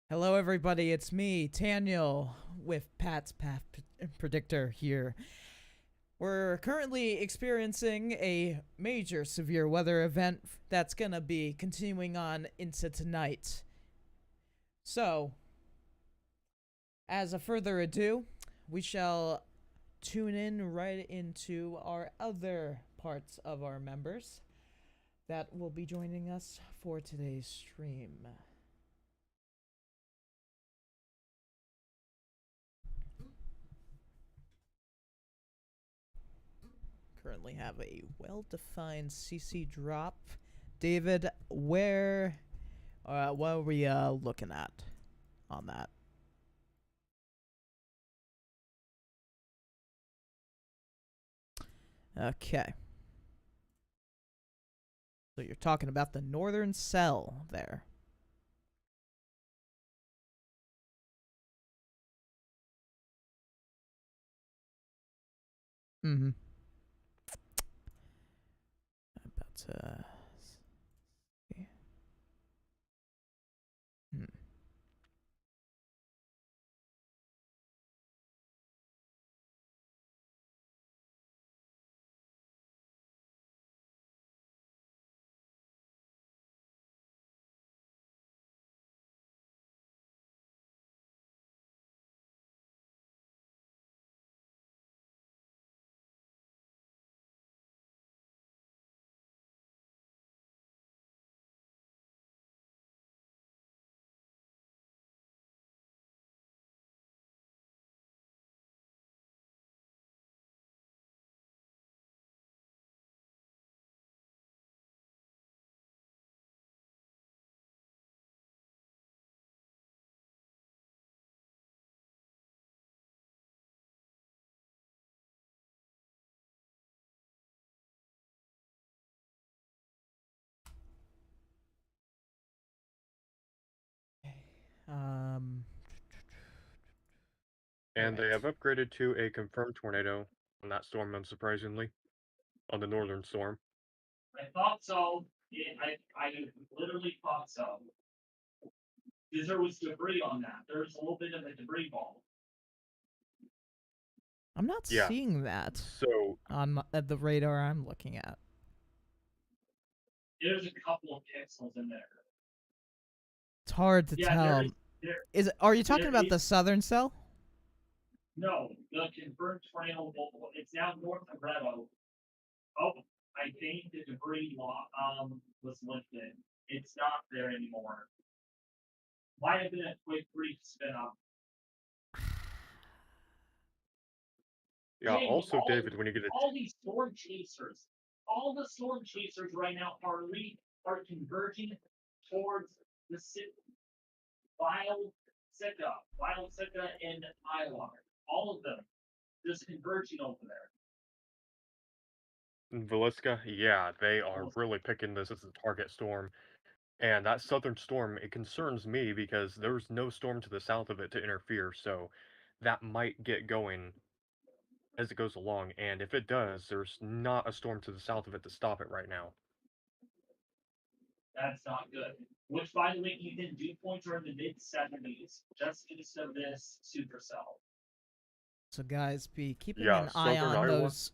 Hello, everybody. It's me, Daniel, with Pat's Path Predictor here. We're currently experiencing a major severe weather event that's going to be continuing on into tonight. So, as a further ado, we shall tune in right into our other parts of our members that will be joining us for today's stream. Currently have a well-defined CC drop. David, what are we looking at on that? Okay. So you're talking about the northern cell there. Mm-hmm. About to see. Hmm. Um. And they have Right. upgraded to a confirmed tornado on that storm, unsurprisingly, on the northern storm. I thought so. I literally thought so. Because there was debris on that. There was a little bit of a debris ball. I'm not Yeah. seeing that So, on the radar I'm looking at. There's a couple of pixels in there. It's hard to Yeah, there tell. is. There, Are you talking there about is. the southern cell? No, the confirmed tornado. It's now north of Red Oak. Oh, I think the debris was lifted. It's not there anymore. Might have been a quick brief spin up. yeah, also, all, David, when you get a. all these storm chasers, all the storm chasers right now are converging towards the city. Wild Sika, and Iowa. All of them just converging over there. Velisca, yeah, they are really picking this as a target storm. And that southern storm, it concerns me because there's no storm to the south of it to interfere, so that might get going as it goes along. And if it does, there's not a storm to the south of it to stop it right now. That's not good. Which, by the way, even dew points are in the mid 70s, just east of this supercell. So guys, be keeping Yeah, an eye southern on Iowa. those.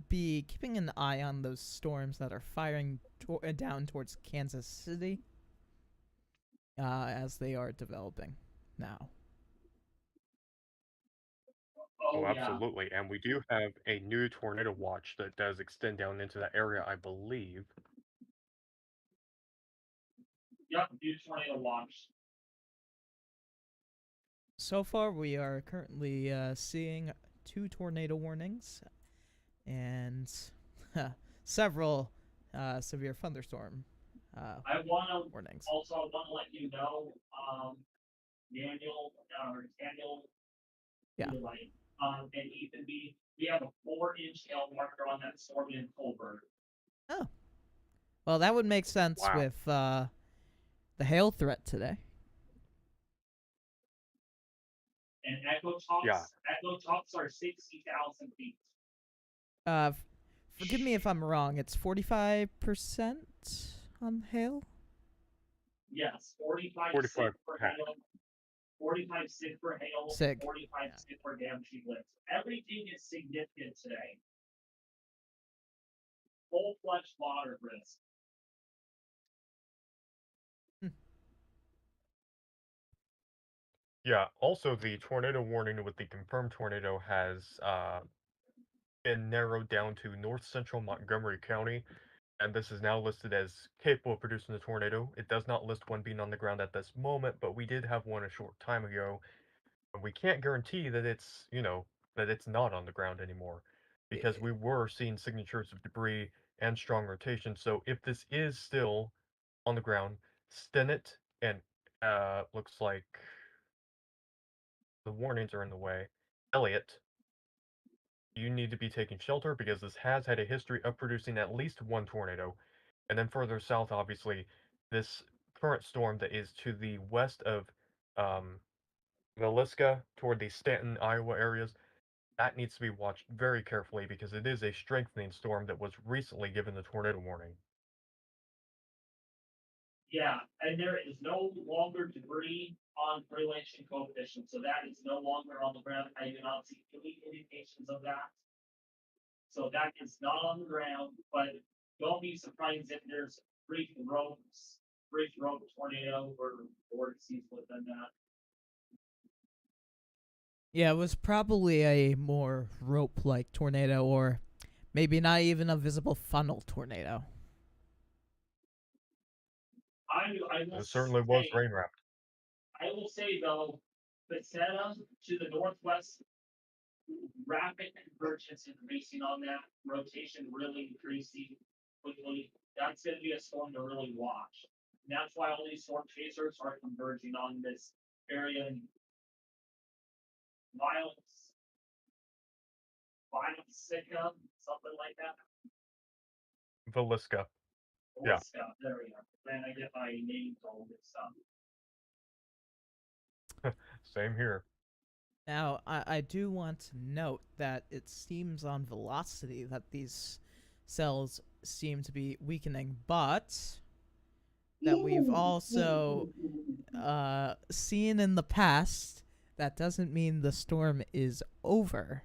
Be keeping an eye on those storms that are firing down towards Kansas City. As they are developing now. Oh, Oh, yeah. absolutely. And we do have a new tornado watch that does extend down into that area, I believe. Yep, dew tornado watch. So far, we are currently seeing 2 tornado warnings and several severe thunderstorm I want to warnings. also want to let you know, Daniel, Yeah. and Ethan B. We have a 4-inch hail marker on that storm in Colbert. Oh. Well, that would make sense Wow. with the hail threat today. And Yeah. echo tops are 60,000 feet. Forgive me if I'm wrong. It's 45% on hail. Yes, 45 45 SIG per pat. hail, 45 SIG per hail, Sig. 45 Yeah. SIG per damaging blitz. Everything is significant today. Full-fledged water risk. Yeah, also the tornado warning with the confirmed tornado has been narrowed down to north central Montgomery County, and this is now listed as capable of producing a tornado. It does not list one being on the ground at this moment, but we did have one a short time ago, and we can't guarantee that it's, that it's not on the ground anymore, because we were seeing signatures of debris and strong rotation. So if this is still on the ground, Stinnett and looks like the warnings are in the way. Elliot, you need to be taking shelter because this has had a history of producing at least one tornado. And then further south, obviously, this current storm that is to the west of um, Villisca toward the Stanton, Iowa areas, that needs to be watched very carefully because it is a strengthening storm that was recently given the tornado warning. Yeah, and there is no longer debris on relation coefficient, so that is no longer on the ground. I do not see any indications of that. So that is not on the ground, but don't be surprised if there's brief rope tornado or vortices within that. Yeah, it was probably a more rope-like tornado, or maybe not even a visible funnel tornado. I will It certainly was say, rain wrapped. I will say though, Bethesda to the northwest, rapid convergence increasing on that, rotation really increasing quickly. That's going to be a storm to really watch. And that's why all these storm chasers are converging on this area in Sitka, something like that. Villisca. Yeah. There we are. Man, I get my names all mixed up. Same here. Now, I do want to note that it seems on velocity that these cells seem to be weakening, but that we've also seen in the past, that doesn't mean the storm is over.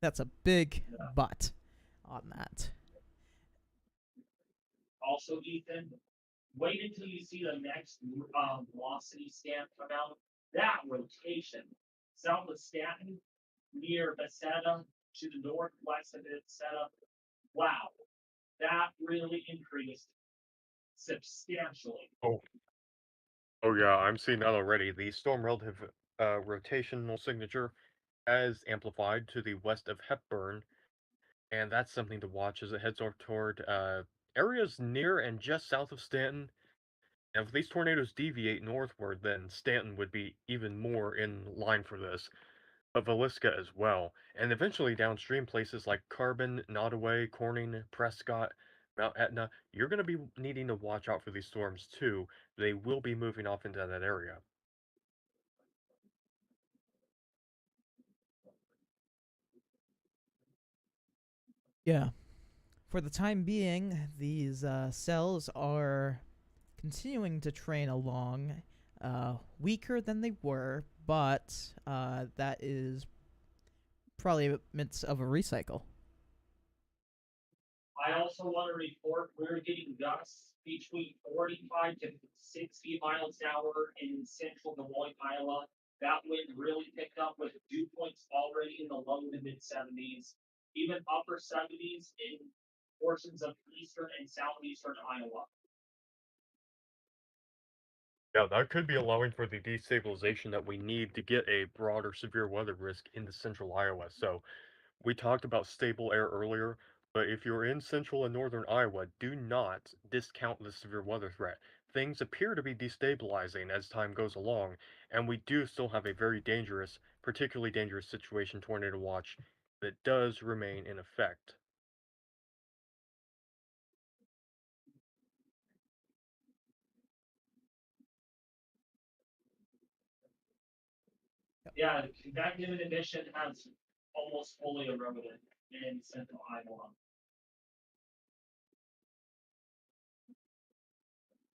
That's a big but on that. Also, Ethan, wait until you see the next velocity scan come out. That rotation, south of Stanton, near Bethesda, to the northwest of it, setup. Wow, that really increased substantially. Oh yeah, I'm seeing that already. The storm relative rotational signature has amplified to the west of Hepburn, and that's something to watch as it heads over toward areas near and just south of Stanton. And if these tornadoes deviate northward, then Stanton would be even more in line for this, but Villisca as well, and eventually downstream places like Carbon, Nottoway, Corning, Prescott, Mount Etna. You're going to be needing to watch out for these storms too. They will be moving off into that area. Yeah. For the time being, these cells are continuing to train along, weaker than they were, but that is probably midst of a recycle. I also want to report we're getting gusts between 45 to 60 miles an hour in central Des Moines, Iowa. That wind really picked up with dew points already in the low to mid 70s, even upper 70s in portions of eastern and southeastern Iowa. Yeah, that could be allowing for the destabilization that we need to get a broader severe weather risk into central Iowa. So we talked about stable air earlier, but if you're in central and northern Iowa, do not discount the severe weather threat. Things appear to be destabilizing as time goes along, and we do still have a very dangerous, particularly dangerous situation tornado watch that does remain in effect. Yeah, convective emission has almost fully eroded in central Iowa.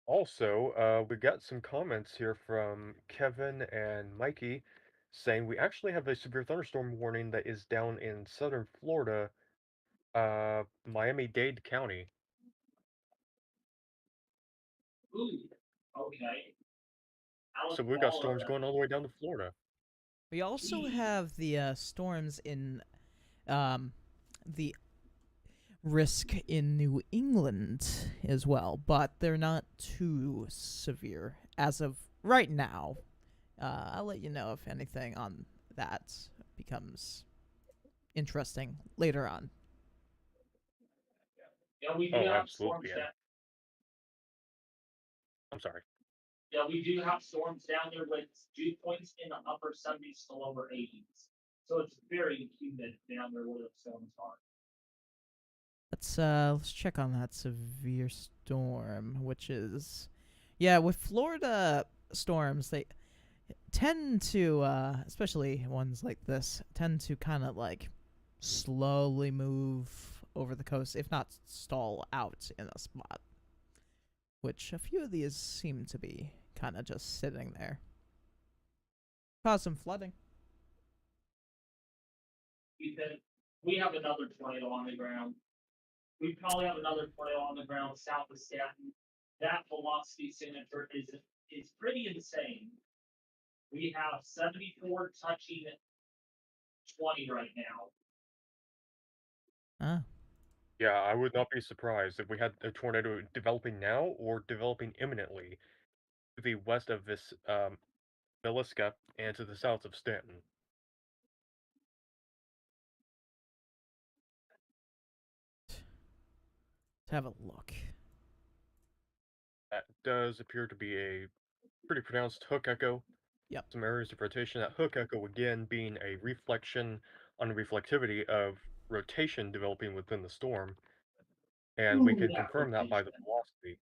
Also, we got some comments here from Kevin and Mikey saying we actually have a severe thunderstorm warning that is down in southern Florida, Miami-Dade County. Ooh, okay. How So we've got all of storms them? going all the way down to Florida. We also Jeez. have the storms in the risk in New England as well, but they're not too severe as of right now. I'll let you know if anything on that becomes interesting later on. Yeah, we do Oh, have storms absolutely. And down. I'm sorry. Yeah, we do have storms down there with dew points in the upper 70s to lower 80s. So it's very humid down there where the storms are. Let's check on that severe storm, which is with Florida storms, they tend to especially ones like this tend to kind of like slowly move over the coast, if not stall out in a spot, which a few of these seem to be kind of just sitting there. Cause some flooding. We have another tornado on the ground. We probably have another tornado on the ground south of Staten. That velocity signature is pretty insane. We have 74 touching 20 right now. Ah. Yeah, I would not be surprised if we had a tornado developing now or developing imminently to the west of this Villisca and to the south of Stanton. Let's have a look. That does appear to be a pretty pronounced hook echo. Yep. Some areas of rotation. That hook echo again being a reflection on reflectivity of rotation developing within the storm, and we Ooh, can that confirm that by the rotation. velocity.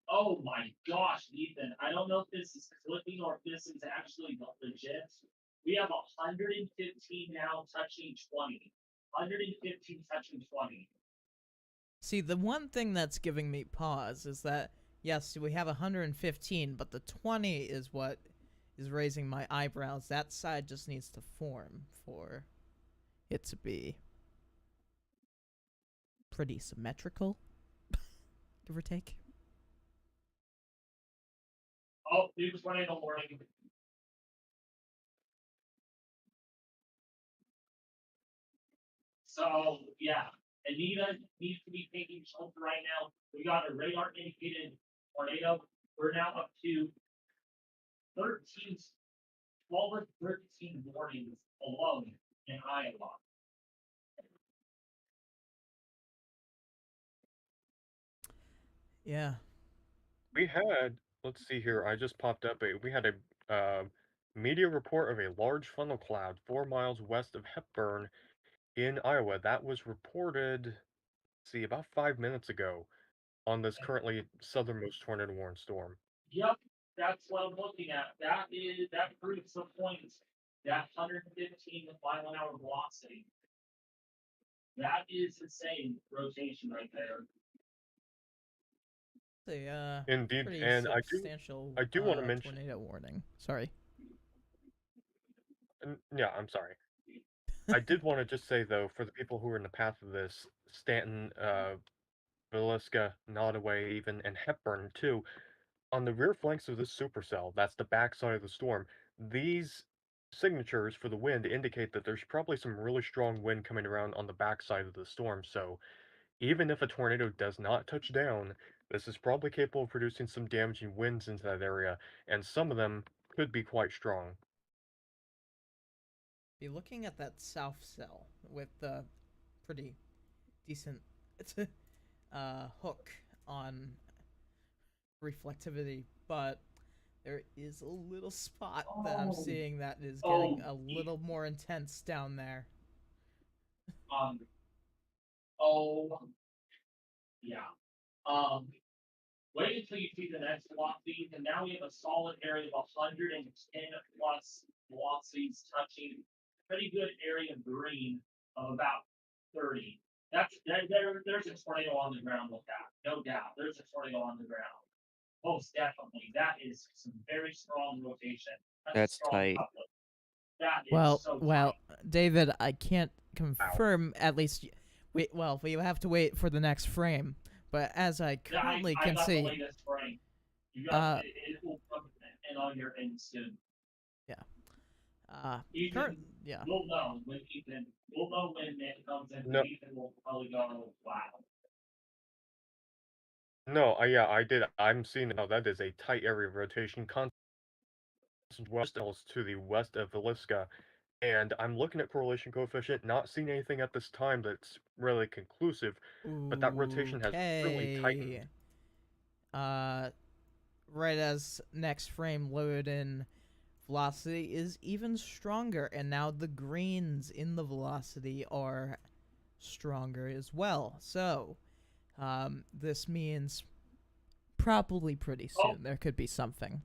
Oh my gosh, Ethan. I don't know if this is clipping or if this is actually legit. We have 115 now touching 20. 115 touching 20. See, the one thing that's giving me pause is that yes, we have 115, but the 20 is what is raising my eyebrows. That side just needs to form for it to be pretty symmetrical, give or take. Oh, new tornado warning. So yeah, Anita needs to be taking shelter right now. We got a radar indicated tornado. We're now up to 13, 12 or 13 warnings alone in Iowa. Yeah. We had, let's see here, I just popped up we had a media report of a large funnel cloud 4 miles west of Hepburn in Iowa. That was reported, let's see, about 5 minutes ago on this currently southernmost tornado warning storm. Yep, that's what I'm looking at. That proves the point. That 115 mile an hour velocity. That is insane rotation right there. The Indeed, pretty and substantial I do want to mention, tornado warning. Sorry. yeah, I'm sorry. I did want to just say though, for the people who are in the path of this, Stanton, Villisca, Nottoway, even, and Hepburn too, on the rear flanks of this supercell, that's the backside of the storm, these signatures for the wind indicate that there's probably some really strong wind coming around on the backside of the storm, so even if a tornado does not touch down, this is probably capable of producing some damaging winds into that area, and some of them could be quite strong. Be looking at that south cell with the pretty decent hook on reflectivity, but there is a little spot that I'm Oh, seeing that is oh, getting a little more intense down there. um, oh, yeah. Um, wait until you see the next velocity, and now we have a solid area of 110 plus velocities touching pretty good area of green of about 30. There's a tornado on the ground with that, no doubt. There's a tornado on the ground, most definitely. That is some very strong rotation. That's a That's strong tight. couplet. That is Well, so well, tight. David, I can't confirm. At least, we have to wait for the next frame. But as I Yeah, currently I can got the see, latest frame. You got uh, it will come in on your end soon. current, Ethan, yeah. we'll know when Ethan. We'll know when it comes in. No. Ethan will probably go, wow. No, yeah, I did. I'm seeing now that is a tight area of rotation, constant west to the west of Villisca, and I'm looking at correlation coefficient, not seeing anything at this time that's really conclusive, but that rotation has really tightened. Okay. Right as next frame load in, velocity is even stronger, and now the greens in the velocity are stronger as well. So, this means probably pretty soon there could be something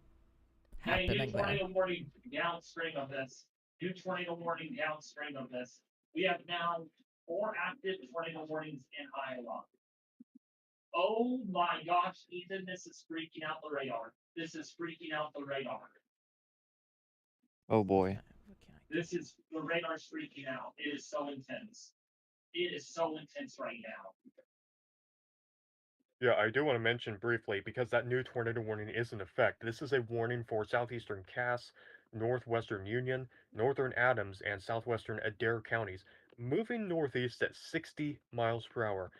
Hey, new happening there. tornado warning downstream of this. New tornado warning downstream of this. We have now 4 active tornado warnings in Iowa. Oh my gosh, Ethan, this is freaking out the radar. This is freaking out the radar. Oh boy. The radar's freaking out. It is so intense. It is so intense right now. Yeah, I do want to mention briefly, because that new tornado warning is in effect, this is a warning for southeastern Cass, northwestern Union, northern Adams, and southwestern Adair counties, moving northeast at 60 miles per hour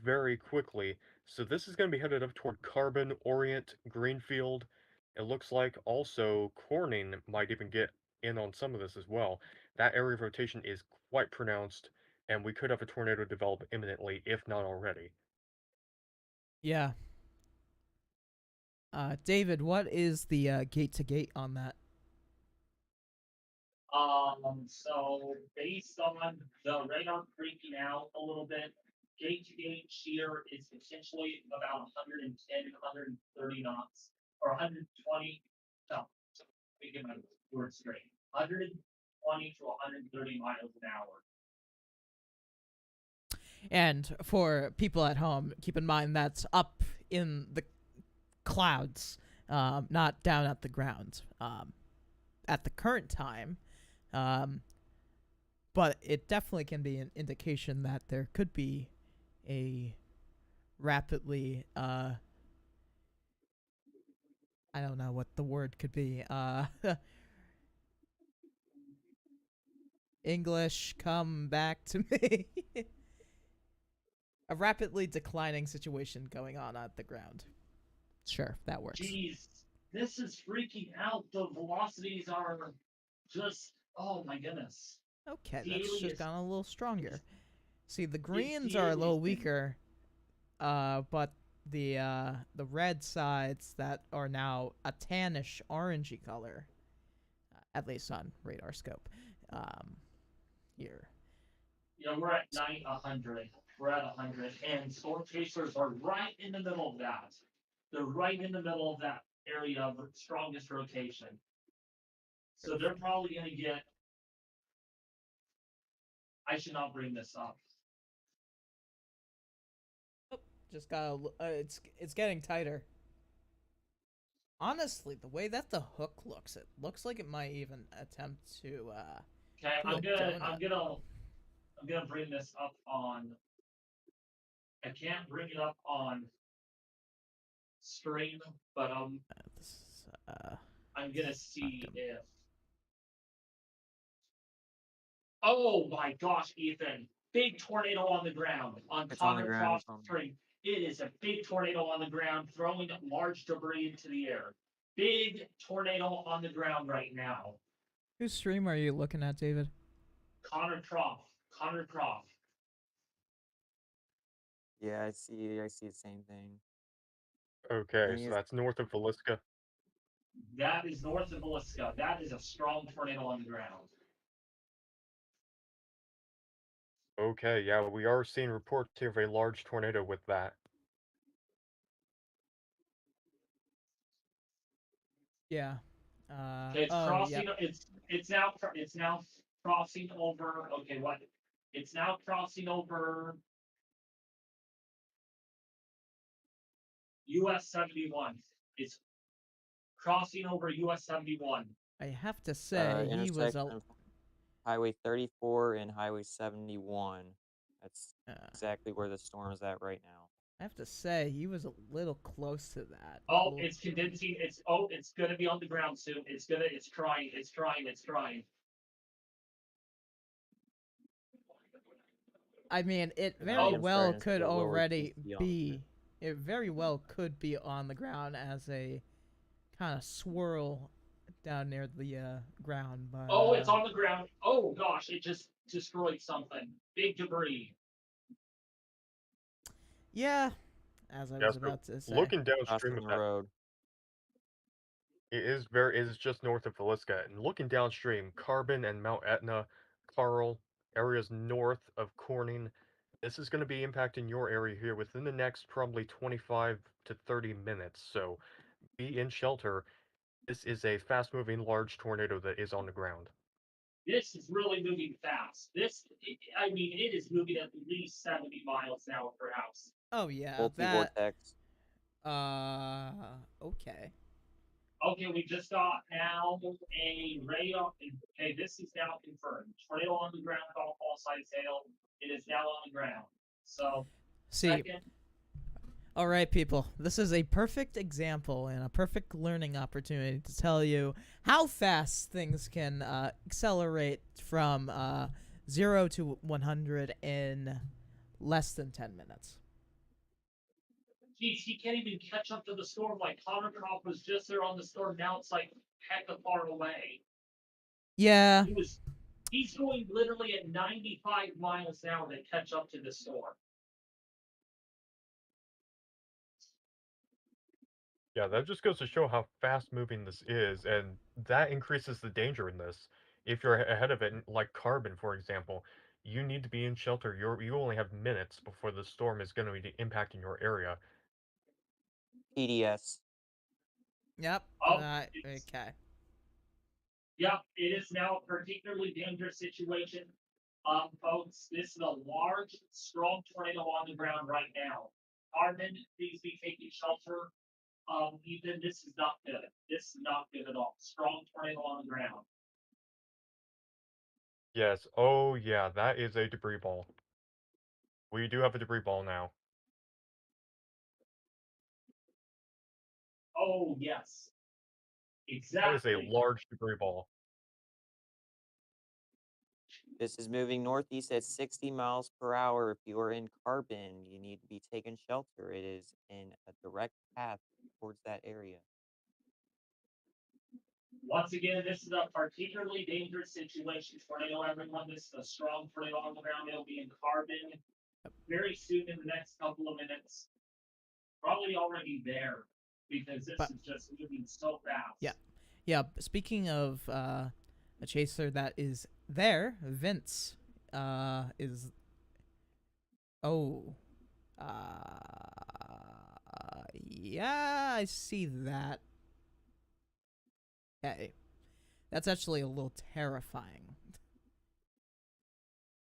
very quickly. So this is going to be headed up toward Carbon, Orient, Greenfield. It looks like also Corning might even get in on some of this as well. That area of rotation is quite pronounced, and we could have a tornado develop imminently, if not already. Yeah. David, what is the gate to gate on that? So based on the radar freaking out a little bit, gauge to gauge shear is potentially about 110, 130 knots, or 120. No, let me get my words straight. 120 to 130 miles an hour. And for people at home, keep in mind that's up in the clouds, not down at the ground. At the current time, but it definitely can be an indication that there could be a rapidly, I don't know what the word could be. English, come back to me. A rapidly declining situation going on at the ground. Sure, that works. Jeez, this is freaking out. The velocities are just, oh my goodness. Okay, The that's just alias- gotten a little stronger. See, the greens are a little weaker, but the red sides that are now a tannish orangey color, at least on radar scope, here. Yeah, we're at 100. We're at 100, and storm chasers are right in the middle of that. They're right in the middle of that area of strongest rotation. So they're probably going to get. I should not bring this up. Just gotta. It's getting tighter. Honestly, the way that the hook looks, it looks like it might even attempt to. Okay, do a donut. I'm gonna bring this up on. I can't bring it up on stream, but This is, I'm gonna see gonna- if. Oh my gosh, Ethan! Big tornado on the ground on It's on the Connor ground, Cross it's on the Stream. It is a big tornado on the ground, throwing large debris into the air. Big tornado on the ground right now. Whose stream are you looking at, David? Connor Croft. Connor Croft. Yeah, I see the same thing. Okay, Thing so is- that's north of Villisca. That is north of Villisca. That is a strong tornado on the ground. Okay, yeah, we are seeing reports here of a large tornado with that. Yeah. It's oh, crossing. yep. It's now crossing over. Okay, what? It's now crossing over US 71. It's crossing over US 71. I have to say he was Intersection of Highway 34 and Highway 71. That's exactly where the storm is at right now. I have to say he was a little close to that. Oh, it's condensing. It's gonna be on the ground soon. It's trying. I mean, it And very I'm well starting to could feel lower already TC on be. It very well could be on the ground as a kind of swirl down near the ground. But Oh, it's on the ground. Oh gosh, it just destroyed something. Big debris. yeah, as I Yeah, was so about to say. looking crossing downstream of the that, road. it is just north of Villisca, and looking downstream, Carbon and Mount Etna, Carl, areas north of Corning. This is going to be impacting your area here within the next probably 25 to 30 minutes. So be in shelter. This is a fast-moving large tornado that is on the ground. This is really moving fast. It is moving at least 70 miles an hour per house. Oh yeah, Multi-vortex. Okay. Okay, we just got now a radar. Okay, this is now confirmed. Tornado on the ground, all call size hail. It is now on the ground. So, See, second, all right, people. This is a perfect example and a perfect learning opportunity to tell you how fast things can accelerate from 0 to 100 in less than 10 minutes. geez, he can't even catch up to the storm. Like Connor Croft was just there on the storm. Now it's like heck far away. Yeah. He's going literally at 95 miles an hour to catch up to the storm. Yeah, that just goes to show how fast-moving this is, and that increases the danger in this. If you're ahead of it, like Carbon, for example, you need to be in shelter. You only have minutes before the storm is going to be impacting your area. PDS. Yep. Oh, okay. Yep, it is now a particularly dangerous situation. Folks, this is a large, strong tornado on the ground right now. Carbon, please be taking shelter. Ethan, this is not good. This is not good at all. Strong tornado on the ground. Yes, oh yeah, that is a debris ball. We do have a debris ball now. Oh, yes. That Exactly. is a large debris ball. This is moving northeast at 60 miles per hour. If you are in Carbon, you need to be taking shelter. It is in a direct path towards that area. Once again, this is a particularly dangerous situation. Tornado, everyone. This is a strong tornado on the ground. It'll be in Carbon very soon in the next couple of minutes. Probably already there because this is just moving so fast. Yeah. Yeah. Speaking of a chaser that is there, Vince is. Oh. Yeah, I see that. Okay. That's actually a little terrifying.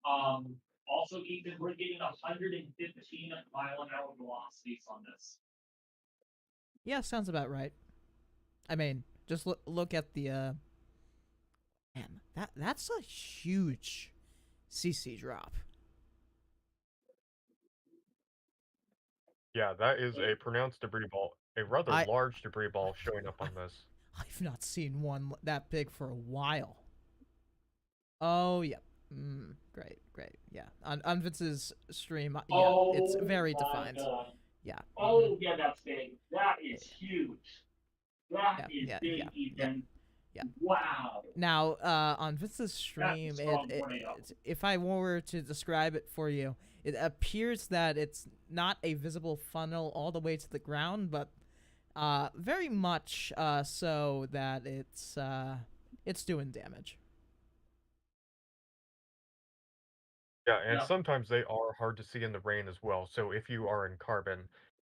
Also, Ethan, we're getting 115 mile an hour velocities on this. Yeah, sounds about right. I mean, just look at the man, that's a huge CC drop. Yeah, that is a pronounced debris ball. A rather large debris ball showing up on this. I've not seen one that big for a while. Oh, yeah. Great. Yeah. On Vince's stream, yeah, it's very defined. God. Yeah. Oh, yeah, that's big. That is huge. That is big, Ethan. Yeah. Wow. Now, on Vince's stream, if I were to describe it for you, it appears that it's not a visible funnel all the way to the ground, but very much so that it's doing damage. Yeah, and sometimes they are hard to see in the rain as well. So if you are in Carbon,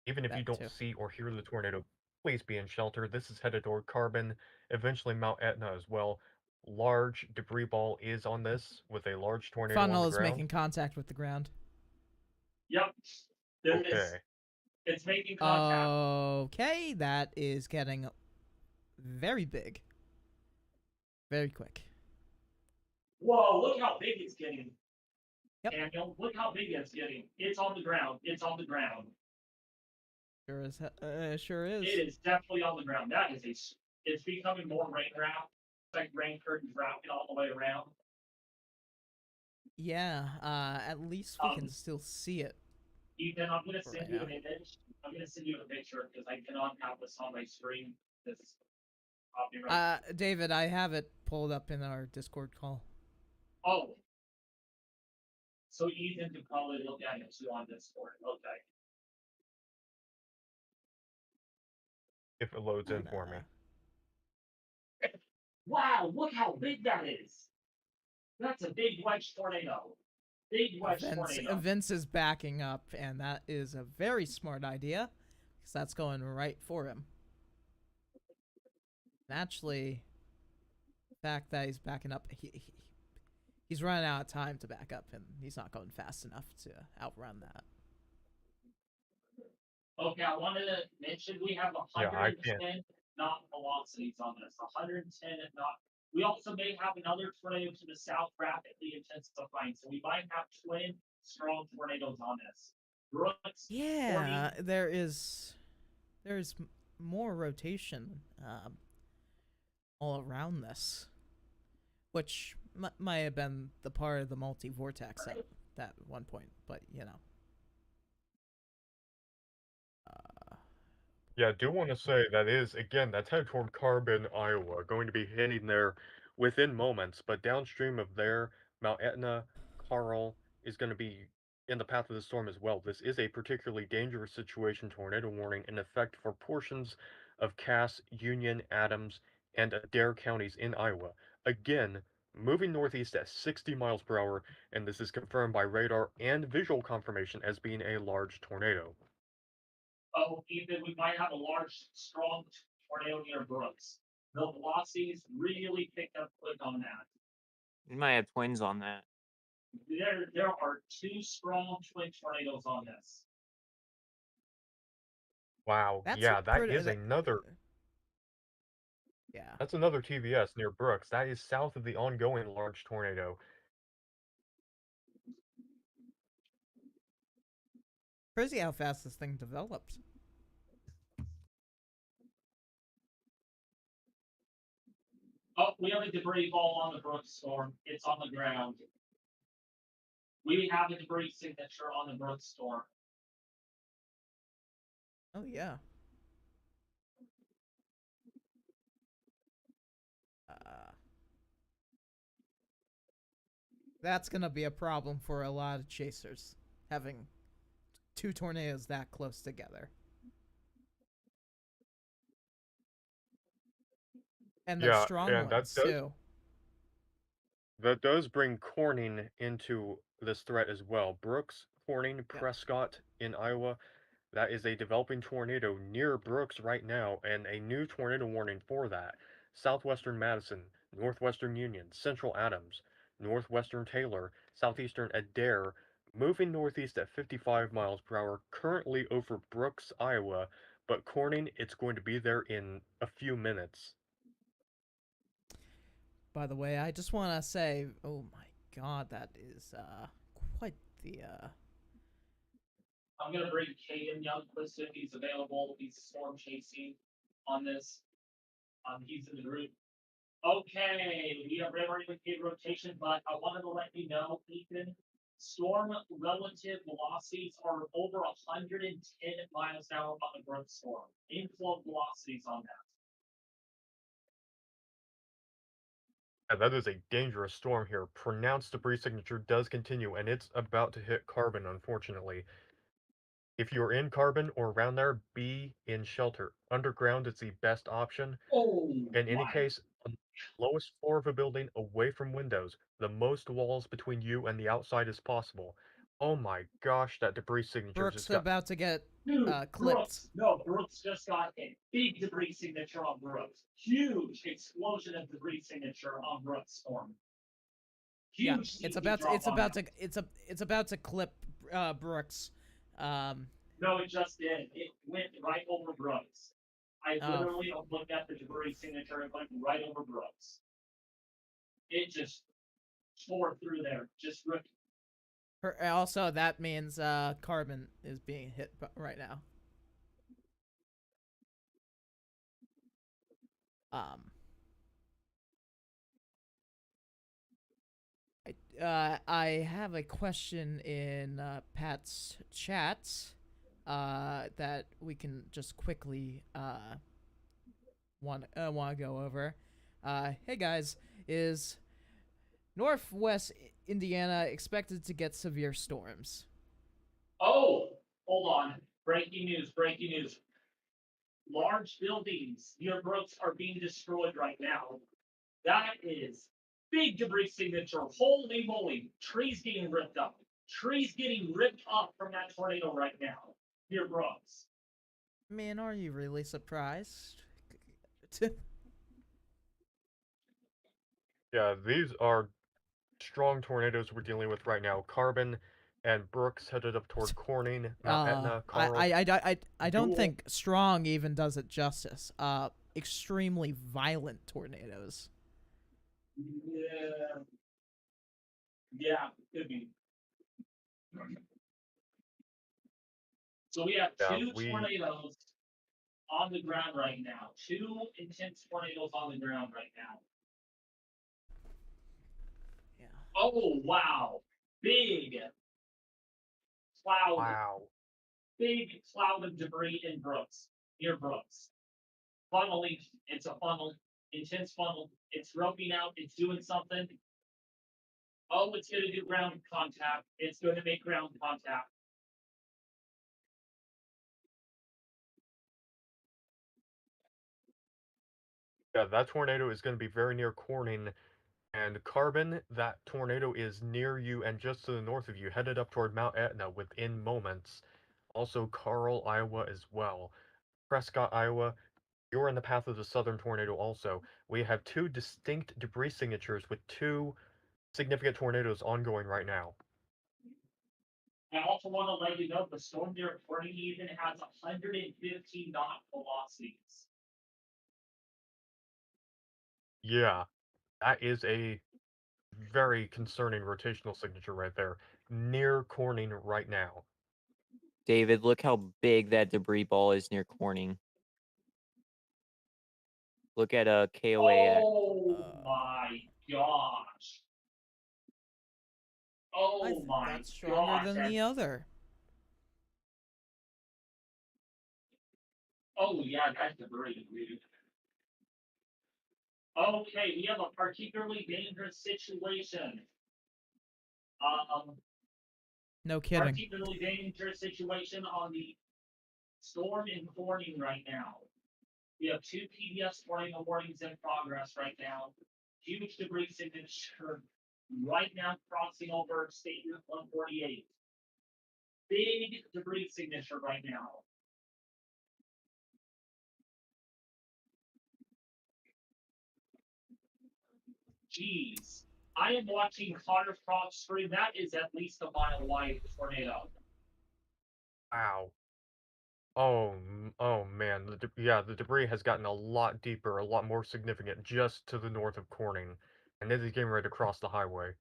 even if you don't see or hear the tornado, please be in shelter. This is headed toward Carbon, eventually Mount Etna as well. Large debris ball is on this with a large tornado Funnel on the is ground. making contact with the ground. Yep. It's making contact. Okay, that is getting very big. Very quick. Whoa, look how big it's getting. Yep. Daniel, look how big it's getting. It's on the ground. It's on the ground. Sure is. It is definitely on the ground. That is it's becoming more rain wrap. It's like rain curtains wrapping all the way around. Yeah, at least we can still see it. Ethan, I'm gonna send Right you now. an image. I'm gonna send you a picture because I cannot have this on my screen. This copyright. David, I have it pulled up in our Discord call. Oh. So Ethan can probably look at it too on Discord. Okay. If it loads in for me. Wow, look how big that is. That's a big wedge tornado. Big wedge tornado. Vince is backing up, and that is a very smart idea, because that's going right for him. Naturally, the fact that he's backing up, he's running out of time to back up, and he's not going fast enough to outrun that. Okay, I wanted to mention we have 110 knot velocities on this. 110 knot. We also may have another tornado to the south rapidly intensifying, so we might have twin strong tornadoes on this. Brooks. Yeah, there's more rotation all around this, which might have been the part of the multi-vortex at that one point, but you know. Yeah, I do want to say that is, again, that's headed toward Carbon, Iowa, going to be hitting there within moments, but downstream of there, Mount Etna, Carl is going to be in the path of the storm as well. This is a particularly dangerous situation, tornado warning in effect for portions of Cass, Union, Adams, and Adair counties in Iowa. Again, moving northeast at 60 miles per hour, and this is confirmed by radar and visual confirmation as being a large tornado. Oh, Ethan, we might have a large, strong tornado near Brooks. The velocities really picked up quick on that. We might have twins on that. There are two strong twin tornadoes on this. Wow, yeah, that is another... Yeah. That's another TVS near Brooks. That is south of the ongoing large tornado. Crazy how fast this thing developed. Oh, we have a debris ball on the Brooks storm. It's on the ground. We have a debris signature on the Brooks storm. Oh, yeah. That's going to be a problem for a lot of chasers, having two tornadoes that close together. And they're strong ones, too. That does bring Corning into this threat as well. Brooks, Corning, Prescott in Iowa. That is a developing tornado near Brooks right now, and a new tornado warning for that. Southwestern Madison, Northwestern Union, Central Adams, Northwestern Taylor, Southeastern Adair, moving northeast at 55 miles per hour, currently over Brooks, Iowa, but Corning, it's going to be there in a few minutes. By the way, I just want to say, oh my god, that is quite the I'm gonna bring Caden Youngquist if he's available. He's storm chasing on this. He's in the group. Okay, we have red indicated rotation, but I wanted to let you know, Ethan, storm relative velocities are over 110 miles an hour on the Brooks storm. Inflow velocities on that. Yeah, that is a dangerous storm here. Pronounced debris signature does continue, and it's about to hit Carbon, unfortunately. If you're in Carbon or around there, be in shelter. Underground is the best option. Oh, In any case, on the lowest floor of a building, away from windows, the most walls between you and the outside as possible. Oh my gosh, that debris signature Brooks just got... about to get clipped. Brooks. No, Brooks just got a big debris signature on Brooks. Huge explosion of debris signature on Brooks storm. Huge. Yeah, it's about to clip Brooks. No, it just did. It went right over Brooks. I Oh. literally looked at the debris signature and went right over Brooks. It just tore through there. Just ripped. Also, that means Carbon is being hit right now. I have a question in Pat's chat that we can just quickly want to go over. Hey guys, is Northwest Indiana expected to get severe storms? Oh, hold on. Breaking news, breaking news. Large buildings near Brooks are being destroyed right now. That is big debris signature. Holy moly. Trees getting ripped up. Trees getting ripped up from that tornado right now near Brooks. Man, are you really surprised? Yeah, these are strong tornadoes we're dealing with right now. Carbon and Brooks headed up toward Corning, Mount Etna, Carl. I don't think strong even does it justice. Extremely violent tornadoes. Yeah. Yeah, could be. So we have two tornadoes on the ground right now. Two intense tornadoes on the ground right now. Yeah. Oh, wow. Big cloud. Wow. Big cloud of debris in Brooks, near Brooks. Funneling, it's a funnel, intense funnel. It's roping out, it's doing something. Oh, it's going to do ground contact. It's going to make ground contact. Yeah, that tornado is going to be very near Corning. And Carbon, that tornado is near you and just to the north of you, headed up toward Mount Etna within moments. Also, Carl, Iowa as well. Prescott, Iowa, you're in the path of the southern tornado also. We have two distinct debris signatures with two significant tornadoes ongoing right now. I also want to let you know the storm near Corning even has 115 knot velocities. Yeah, that is a very concerning rotational signature right there. Near Corning right now. David, look how big that debris ball is near Corning. Look at a KOAX. Oh my gosh. Oh I think my that's stronger gosh. than the other. Oh yeah, that's debris, dude. Okay, we have a particularly dangerous situation. No kidding. Particularly dangerous situation on the storm in Corning right now. We have two PBS tornado warnings in progress right now. Huge debris signature right now crossing over State Route 148. Big debris signature right now. Jeez. I am watching Connor Cross scream. That is at least a mile wide tornado. Wow. Oh, oh man. The debris has gotten a lot deeper, a lot more significant just to the north of Corning. And it is getting ready to cross the highway.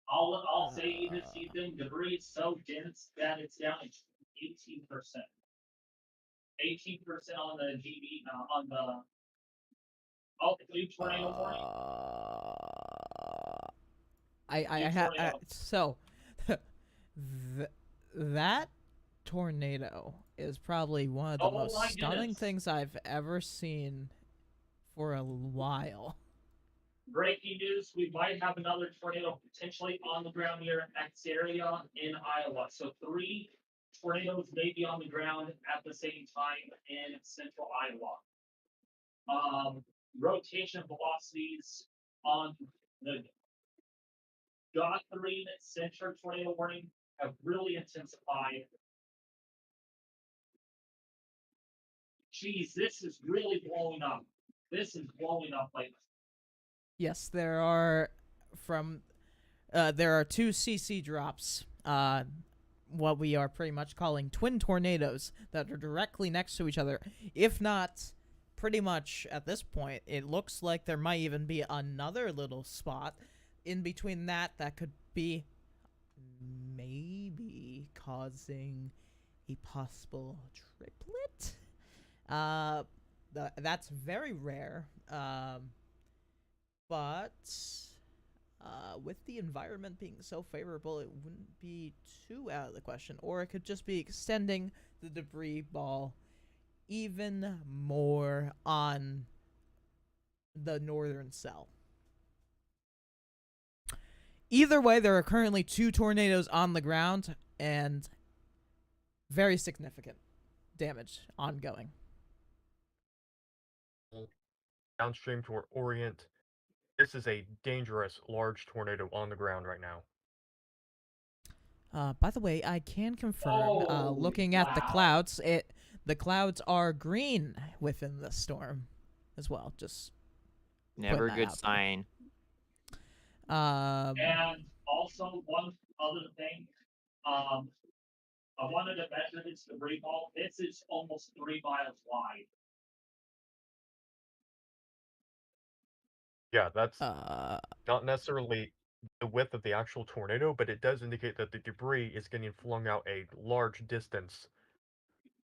I'll say this season, debris is so dense that it's down to 18%. 18% on the GB on the new tornado warning. I have so that tornado is probably one of the most stunning things I've ever seen for a while. Breaking news, we might have another tornado potentially on the ground near Xaria in Iowa. So 3 tornadoes may be on the ground at the same time in central Iowa. Rotation velocities on the Guthrie center tornado warning have really intensified. Geez, this is really blowing up. This is blowing up like. Yes, there are from There are two CC drops, what we are pretty much calling twin tornadoes that are directly next to each other. If not, pretty much at this point, it looks like there might even be another little spot in between that could be maybe causing a possible triplet. That's very rare. But with the environment being so favorable, it wouldn't be too out of the question. Or it could just be extending the debris ball even more on the northern cell. Either way, there are currently 2 tornadoes on the ground and very significant damage ongoing. Downstream toward Orient, this is a dangerous, large tornado on the ground right now. By the way, I can confirm, Oh, looking at the wow. clouds, the clouds are green within the storm as well. Just Never a that good out there. sign. And also one other thing, I wanted to measure this debris ball. This is almost 3 miles wide. Yeah, that's Uh, not necessarily the width of the actual tornado, but it does indicate that the debris is getting flung out a large distance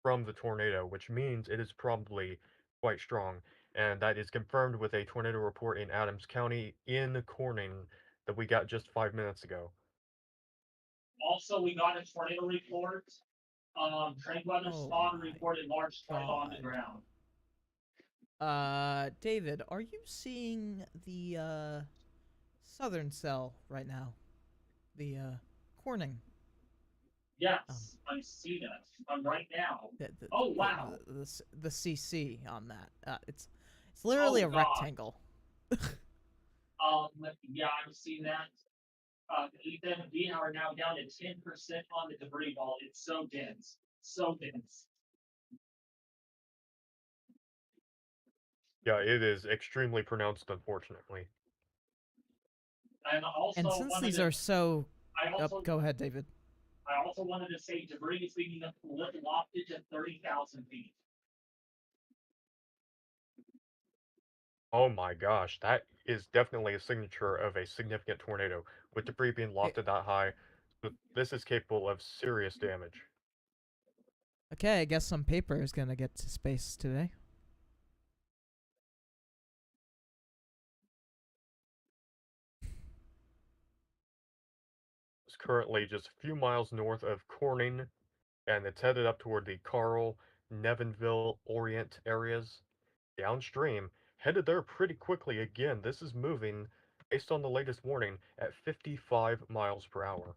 from the tornado, which means it is probably quite strong. And that is confirmed with a tornado report in Adams County in Corning that we got just 5 minutes ago. Also, we got a tornado report. Train weather Oh spawn my reported large tornado on the God. ground. David, are you seeing the southern cell right now? The Corning. Yes, I see that. Right now. The, Oh, wow. The CC on that. It's literally Oh, a God. rectangle. Yeah, I've seen that. Ethan, we are now down to 10% on the debris ball. It's so dense. So dense. Yeah, it is extremely pronounced, unfortunately. And also And since wanted these to, are so... I also go ahead, David. I also wanted to say debris is being lofted to 30,000 feet. Oh my gosh, that is definitely a signature of a significant tornado, with debris being lofted that high. So this is capable of serious damage. Okay, I guess some paper is gonna get to space today. It's currently just a few miles north of Corning, and it's headed up toward the Carl, Nevinville, Orient areas. Downstream, headed there pretty quickly again. This is moving, based on the latest warning, at 55 miles per hour.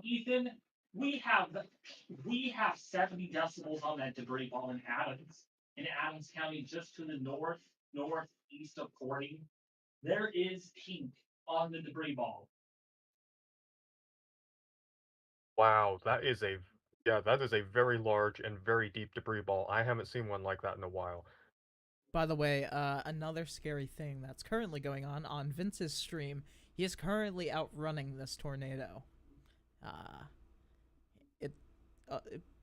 Ethan, we have 70 decibels on that debris ball in Adams County, just to the northeast of Corning. There is pink on the debris ball. Wow, that is a very large and very deep debris ball. I haven't seen one like that in a while. By the way, another scary thing that's currently going on Vince's stream, he is currently outrunning this tornado. It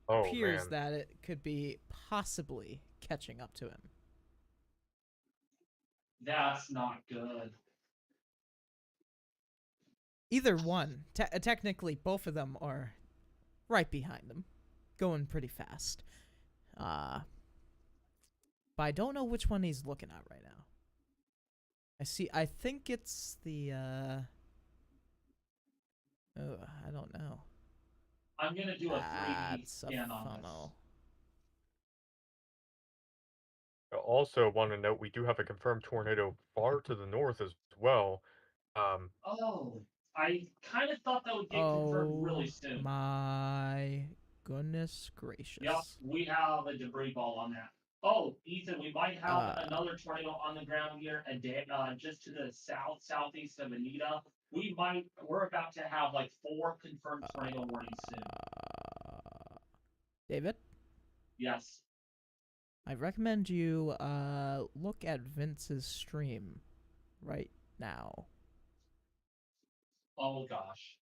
Oh appears man. that it could be possibly catching up to him. That's not good. Either one. Technically, both of them are right behind him, going pretty fast. But I don't know which one he's looking at right now. I think it's the, oh, I don't know. I'm gonna do a 3D That's a scan on this. funnel. I also want to note we do have a confirmed tornado far to the north as well. Oh, I kind of thought that would get confirmed really soon. My goodness gracious. Yep, we have a debris ball on that. Oh, Ethan, we might have another tornado on the ground here, just to the southeast of Anita. We're about to have like 4 confirmed tornado warnings soon. David? Yes. I recommend you look at Vince's stream right now. Oh gosh.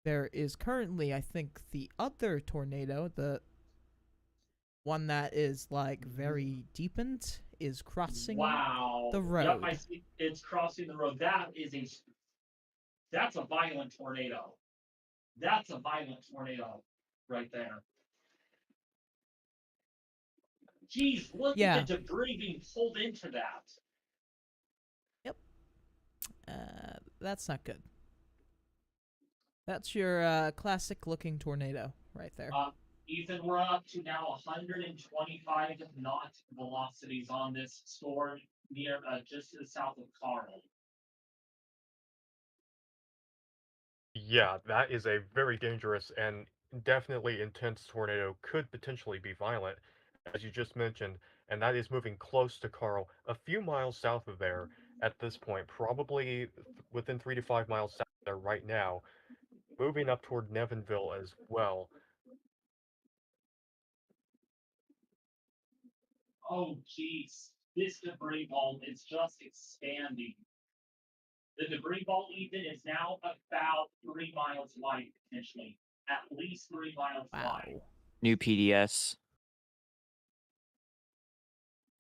There is currently, I think, the other tornado, the one that is like very deepened, is crossing Wow. the Yep, road. I see. It's crossing the road. That's a violent tornado. That's a violent tornado right there. Geez, look Yeah. at the debris being pulled into that. That's not good. That's your classic looking tornado right there. Ethan, we're up to now 125 knot velocities on this storm near just to the south of Carl. Yeah, that is a very dangerous and definitely intense tornado. Could potentially be violent, as you just mentioned, and that is moving close to Carl, a few miles south of there at this point, probably within 3 to 5 miles south of there right now, moving up toward Nevinville as well. Oh, geez. This debris ball is just expanding. The debris ball, Ethan, is now about 3 miles wide, potentially. At least 3 miles wide. Wow. New PDS.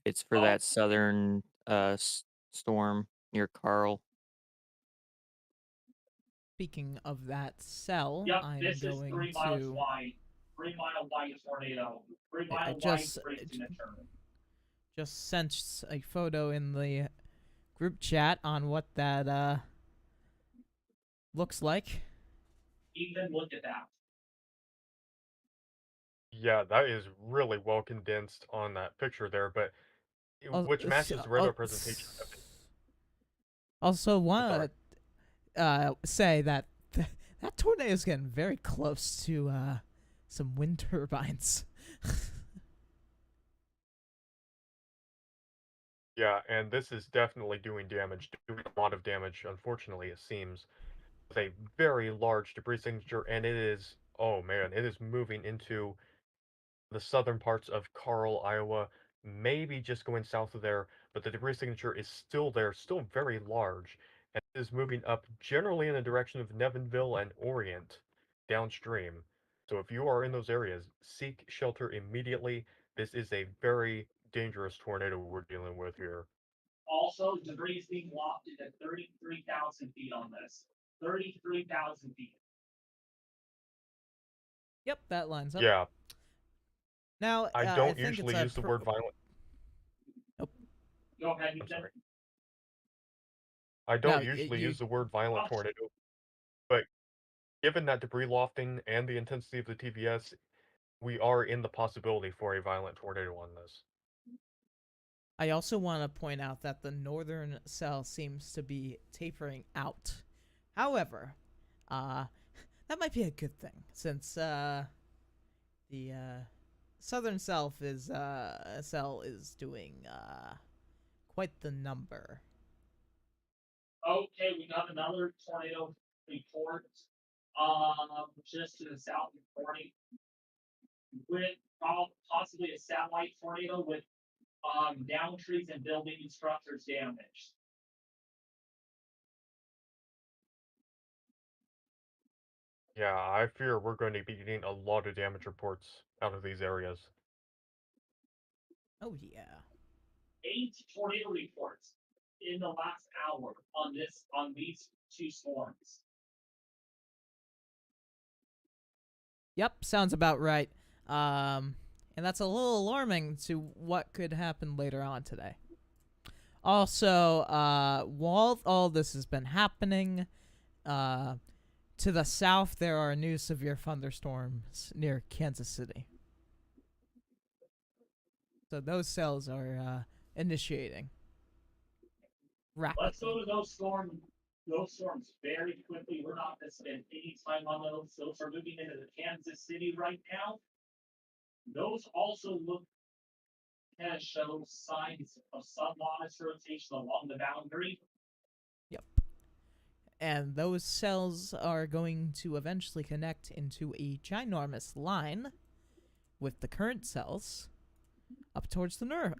It's for Oh. that southern storm near Carl. Speaking of that cell, Yep, I'm this is going 3 miles to wide. 3 mile wide tornado. 3 mile I wide just signature. just sent a photo in the group chat on what that looks like. Even look at that. Yeah, that is really well condensed on that picture there, but which matches the radar presentation of it. Also, Sorry. want to say that that tornado is getting very close to some wind turbines. Yeah, and this is definitely doing damage, doing a lot of damage, unfortunately, it seems, with a very large debris signature, and it is, oh man, it is moving into the southern parts of Carl, Iowa, maybe just going south of there, but the debris signature is still there, still very large, and it is moving up generally in the direction of Nevinville and Orient, downstream. So if you are in those areas, seek shelter immediately. This is a very dangerous tornado we're dealing with here. Also, debris is being lofted at 33,000 feet on this. 33,000 feet. Yep, that lines up. Yeah, Now, I I don't think usually it's use the word violent. Go ahead, I'm Ethan. sorry. I No, don't usually you- use the word violent tornado, but given that debris lofting and the intensity of the TVS, we are in the possibility for a violent tornado on this. I also want to point out that the northern cell seems to be tapering out. However, that might be a good thing since the southern cell is doing quite the number. Okay, we got another tornado report. Just to the south of Moine, with possibly a satellite tornado with down trees and building structures damaged. Yeah, I fear we're going to be getting a lot of damage reports out of these areas. Oh yeah. 8 tornado reports in the last hour on these two storms. Yep, sounds about right. And that's a little alarming to what could happen later on today. Also, while all this has been happening, to the south there are new severe thunderstorms near Kansas City. So those cells are initiating rapidly. Let's go to those storms very quickly. We're not going to spend any time on those. Those are moving into the Kansas City right now. Those also look to show signs of submonus rotation along the boundary. Yep. And those cells are going to eventually connect into a ginormous line with the current cells up towards the north.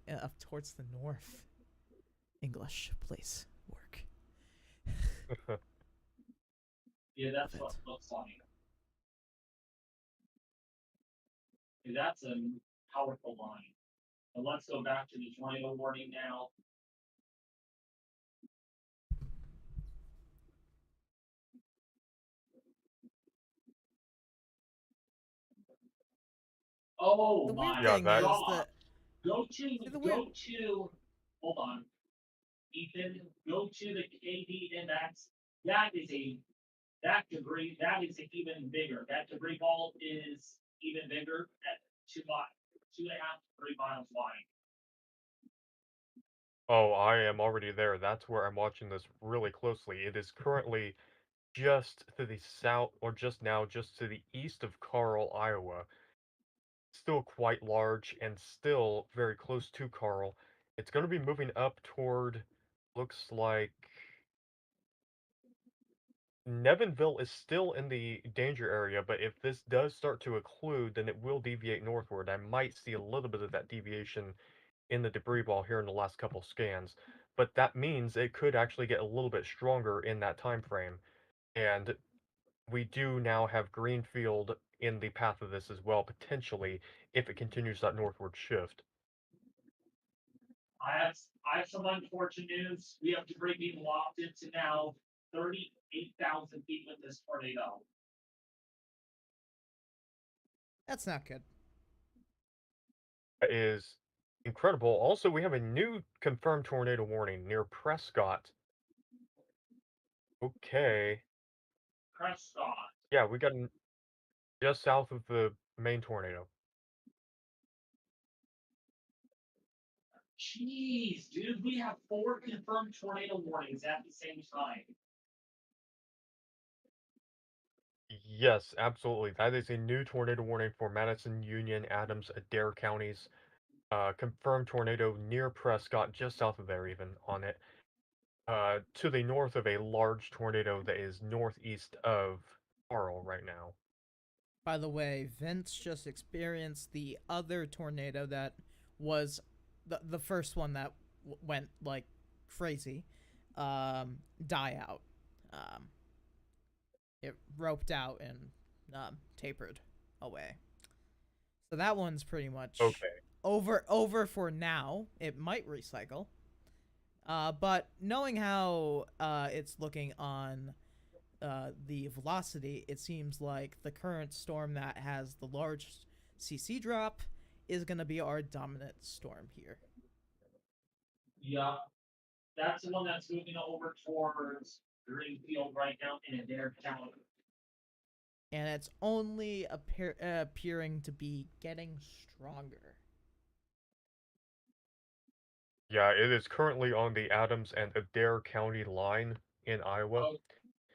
Up towards the north. English, please work. Yeah, that's Love what it. it looks like. Yeah, that's a powerful line. And let's go back to the tornado warning now. Oh The weird my Yeah, thing that is god. that Go to see, the weird go to hold on. Ethan, go to the KD index. That is a that debris that is even bigger. That debris ball is even bigger at 2.5, 3 miles wide. Oh, I am already there. That's where I'm watching this really closely. It is currently just to the south, or just now, just to the east of Carl, Iowa. Still quite large and still very close to Carl. It's going to be moving up toward, looks like Nevinville is still in the danger area, but if this does start to occlude, then it will deviate northward. I might see a little bit of that deviation in the debris ball here in the last couple scans, but that means it could actually get a little bit stronger in that time frame. And we do now have Greenfield in the path of this as well, potentially, if it continues that northward shift. I have some unfortunate news. We have debris being locked into now 38,000 feet with this tornado. that's not good. That is incredible. Also, we have a new confirmed tornado warning near Prescott. Okay. Prescott. Yeah, we got just south of the main tornado. Jeez, dude, we have 4 confirmed tornado warnings at the same time. Yes, absolutely. That is a new tornado warning for Madison, Union, Adams, Adair counties. Confirmed tornado near Prescott, just south of there, even on it. To the north of a large tornado that is northeast of Carl right now. By the way, Vince just experienced the other tornado that was the first one that went like crazy. Die out. Um, it roped out and tapered away. So that one's pretty much Okay. over for now. It might recycle. But knowing how it's looking on the velocity, it seems like the current storm that has the large CC drop is going to be our dominant storm here. Yeah, that's the one that's moving over towards Greenfield right now in Adair County. And it's only appearing to be getting stronger. Yeah, it is currently on the Adams and Adair County line in Iowa Oh,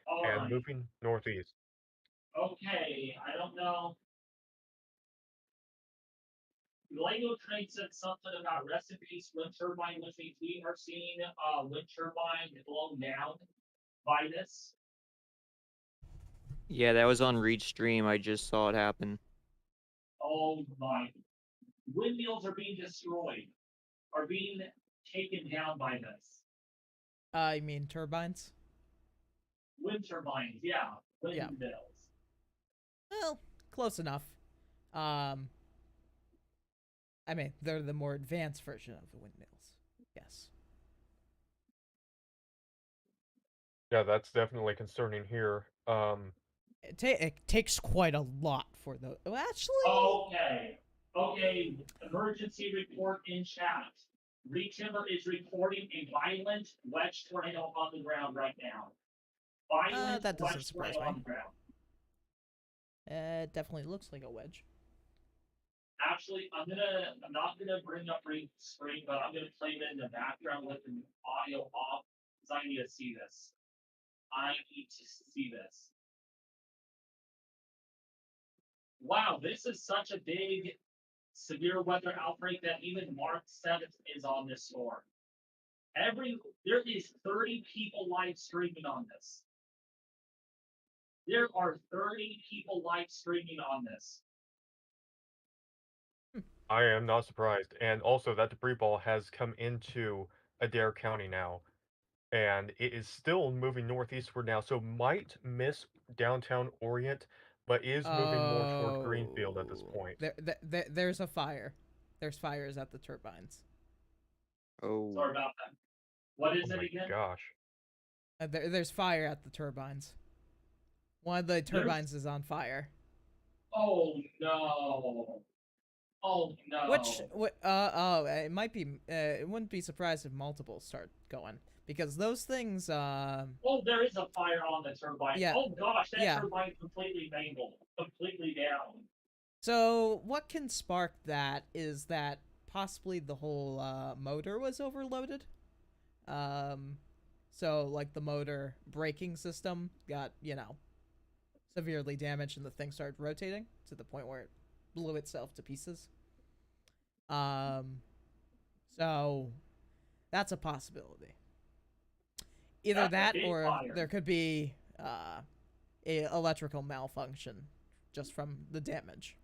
all and right. moving northeast. Okay, I don't know. Lego Train said something about rest in peace wind turbine, which means we are seeing wind turbine blown down by this. Yeah, that was on Reach Stream. I just saw it happen. Oh my. Windmills are being destroyed, are being taken down by this. I mean turbines. Wind turbines, yeah. Yeah. Windmills. Well, close enough. Um, I mean, they're the more advanced version of the windmills. Yes. Yeah, that's definitely concerning here. It takes quite a lot for the. Well, actually, Okay. Okay. Emergency report in chat. Retimber is reporting a violent wedge tornado on the ground right now. Violent that doesn't wedge surprise tornado me. on the ground. It definitely looks like a wedge. Actually, I'm not gonna bring up screen, but I'm gonna play it in the background with the audio off because I need to see this. I need to see this. Wow, this is such a big severe weather outbreak that even Mark 7th is on this storm. There is 30 people live streaming on this. There are 30 people live streaming on this. I am not surprised. And also, that debris ball has come into Adair County now. and it is still moving northeastward now, so might miss downtown Orient, but is moving more toward Greenfield at this Oh, point. there's a fire. There's fires at the turbines. Oh. Sorry about that. What is Oh it my again? gosh. There's fire at the turbines. One of the turbines is on fire. Oh no. Oh no. Which, it might be. It wouldn't be surprised if multiples start going because those things. Oh, there is a fire on the turbine. Yeah. Oh gosh, that Yeah. turbine completely mangled, completely down. So what can spark that is that possibly the whole motor was overloaded. So like the motor braking system got severely damaged and the thing started rotating to the point where it blew itself to pieces. So that's a possibility. Either That's that a big or fire. there could be a electrical malfunction just from the damage.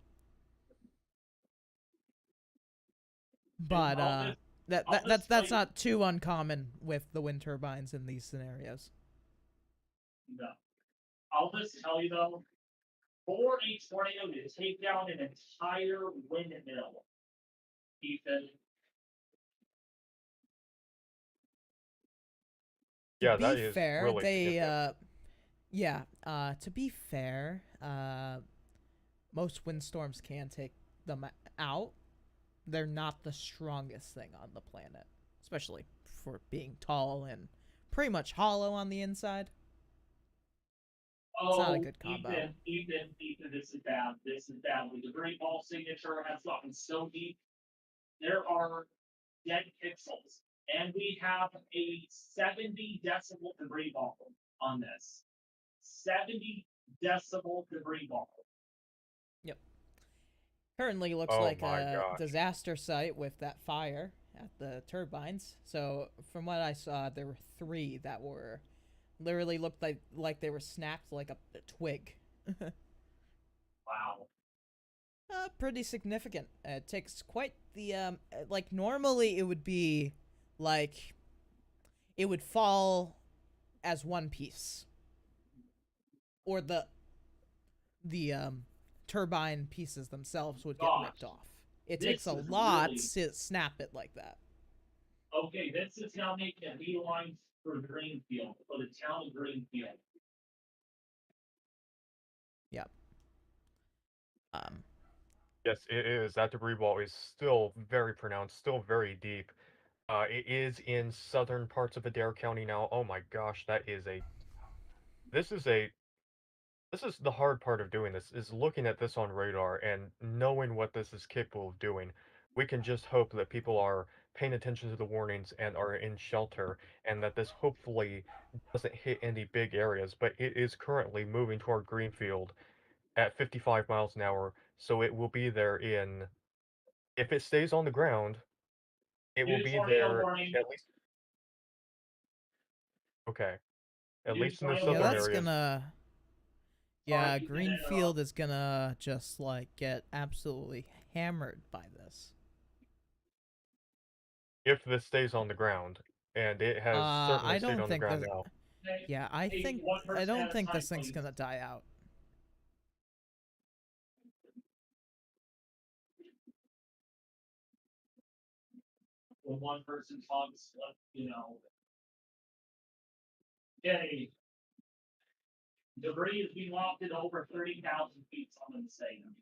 But I'll that's just tell you- not too uncommon with the wind turbines in these scenarios. No. I'll just tell you though, for a tornado to take down an entire windmill, Ethan, To Yeah, be that is fair, really they significant. to be fair, most windstorms can take them out. They're not the strongest thing on the planet, especially for being tall and pretty much hollow on the inside. oh, not a good combo. Ethan, this is bad. This is bad. The debris ball signature has gotten so deep. There are dead pixels, and we have a 70 decibel debris ball on this. 70 decibel debris ball. Currently looks Oh like my a gosh. disaster site with that fire at the turbines. So from what I saw, there were 3 that were literally looked like they were snapped like a twig. Wow. Pretty significant. It takes quite the like normally it would be like it would fall as one piece, or the turbine pieces themselves would get ripped Gosh, off. It this takes a is lot really- to snap it like that. Okay, this is now making a beeline for Greenfield, for the town of Greenfield. Yep. Yes, it is. That debris ball is still very pronounced, still very deep. It is in southern parts of Adair County now. Oh my gosh, that is a. This is a. This is the hard part of doing this, is looking at this on radar and knowing what this is capable of doing. We can just hope that people are paying attention to the warnings and are in shelter, and that this hopefully doesn't hit any big areas, but it is currently moving toward Greenfield at 55 miles an hour, so it will be there in. If it stays on the ground, it will New be tornado there warning. at least. Okay. At New least in the tornado Yeah, southern that's areas. gonna. Sorry, Yeah, keep getting it Greenfield is gonna just like get absolutely hammered by this. If this stays on the ground, and it has certainly I stayed don't on the think ground that. now. Hey, Yeah, I hey, think one I person at don't a think time, this thing's please. gonna die out. When one person talks, Okay. Debris is being lofted over 30,000 feet, someone saying.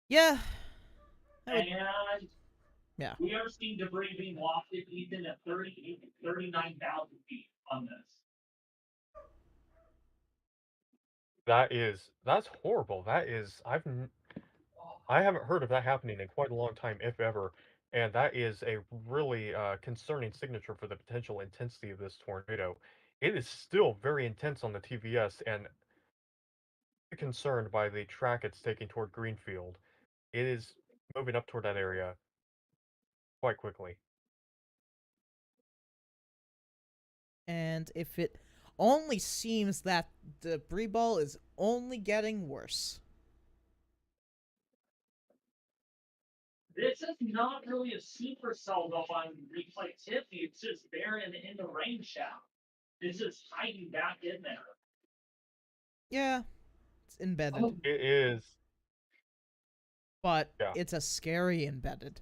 Yeah. I would- And Yeah. we are seeing debris being lofted even at 39,000 feet on this. That's horrible. I haven't heard of that happening in quite a long time, if ever, and that is a really concerning signature for the potential intensity of this tornado. It is still very intense on the TVS, and I'm concerned by the track it's taking toward Greenfield. It is moving up toward that area quite quickly. And if it only seems that the debris ball is only getting worse. This is not really a supercell though on reflectivity. It's just buried in the rain shaft. It's just hiding back in there. Yeah, it's embedded, Oh, It is. but Yeah. it's a scary embedded.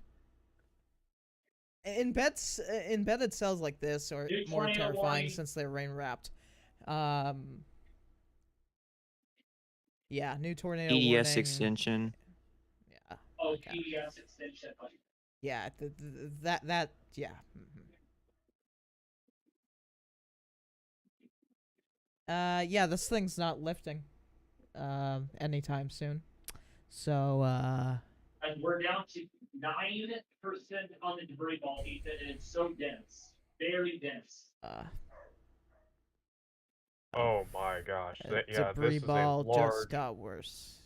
Embedded cells like this are New more tornado terrifying warning. since they're rain wrapped. Yeah, new tornado EDS warning. extension. Yeah. oh, Okay. PDS extension. Yeah, that yeah. Yeah, this thing's not lifting anytime soon. So And we're down to 9% on the debris ball, Ethan, and it's so dense. Very dense. Oh my gosh. Yeah, debris this is a ball large. just got worse.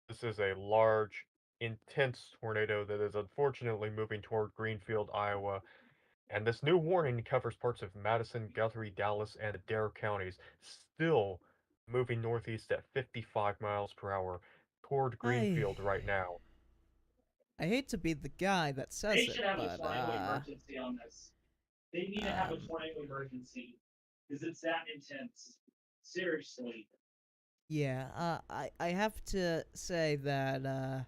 This is a large, intense tornado that is unfortunately moving toward Greenfield, Iowa. And this new warning covers parts of Madison, Guthrie, Dallas, and Adair counties, still moving northeast at 55 miles per hour toward I Greenfield right now. I hate to be the guy that They says it, should have a but tornado emergency on this. They need to have a tornado emergency because it's that intense. Seriously. yeah, I have to say that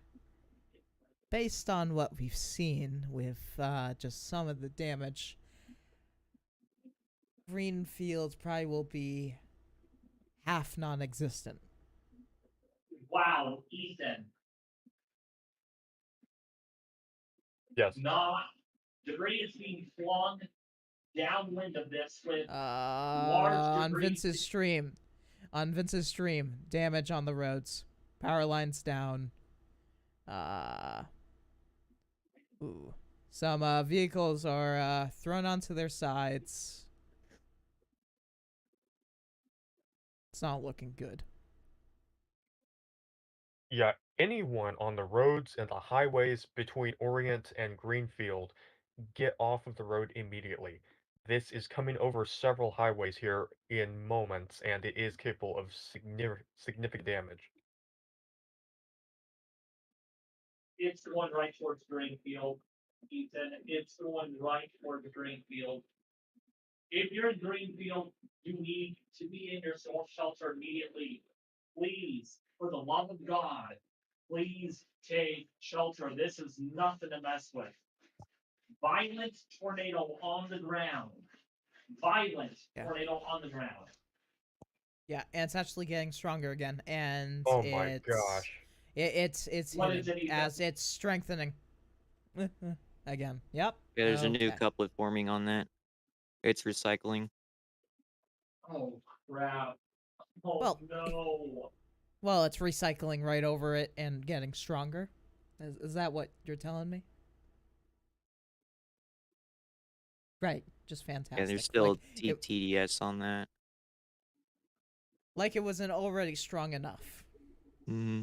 based on what we've seen with just some of the damage, Greenfield probably will be half non-existent. Wow, Ethan. Yes. Not debris is being flung downwind of this with On debris. Vince's stream. On Vince's stream, damage on the roads. Power lines down. Ooh. Some vehicles are thrown onto their sides. It's not looking good. Yeah, anyone on the roads and the highways between Orient and Greenfield, get off of the road immediately. This is coming over several highways here in moments, and it is capable of significant damage. It's going right towards Greenfield, Ethan. It's going right towards Greenfield. If you're in Greenfield, you need to be in your storm shelter immediately. Please, for the love of God, please take shelter. This is nothing to mess with. Violent tornado on the ground. Violent tornado on the ground. Yeah, and it's actually getting stronger again, and Oh my gosh. it's What hidden is it, Ethan? as it's strengthening. Again. Yep. Yeah, there's a new Okay. couplet forming on that. It's recycling. Oh crap. Oh Well, no. Well, it's recycling right over it and getting stronger. Is that what you're telling me? Right. Just fantastic. Yeah, there's still like, it, TDS on that. like it wasn't already strong enough. Mm-hmm.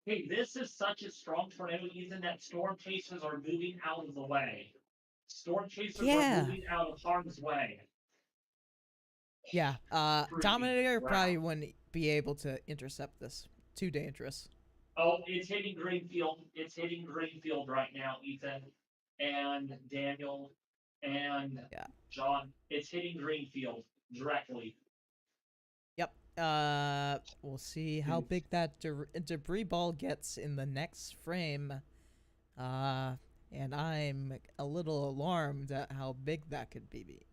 Hey, this is such a strong tornado, Ethan, that storm chasers are moving out of the way. Storm chasers are moving out of harm's way. Yeah. Freaking Dominator crap. probably wouldn't be able to intercept this. Too dangerous. Oh, it's hitting Greenfield. It's hitting Greenfield right now, Ethan, and Daniel, and John. It's hitting Greenfield directly. Yep. We'll see how big that debris ball gets in the next frame. And I'm a little alarmed at how big that could be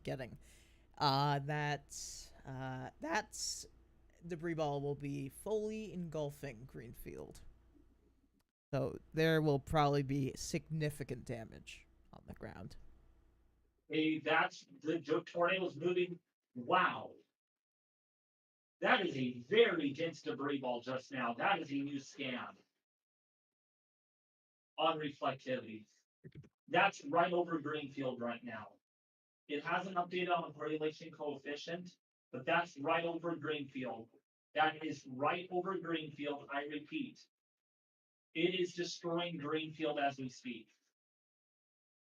getting. That's debris ball will be fully engulfing Greenfield. So there will probably be significant damage on the ground. Hey, that's the tornado's moving. Wow. That is a very dense debris ball just now. That is a new scan on reflectivity. That's right over Greenfield right now. It hasn't updated on the correlation coefficient, but that's right over Greenfield. That is right over Greenfield. I repeat, it is destroying Greenfield as we speak.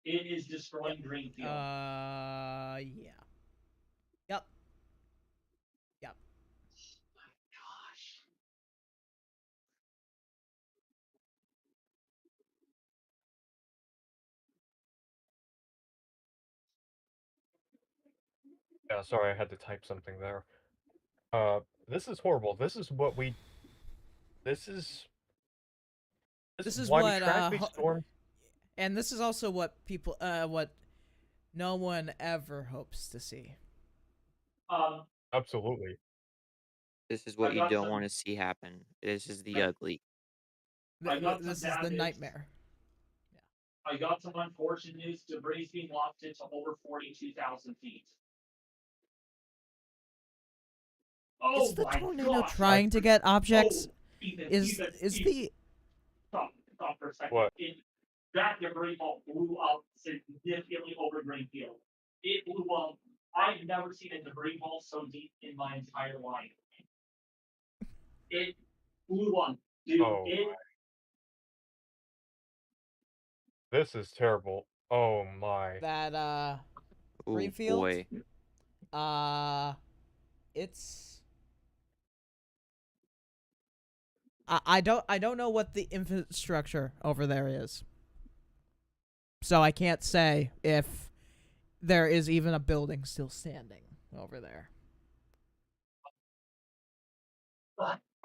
It is destroying Greenfield. Yeah. Yep. Yep. Oh my gosh. Yeah, sorry, I had to type something there. This is horrible. This is what we. This is. This This is is why we what track these storms. and this is also what people what no one ever hopes to see. Absolutely. This is I what you got don't some. want to see happen. This is the I, ugly. I got some This is the bad news. nightmare. I got some unfortunate news. Debris being lofted to over 42,000 feet. Oh Is the my tornado gosh! trying to get objects? Oh, Ethan, Is the stop for a second. What? That debris ball blew up significantly over Greenfield. It blew up. I've never seen a debris ball so deep in my entire life. It blew up, dude. Oh, this is terrible. Oh my. that Oh Greenfield? boy. It's I don't know what the infrastructure over there is. So I can't say if there is even a building still standing over there.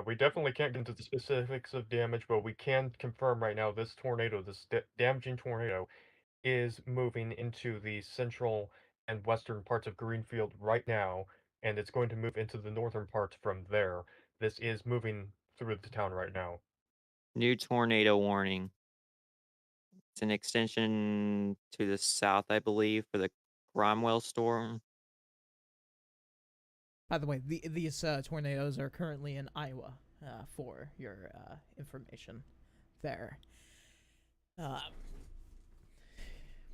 We definitely can't get into the specifics of damage, but we can confirm right now this tornado, this damaging tornado, is moving into the central and western parts of Greenfield right now, and it's going to move into the northern parts from there. This is moving through the town right now. New tornado warning. It's an extension to the south, I believe, for the Cromwell storm. By the way, these tornadoes are currently in Iowa, for your information there.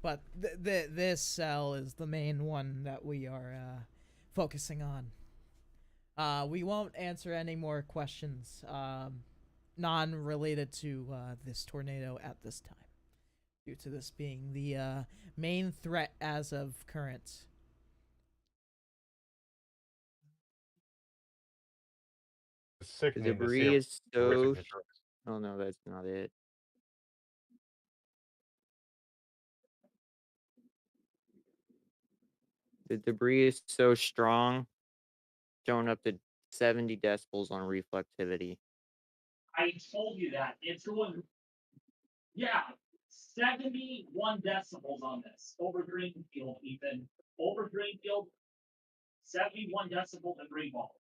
But this cell is the main one that we are focusing on. We won't answer any more questions non-related to this tornado at this time, due to this being the main threat as of current. It's The sickening to see debris a is horrific so. destruction. Oh no, that's not it. The debris is so strong, showing up to 70 decibels on reflectivity. I told you that. It's going. Yeah, 71 decibels on this over Greenfield, Ethan. Over Greenfield, 71 decibel debris ball.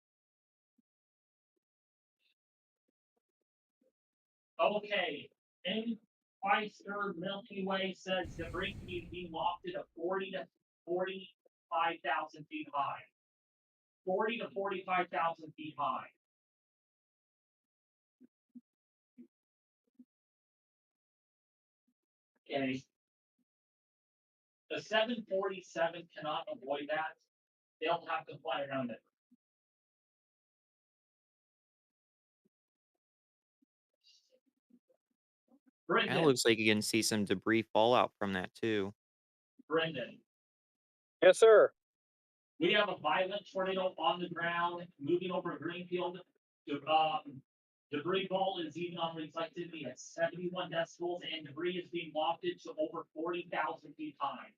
Okay, in Pfizer Milky Way says debris can be lofted at 40 to 45,000 feet high. 40 to 45,000 feet high. Okay. The 747 cannot avoid that. They'll have to fly around it. Kind Brendan, of looks like you can see some debris fallout from that too. Brendan, Yes, sir. we have a violent tornado on the ground moving over Greenfield. Debris ball is even on reflectivity at 71 decibels, and debris is being wafted to over 40,000 feet high.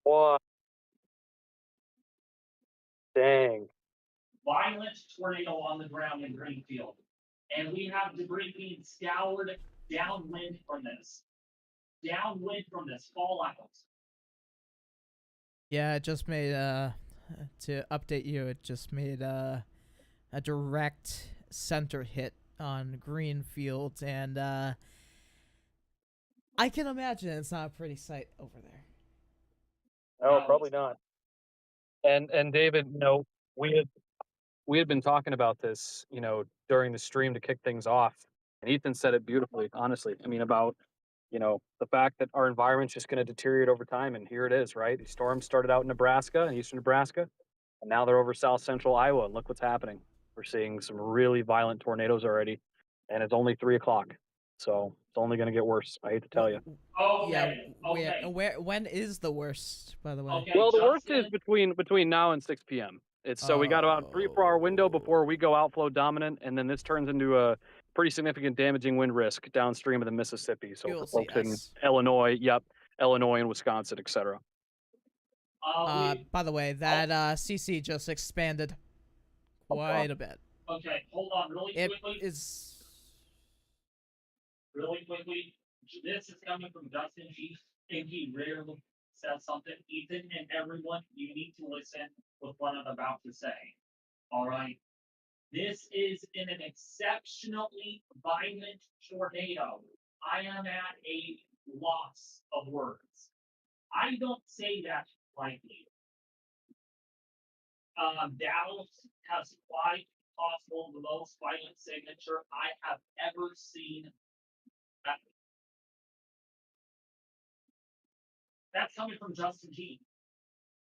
What? Dang. Violent tornado on the ground in Greenfield. And we have debris being scoured downwind from this. Downwind from this fallout. Yeah, it just made to update you. It just made a direct center hit on Greenfield, and I can imagine it's not a pretty sight over there. Oh, probably not. And David, we had been talking about this, during the stream to kick things off. And Ethan said it beautifully, honestly. I mean, about, the fact that our environment's just going to deteriorate over time. And here it is, right? These storms started out in Nebraska and eastern Nebraska, and now they're over south central Iowa. And look what's happening. We're seeing some really violent tornadoes already, and it's only 3 o'clock. So it's only going to get worse. I hate to tell you. Okay. Yeah, when is the worst, by the way? Okay. Well, the worst is Justin? between now and 6 p.m. It's so we got about a 3-4 hour window before we go outflow dominant, and then this turns into a pretty significant damaging wind risk downstream of the Mississippi. So You'll for see folks in us. Illinois, Illinois and Wisconsin, etc. By the way, that CC just expanded quite a bit. Okay, hold on, really It quickly. is. Really quickly. This is coming from Dustin G, and he rarely says something. Ethan and everyone, you need to listen with what I'm about to say. All right. This is in an exceptionally violent tornado. I am at a loss of words. I don't say that lightly. Dallas has quite possible the most violent signature I have ever seen. That's coming from Justin G.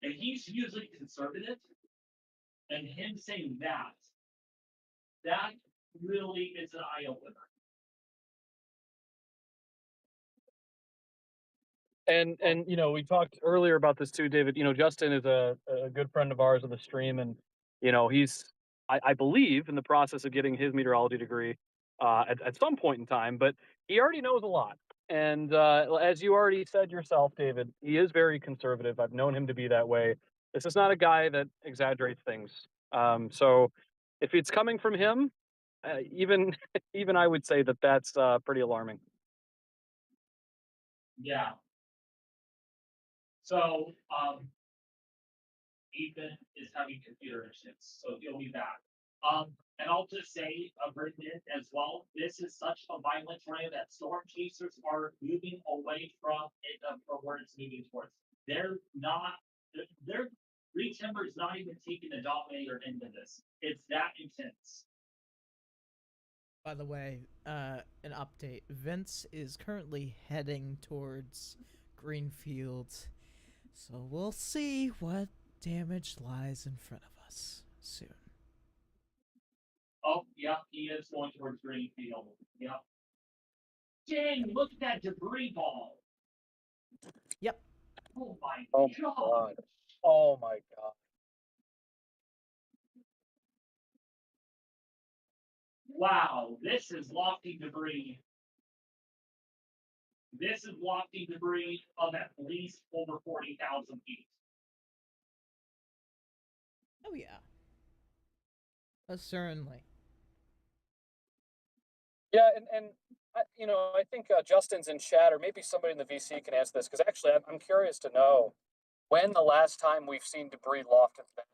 And he's usually conservative. And him saying that really is an eye opener. And you know, we talked earlier about this too, David. You know, Justin is a good friend of ours on the stream, and you know, he's I believe in the process of getting his meteorology degree at some point in time, but he already knows a lot. And as you already said yourself, David, he is very conservative. I've known him to be that way. This is not a guy that exaggerates things. So if it's coming from him, even even I would say that that's pretty alarming. Yeah. So Ethan is having computer issues, so he'll be back. And I'll just say, Brendan, as well, this is such a violent tornado that storm chasers are moving away from it, from where it's moving towards. They're not, their retimber is not even taking the dominator into this. It's that intense. By the way, an update. Vince is currently heading towards Greenfield, so we'll see what damage lies in front of us soon. Oh, yeah, he is going towards Greenfield. Yeah. Dang, look at that debris ball. Yep. Oh my Oh god. God. Oh my God. Wow, this is lofty debris. This is lofty debris of at least over 40,000 feet. Oh yeah. Certainly. Yeah, and you know, I think Justin's in chat, or maybe somebody in the VC can answer this, because actually, I'm curious to know when the last time we've seen debris loft has been.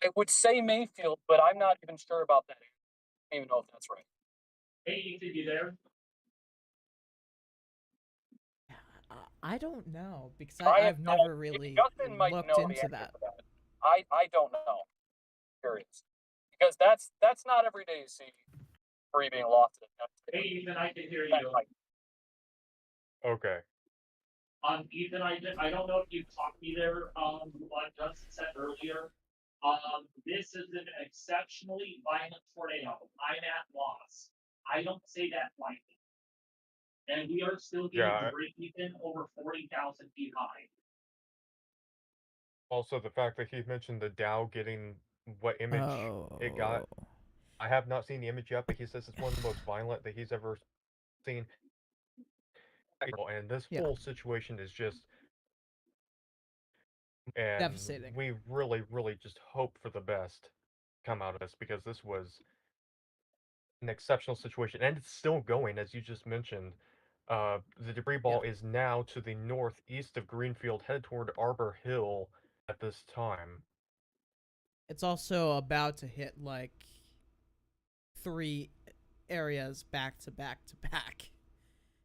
I would say Mayfield, but I'm not even sure about that. I don't even know if that's right. Hey, Ethan, you there? I don't know because I I've have never no- really Justin might looked know the into answer that. to that. I don't know. Curious, because that's not every day you see debris being lofted. Hey, Ethan, I can hear That you. height. Okay. Ethan, I don't know if you caught me there, what Justin said earlier. This is an exceptionally violent tornado. I'm at loss. I don't say that lightly. And we are still getting Yeah. debris, Ethan, over 40,000 feet high. Also, the fact that he mentioned the Dow getting what image it got. Oh. I have not seen the image yet, but he says it's one of the most violent that he's ever seen. And this Yeah. whole situation is just, and Devastating. we really, really just hope for the best come out of this, because this was an exceptional situation, and it's still going, as you just mentioned. The debris ball is now to the northeast of Greenfield, headed toward Arbor Hill at this time. It's also about to hit like 3 areas back to back to back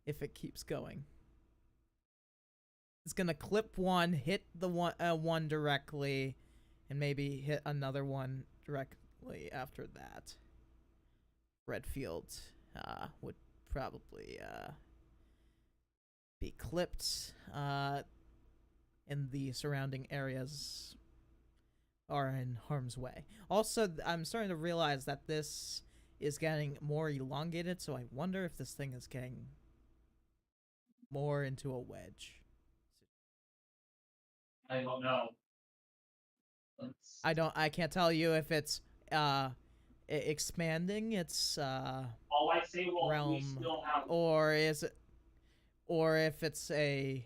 if it keeps going. It's gonna clip one, hit the one directly, and maybe hit another one directly after that. Redfield would probably be clipped, and the surrounding areas are in harm's way. Also, I'm starting to realize that this is getting more elongated, so I wonder if this thing is getting more into a wedge. I don't know. I can't tell you if it's expanding its All I say, well, we realm, still have. or if it's a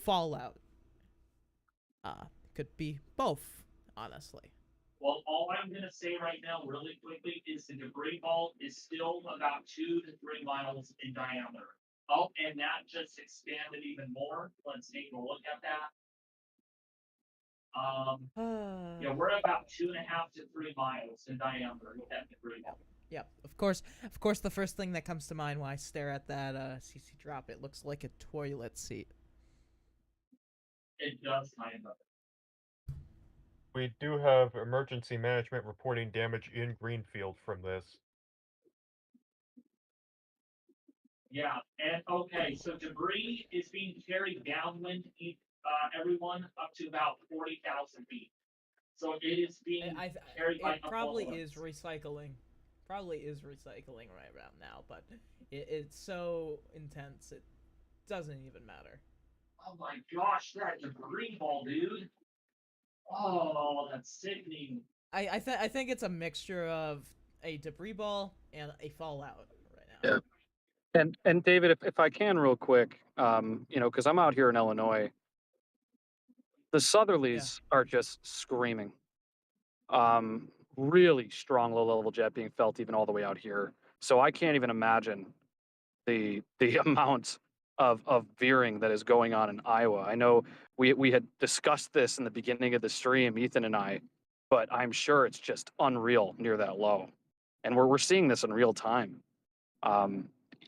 fallout Could be both, honestly. Well, all I'm gonna say right now, really quickly, is the debris ball is still about 2 to 3 miles in diameter. Oh, and that just expanded even more. Let's take a look at that. Yeah, we're about 2.5 to 3 miles in diameter with that debris ball. Yep. Of course, the first thing that comes to mind when I stare at that CC drop, it looks like a toilet seat. It does kind of. We do have emergency management reporting damage in Greenfield from this. Yeah, and okay, so debris is being carried downwind, everyone, up to about 40,000 feet. So it is being carried by It probably upwells. is recycling. Probably is recycling right around now, but it's so intense it doesn't even matter. Oh my gosh, that debris ball, dude. Oh, that's sickening. I think it's a mixture of a debris ball and a fallout right now. Yeah. And David, if I can real quick, you know, because I'm out here in Illinois, the southerlies are just screaming. Really strong low level jet being felt even all the way out here. So I can't even imagine the amount of veering that is going on in Iowa. I know we had discussed this in the beginning of the stream, Ethan and I, but I'm sure it's just unreal near that low, and we're seeing this in real time.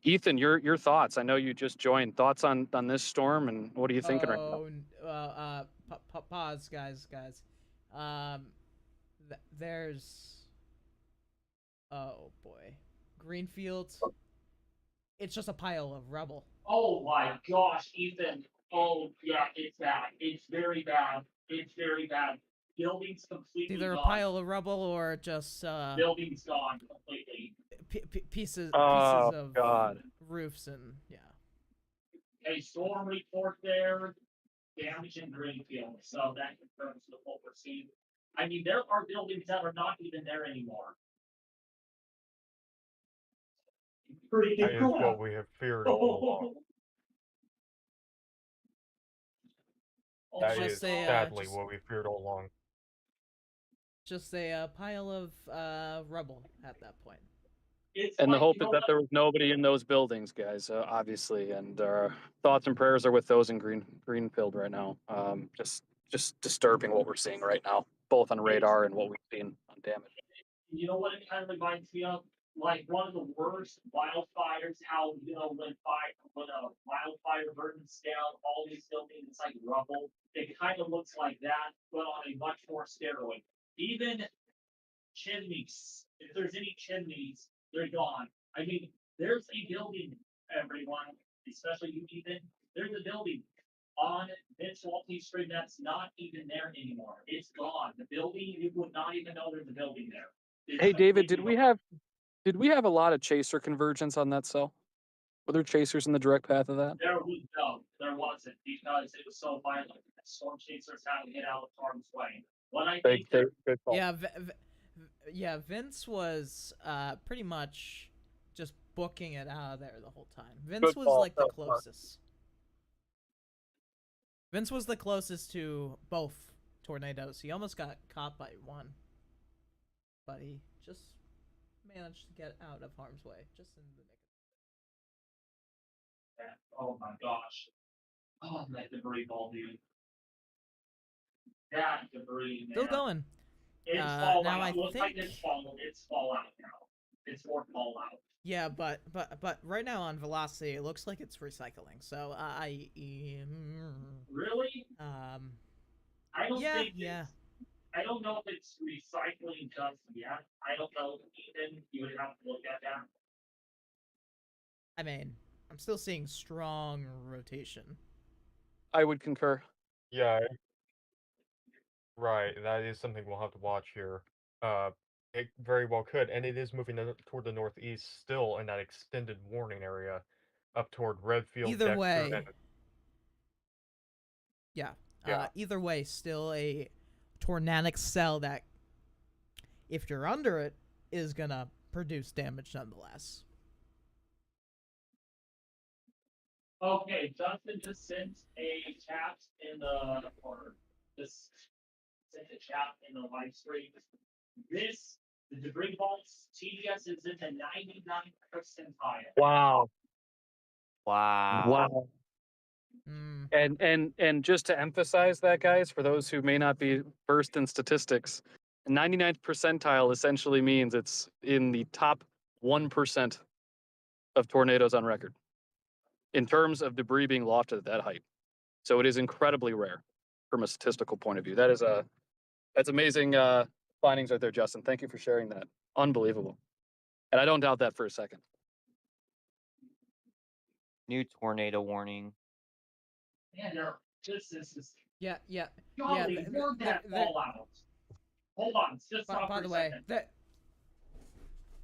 Ethan, your thoughts? I know you just joined. Thoughts on this storm, and what are you thinking right now? Pause, guys. There's, oh boy, Greenfield. It's just a pile of rubble. Oh my gosh, Ethan. Oh yeah, it's bad. It's very bad. It's very bad. Building's completely Either a gone. pile of rubble or just Building's gone completely. pieces Oh, of God. roofs and yeah. A storm report there, damage in Greenfield. So that confirms what we're seeing. I mean, there are buildings that are not even there anymore. Pretty That is what we have feared all along. That is sadly what we feared all along. Just a pile of rubble at that point. And the hope is that there was nobody in those buildings, guys, obviously. And thoughts and prayers are with those in Greenfield right now. Just disturbing what we're seeing right now, both on radar and what we've seen on damage. You know what it kind of reminds me of? Like one of the worst wildfires, how, you know, when a wildfire burns down all these buildings, it's like rubble. It kind of looks like that, but on a much more steroid. Even chimneys, if there's any chimneys, they're gone. I mean, there's a building, everyone, especially you, Ethan. There's a building on Vince Walton Street that's not even there anymore. It's gone. The building, you would not even know there's a building there. It's Hey, David, did completely we have a lot of chaser convergence on that cell? Were there chasers in the direct path of that? There wasn't, because it was so violent. Storm chasers had to get out of harm's way. What I think, Good call. Yeah, Vince was pretty much just booking it out of there the whole time. Vince was like the closest. Vince was the closest to both tornadoes. He almost got caught by one, but he just managed to get out of harm's way just in the nick of time. oh my gosh. Oh, that debris ball, dude. That debris, man. Still going. It's now fallout. I It looks like think- it's fallout now. It's more fallout. Yeah, but right now on velocity, it looks like it's recycling. So Really? I don't think yeah. I don't know if it's recycling just yet. I don't know, Ethan. You would have to look at that. I mean, I'm still seeing strong rotation. I would concur. Yeah. Right, that is something we'll have to watch here. It very well could, and it is moving toward the northeast, still in that extended warning area, up toward Redfield. Either Dexter, way, and... yeah. Either way, still a tornadic cell that, if you're under it, is gonna produce damage nonetheless. Okay, Justin just sent a chat in the corner. this sent a chat in the live stream. The debris vaults, TDS is in the 99th percentile. Wow. Wow. Wow. Mm. And just to emphasize that, guys, for those who may not be versed in statistics, 99th percentile essentially means it's in the top 1% of tornadoes on record in terms of debris being lofted at that height. So it is incredibly rare from a statistical point of view. That's amazing findings right there, Justin. Thank you for sharing that. Unbelievable. And I don't doubt that for a second. New tornado warning. Man, this is Yeah. golly, th- where'd th- that th- fallout? Hold on, just stop By for the a way, second.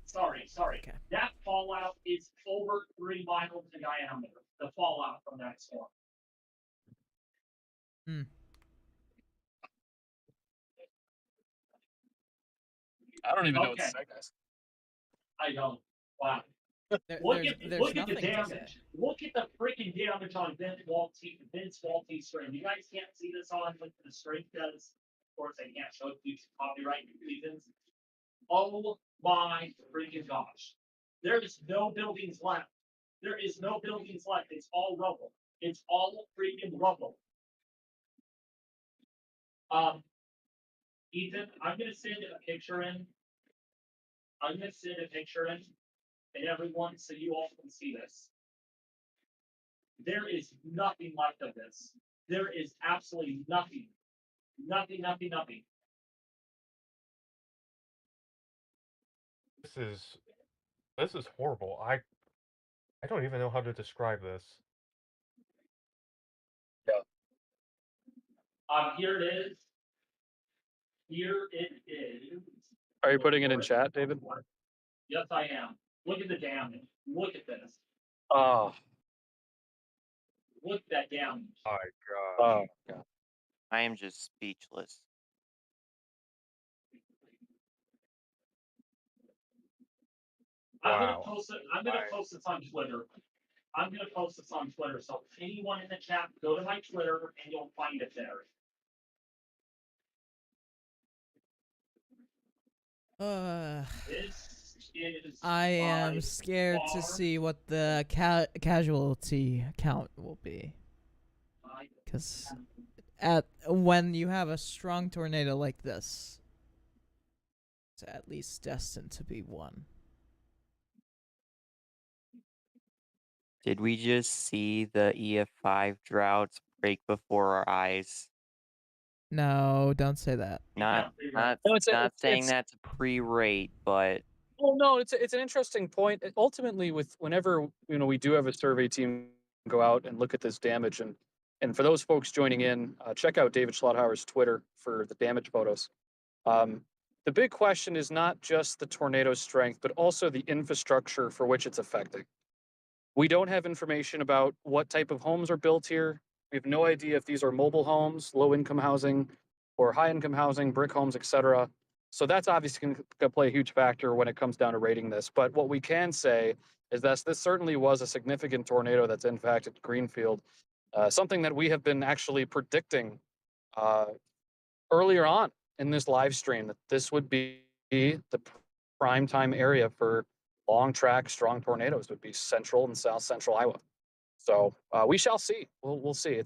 Sorry. Okay. That fallout is over 3 miles in diameter. The fallout from that storm. I don't even know what Okay. to say, guys. I don't. Wow. there's Look at the nothing to say. damage. Look at the freaking damage on Vince Waltie's stream. You guys can't see this on the stream because, of course, I can't show it due to copyright reasons. Oh my freaking gosh. There is no buildings left. There is no buildings left. It's all rubble. It's all freaking rubble. Ethan, I'm gonna send a picture in. And everyone, so you all can see this. There is nothing left of this. There is absolutely nothing. Nothing. This is horrible. I don't even know how to describe this. Here it is. Here it is. Are you putting it in chat, David? Yes, I am. Look at the damage. Look at this. Oh. Look at that damage. My God. Oh, God. I am just speechless. I'm gonna Wow. post it. I'm gonna post this on Twitter. So anyone in the chat, go to my Twitter and you'll find it there. This is I am by scared to far see what the casualty count will be, my- because when you have a strong tornado like this, it's at least destined to be one. Did we just see the EF5 droughts break before our eyes? No, don't say that. Not No, not saying that's a pre-rate, but well, no, it's an interesting point. Ultimately, whenever we do have a survey team go out and look at this damage, and for those folks joining in, check out David Schlotthauer's Twitter for the damage photos. The big question is not just the tornado strength, but also the infrastructure for which it's affecting. We don't have information about what type of homes are built here. We have no idea if these are mobile homes, low-income housing, or high-income housing, brick homes, etc. So that's obviously going to play a huge factor when it comes down to rating this. But what we can say is that this certainly was a significant tornado that's impacted Greenfield, something that we have been actually predicting earlier on in this live stream, that this would be the prime time area for long track, strong tornadoes would be central and south central Iowa. So we shall see. We'll see.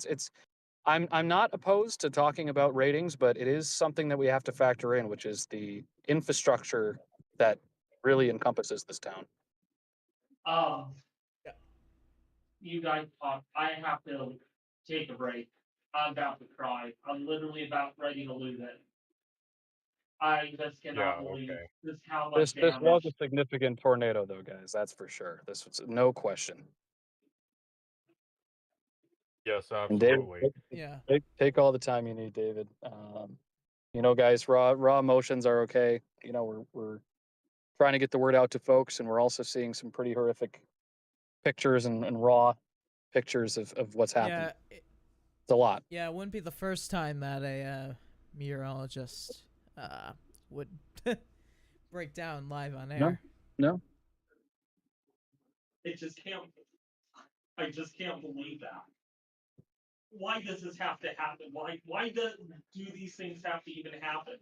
I'm not opposed to talking about ratings, but it is something that we have to factor in, which is the infrastructure that really encompasses this town. You guys talk. I have to take a break. I'm about to cry. I'm literally about ready to lose it. I just cannot believe just how much This damage. was a significant tornado, though, guys. That's for sure. This was no question. Yes, And David, absolutely. Yeah. take all the time you need, David. Guys, raw emotions are okay. We're trying to get the word out to folks, and we're also seeing some pretty horrific pictures and raw pictures of what's happening. Yeah. It's a lot. Yeah, it wouldn't be the first time that a meteorologist would break down live on air. No. I just can't believe that. Why does this have to happen? Why do these things have to even happen?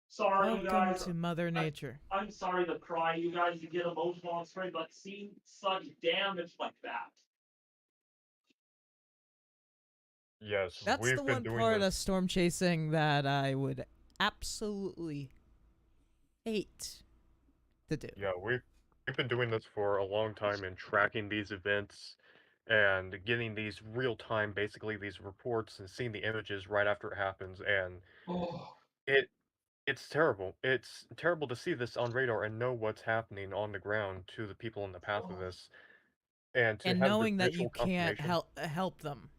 Sorry, you Welcome guys. to Mother Nature. I'm sorry to cry, you guys, to get emotional on screen, but seeing such damage like that. Yes, That's we've the been one doing part this. of storm chasing that I would absolutely hate to do. Yeah, we've been doing this for a long time and tracking these events and getting these real time, basically these reports and seeing the images right after it happens, and Oh, it it's terrible. It's terrible to see this on radar and know what's happening on the ground to the people in the path of this, and to And have the knowing that you visual can't confirmation. help them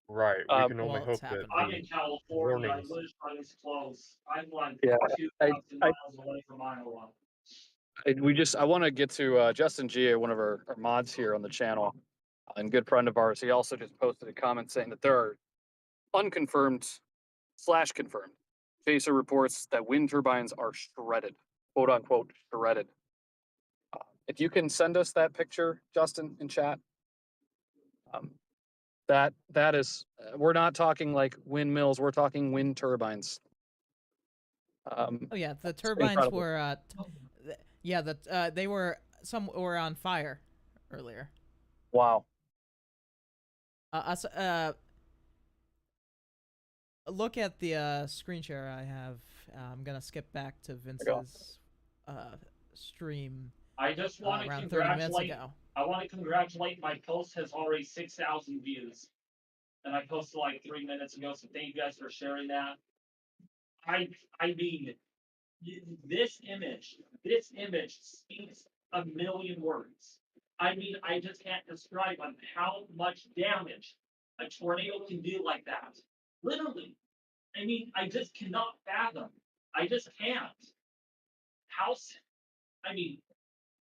Right, we can only while it's hope that happening. I'm the in California. I warnings. wish I was close. I'm like Yeah, 2,000 I miles away from Iowa. I want to get to Justin G, one of our mods here on the channel, and good friend of ours. He also just posted a comment saying that there are unconfirmed / confirmed chaser reports that wind turbines are shredded, quote unquote shredded. If you can send us that picture, Justin, in chat, um, that is, we're not talking like windmills. We're talking wind turbines. Oh yeah, the turbines Incredible. were they were some were on fire earlier. Wow. Us look at the screen share I have. I'm gonna skip back to Vince's stream I just want to around 30 minutes congratulate. ago. I want to congratulate. My post has already 6,000 views, and I posted like 3 minutes ago. So thank you guys for sharing that. I mean, this image speaks a million words. I mean, I just can't describe on how much damage a tornado can do like that. Literally. I mean, I just cannot fathom. I just can't. House. I mean,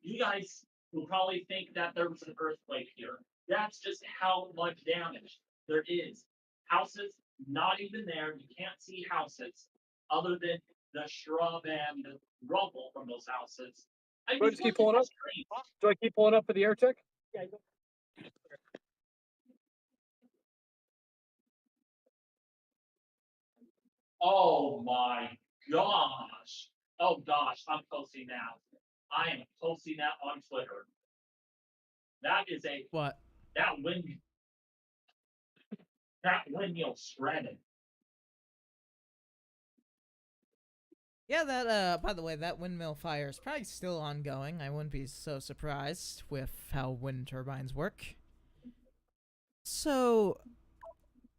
you guys will probably think that there was an earthquake here. That's just how much damage there is. Houses not even there. You can't see houses other than the shrub and the rubble from those houses. I Do I mean, just keep look at pulling the up? street. Do I keep pulling up for the air check? Oh my gosh. Oh gosh, I'm posting that. I am posting that on Twitter. That is What? that wind that windmill shredded. Yeah, that by the way, that windmill fire is probably still ongoing. I wouldn't be so surprised with how wind turbines work. So,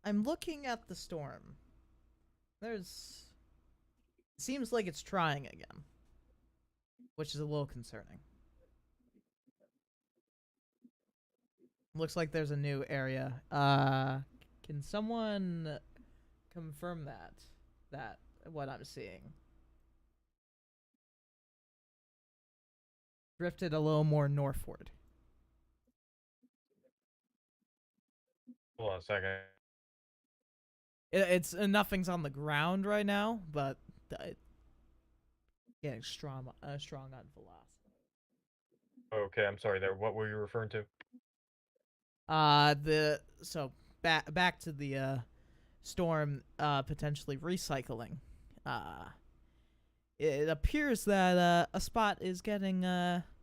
I'm looking at the storm. There's seems like it's trying again, which is a little concerning. Looks like there's a new area. Can someone confirm that what I'm seeing? Drifted a little more northward. Hold on a second. It's nothing's on the ground right now, but getting strong on velocity. Okay, I'm sorry there. What were you referring to? Back to the storm potentially recycling. It appears that a spot is getting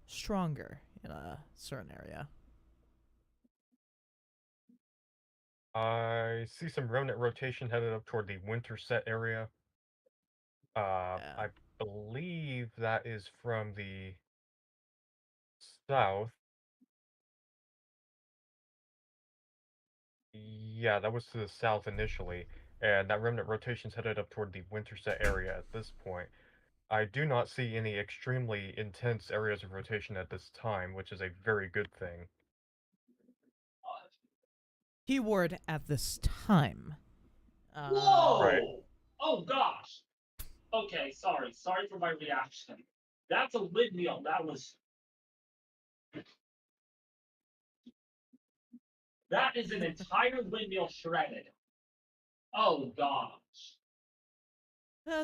stronger in a certain area. I see some remnant rotation headed up toward the Winterset area. Yeah. I believe that is from the south. Yeah, that was to the south initially, and that remnant rotation's headed up toward the Winterset area at this point. I do not see any extremely intense areas of rotation at this time, which is a very good thing. Keyword at this time. Whoa! Right. Oh gosh. Okay, sorry for my reaction. That's a windmill. That is an entire windmill shredded. Oh gosh.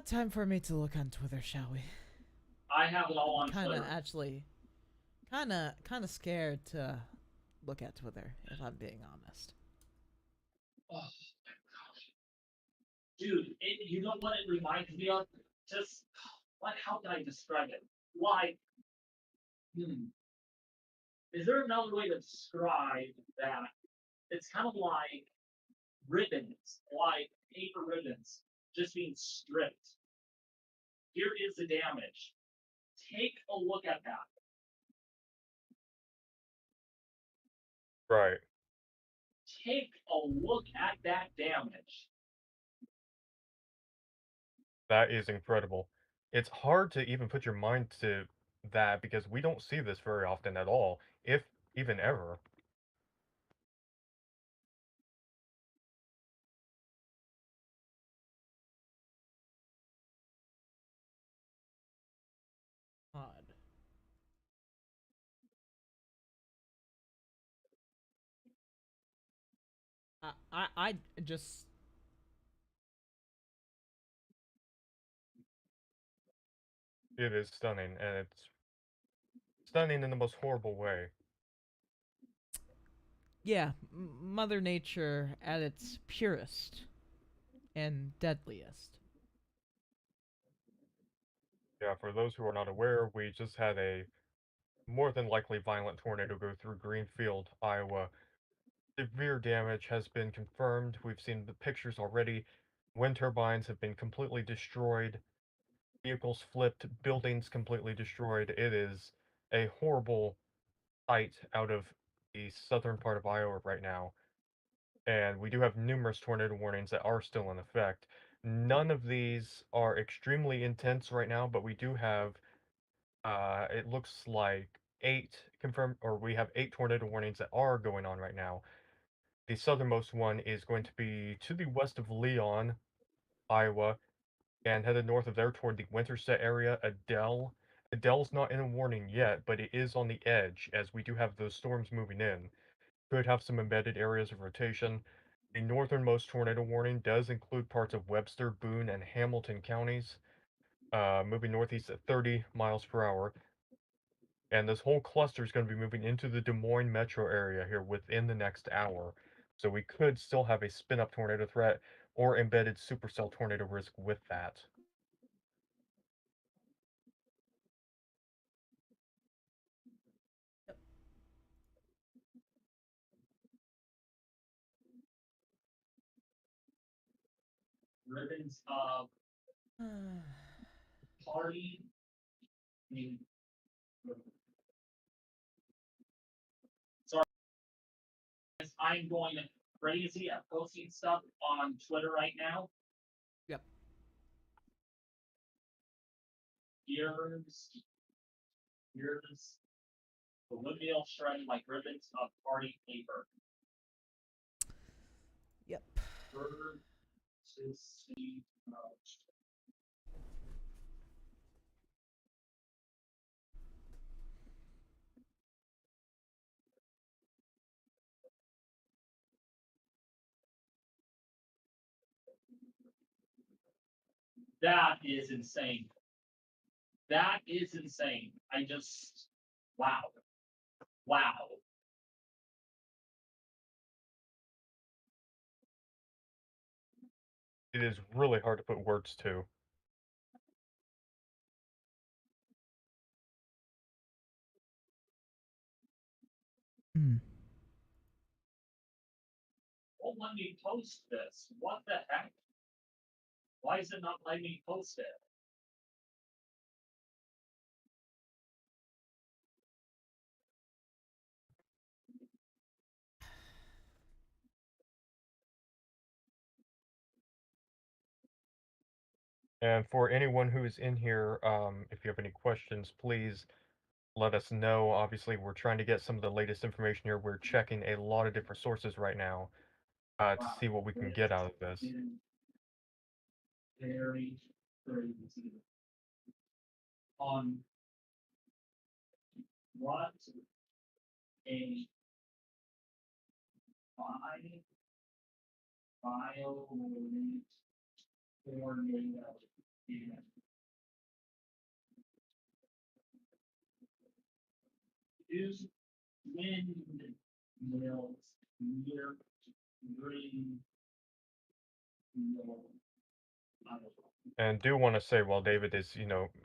Time for me to look on Twitter, shall we? I have it all on Kind of Twitter. actually, kind of scared to look at Twitter, if I'm being honest. Oh my gosh. Dude, you know what it reminds me of? Just how can I describe it? Like, is there another way to describe that? It's kind of like ribbons, like paper ribbons, just being stripped. Here is the damage. Take a look at that. Right. Take a look at that damage. That is incredible. It's hard to even put your mind to that because we don't see this very often at all, if even ever. Odd. I just It is stunning, and it's stunning in the most horrible way. yeah, Mother Nature at its purest and deadliest. Yeah, for those who are not aware, we just had a more than likely violent tornado go through Greenfield, Iowa. Severe damage has been confirmed. We've seen the pictures already. Wind turbines have been completely destroyed, vehicles flipped, buildings completely destroyed. It is a horrible sight out of the southern part of Iowa right now. And we do have numerous tornado warnings that are still in effect. None of these are extremely intense right now, but we do have, it looks like 8 confirmed, or we have 8 tornado warnings that are going on right now. The southernmost one is going to be to the west of Leon, Iowa, and headed north of there toward the Winterset area, Adele. Adele's not in a warning yet, but it is on the edge, as we do have those storms moving in. Could have some embedded areas of rotation. The northernmost tornado warning does include parts of Webster, Boone, and Hamilton counties, moving northeast at 30 miles per hour. And this whole cluster is going to be moving into the Des Moines metro area here within the next hour. So we could still have a spin-up tornado threat or embedded supercell tornado risk with that. Ribbons of party. I mean, sorry, I'm going crazy at posting stuff on Twitter right now. Yep. Here's the windmill shredded like ribbons of party paper. Yep. Bird to see. That is insane. That is insane. I just, wow. Wow. It is really hard to put words to. Won't let me post this. What the heck? Why is it not letting me post it? And for anyone who is in here, if you have any questions, please let us know. Obviously, we're trying to get some of the latest information here. We're checking a lot of different sources right now to Wow. see what we can get out of this. Very crazy. On what a violent tornado is wind Mills, near Green, Mill, Iowa. And do want to say while David is,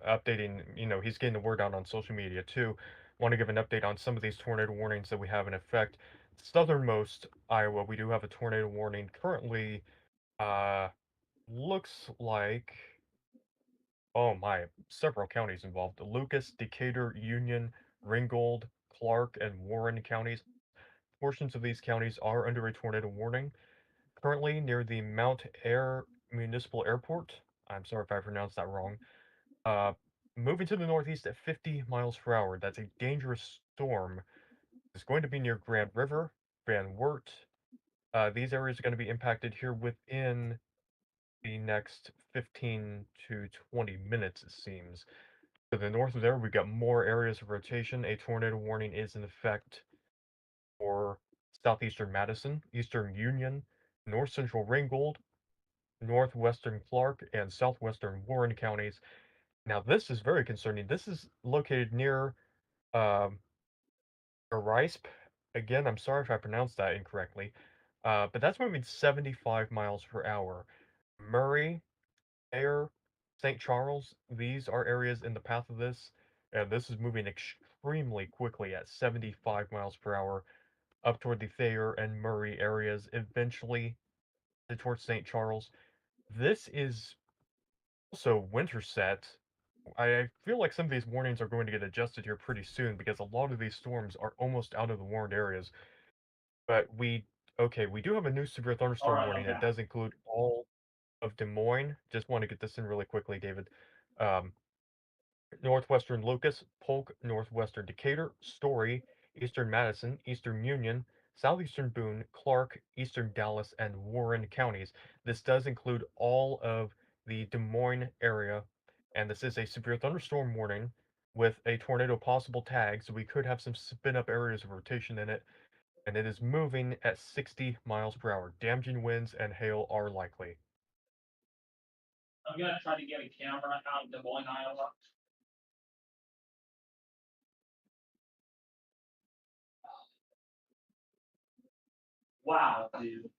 updating, he's getting the word out on social media too, want to give an update on some of these tornado warnings that we have in effect. Southernmost Iowa, we do have a tornado warning currently. Looks like, oh my, several counties involved. Lucas, Decatur, Union, Ringgold, Clark, and Warren counties. Portions of these counties are under a tornado warning. Currently near the Mount Air Municipal Airport. I'm sorry if I pronounced that wrong. Uh, Moving to the northeast at 50 miles per hour. That's a dangerous storm. It's going to be near Grand River, Van Wert. These areas are going to be impacted here within the next 15 to 20 minutes, it seems. To the north of there, we've got more areas of rotation. A tornado warning is in effect for southeastern Madison, eastern Union, north central Ringgold, northwestern Clark, and southwestern Warren counties. Now, this is very concerning. This is located near um, Arispe. Again, I'm sorry if I pronounced that incorrectly, but that's moving 75 miles per hour. Murray, Air, St. Charles, these are areas in the path of this, and this is moving extremely quickly at 75 miles per hour up toward the Thayer and Murray areas, eventually towards St. Charles. This is also Winterset. I feel like some of these warnings are going to get adjusted here pretty soon because a lot of these storms are almost out of the warned areas. But okay, we do have a new severe All thunderstorm right, warning I'm that back. does include all of Des Moines. Just want to get this in really quickly, David. Um, Northwestern Lucas, Polk, Northwestern Decatur, Story, Eastern Madison, Eastern Union, Southeastern Boone, Clark, Eastern Dallas, and Warren counties. This does include all of the Des Moines area, and this is a severe thunderstorm warning with a tornado possible tag, so we could have some spin up areas of rotation in it, and it is moving at 60 miles per hour. Damaging winds and hail are likely. I'm gonna try to get a camera out of Des Moines, Iowa. Wow, dude.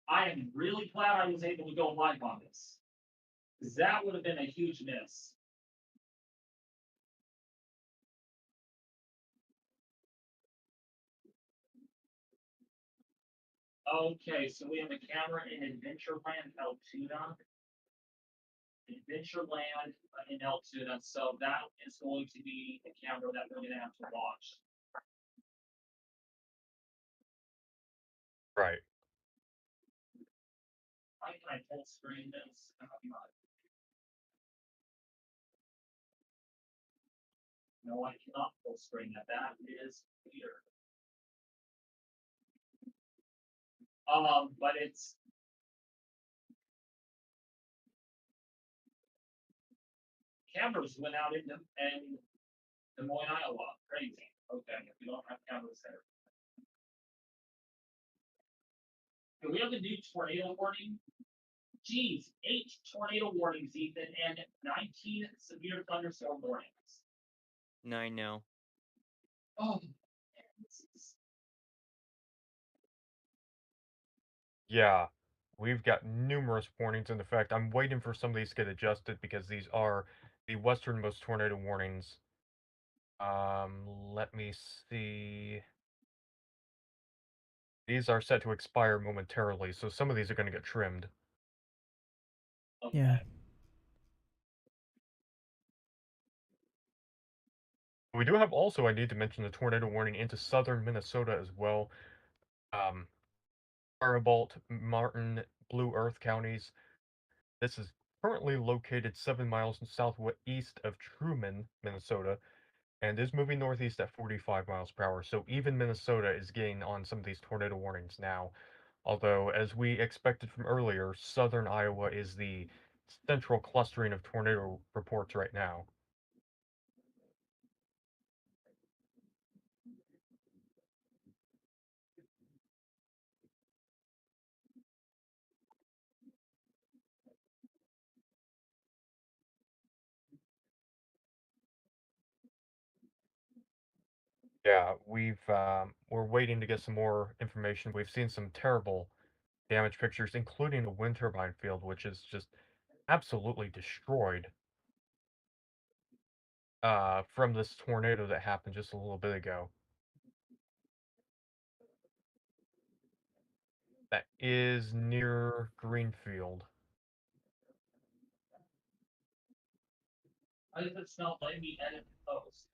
I am really glad I was able to go live on this. Because that would have been a huge miss. Okay, so we have a camera in Adventureland, Altoona. Adventureland in Altoona, so that is going to be the camera that we're gonna have to watch. Right. How can I full screen this? No, I cannot full screen that. That is weird. But it's cameras went out in Des Moines, Iowa. Crazy. Okay, we don't have cameras there. Do we have a new tornado warning? Geez, 8 tornado warnings, Ethan, and 19 severe thunderstorm warnings. 9 now. Oh, Yeah, we've got numerous warnings. In effect, I'm waiting for some of these to get adjusted because these are the westernmost tornado warnings. Let me see. These are set to expire momentarily, so some of these are going to get trimmed. okay. Yeah. We do have also, I need to mention, the tornado warning into southern Minnesota as well. Faribault, Martin, Blue Earth counties. This is currently located 7 miles southeast of Truman, Minnesota, and is moving northeast at 45 miles per hour. So even Minnesota is getting on some of these tornado warnings now. Although, as we expected from earlier, southern Iowa is the central clustering of tornado reports right now. Yeah, we're waiting to get some more information. We've seen some terrible damage pictures, including a wind turbine field, which is just absolutely destroyed from this tornado that happened just a little bit ago. That is near Greenfield. I if it's not letting me edit the post.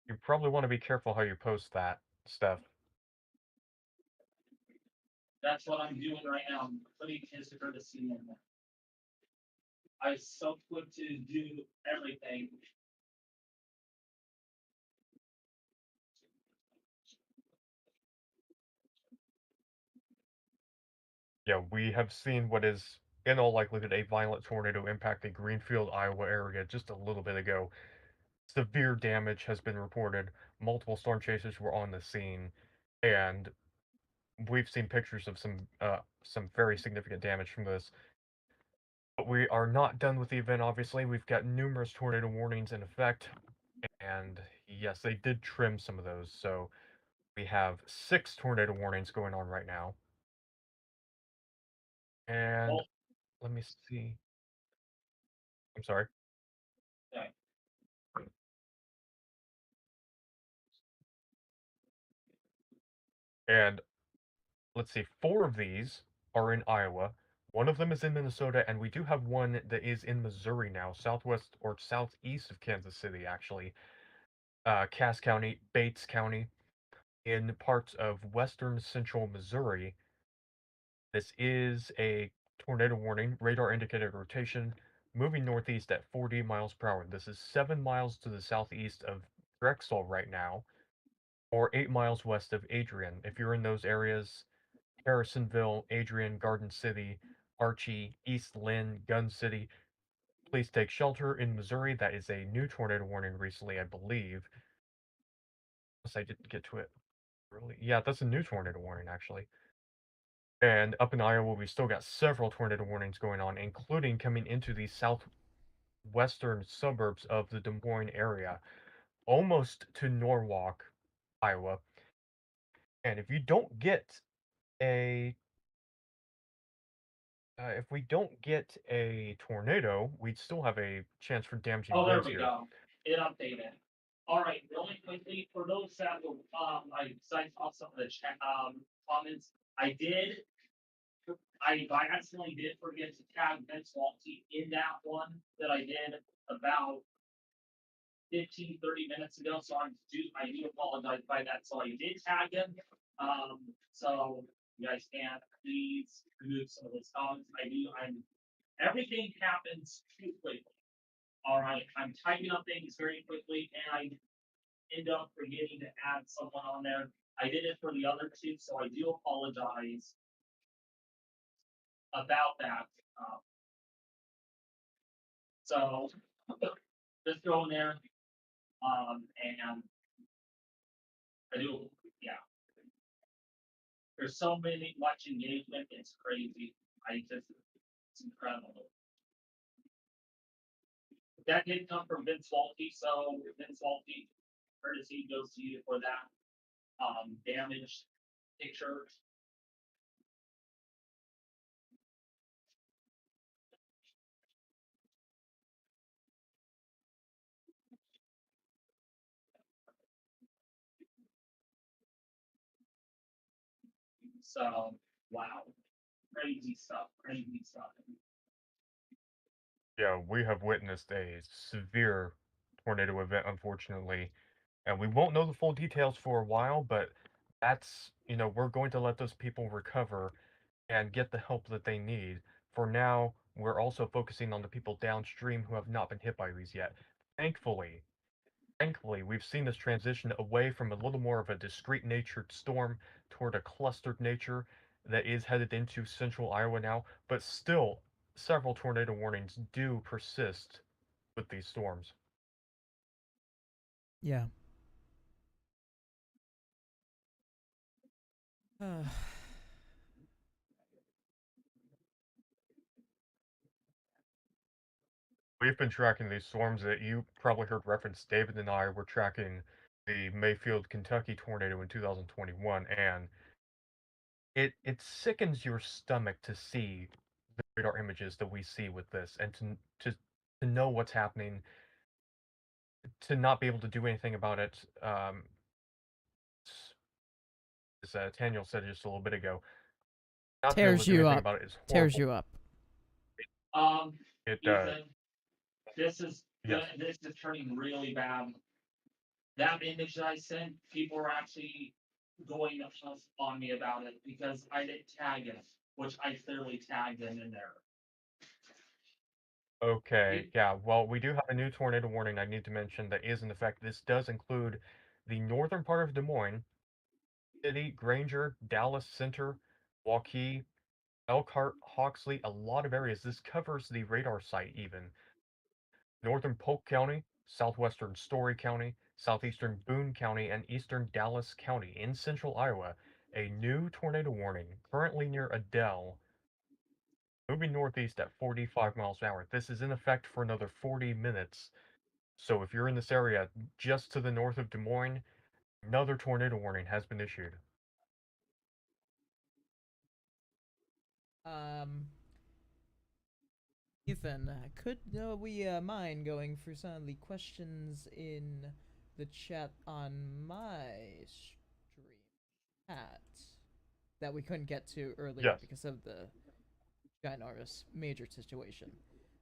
You probably want to be careful how you post that stuff. That's what I'm doing right now. I'm putting his courtesy in there. I so quick to do everything. Yeah, we have seen what is, in all likelihood, a violent tornado impact the Greenfield, Iowa area just a little bit ago. Severe damage has been reported. Multiple storm chasers were on the scene, and we've seen pictures of some very significant damage from this. But we are not done with the event, obviously. We've got numerous tornado warnings in effect, and yes, they did trim some of those, so we have 6 tornado warnings going on right now. And Well, let me see. I'm sorry. okay. And let's see, 4 of these are in Iowa. One of them is in Minnesota, and we do have one that is in Missouri now, southwest or southeast of Kansas City, actually. Cass County, Bates County, in parts of western central Missouri. This is a tornado warning, radar indicated rotation, moving northeast at 40 miles per hour. This is 7 miles to the southeast of Drexel right now, or 8 miles west of Adrian. If you're in those areas, Harrisonville, Adrian, Garden City, Archie, East Lynn, Gun City, please take shelter. In Missouri, that is a new tornado warning recently, I believe. Unless I didn't get to it early. Yeah, that's a new tornado warning, actually. And up in Iowa, we still got several tornado warnings going on, including coming into the southwestern suburbs of the Des Moines area, almost to Norwalk, Iowa. And if you don't get a if we don't get a tornado, we'd still have a chance for damaging Oh, there winds we here. go. It updated. All right, really quickly for those that will, I saw some of the chat comments. I accidentally did forget to tag Vince Walty in that one that I did about 15, 30 minutes ago. So I do apologize by that. So I did tag him. So you guys can please remove some of those comments. Everything happens too quickly. All right, I'm typing up things very quickly, and I end up forgetting to add someone on there. I did it for the other two, so I do apologize about that. So just go in there, and I do, yeah. There's so much engagement, it's crazy. It's incredible. That did come from Vince Walty, so Vince Walty, courtesy goes to you for that damaged picture. So wow, crazy stuff, crazy stuff. Yeah, we have witnessed a severe tornado event, unfortunately, and we won't know the full details for a while, but we're going to let those people recover and get the help that they need. For now, we're also focusing on the people downstream who have not been hit by these yet. Thankfully, thankfully, we've seen this transition away from a little more of a discrete natured storm toward a clustered nature that is headed into central Iowa now, but still, several tornado warnings do persist with these storms. Yeah. we've been tracking these storms that you probably heard referenced. David and I were tracking the Mayfield, Kentucky tornado in 2021, and it sickens your stomach to see the radar images that we see with this, and to know what's happening, to not be able to do anything about it. As Daniel said just a little bit ago, not to be able to Tears do you anything up. about it is Tears horrible. you up. It Ethan, this is yes. this is turning really bad. That image that I sent, people are actually going on me about it because I didn't tag it, which I clearly tagged them in there. Okay, yeah. Well, we do have a new tornado warning I need to mention that is in effect. This does include the northern part of Des Moines, City, Granger, Dallas Center, Waukee, Elkhart, Hawksley, a lot of areas. This covers the radar site even. Northern Polk County, southwestern Story County, southeastern Boone County, and eastern Dallas County in central Iowa. A new tornado warning currently near Adele, moving northeast at 45 miles an hour. This is in effect for another 40 minutes. So if you're in this area just to the north of Des Moines, another tornado warning has been issued. Ethan, could we mind going through some of the questions in the chat on my stream chat that we couldn't get to earlier Yes. because of the ginormous major situation?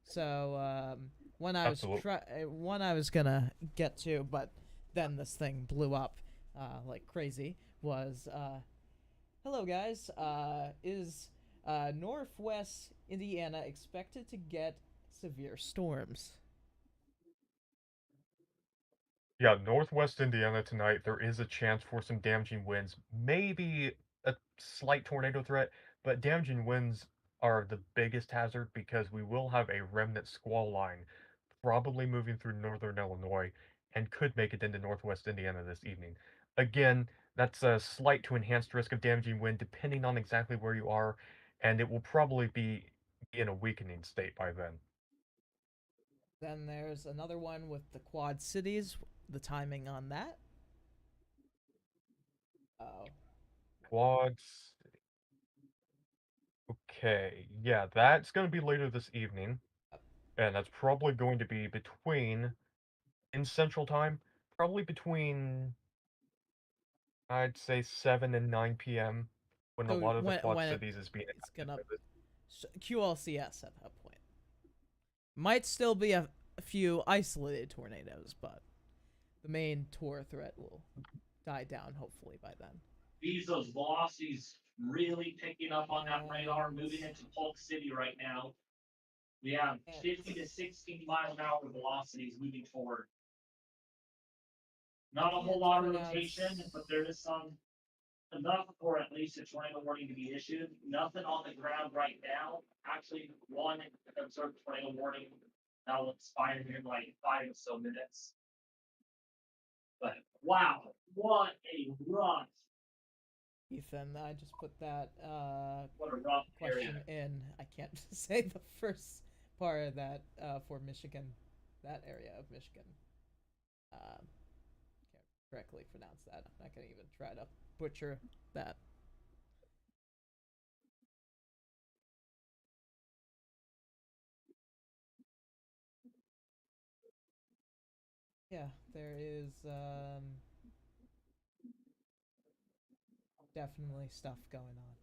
So one I was one I was gonna get to, but then this thing blew up like crazy. Was hello guys, is Northwest Indiana expected to get severe storms? Yeah, northwest Indiana tonight, there is a chance for some damaging winds. Maybe a slight tornado threat, but damaging winds are the biggest hazard because we will have a remnant squall line probably moving through northern Illinois and could make it into northwest Indiana this evening. Again, that's a slight to enhanced risk of damaging wind depending on exactly where you are, and it will probably be in a weakening state by then. Then there's another one with the Quad Cities. The timing on that? Oh. Quads. Okay, yeah, that's going to be later this evening. And that's probably going to be between, in Central Time, probably between, I'd say 7 and 9 p.m. when a So lot of the Quad when Cities is being it's gonna impacted by this. QLCS at that point. Might still be a few isolated tornadoes, but the main tour threat will die down hopefully by then. Those velocities really picking up on that radar, moving into Polk City right now. We have 50 to 60 mile an hour velocities moving forward. Not a whole lot of rotation, but there is some enough for at least a tornado warning to be issued. Nothing on the ground right now. Actually, one observed tornado warning that will expire here in like 5 or so minutes. But wow, what a rough. Ethan, I just put that what a rough question area. in. I can't say the first part of that for Michigan, that area of Michigan. Can't correctly pronounce that. I'm not gonna even try to butcher that. Yeah, there is definitely stuff going on.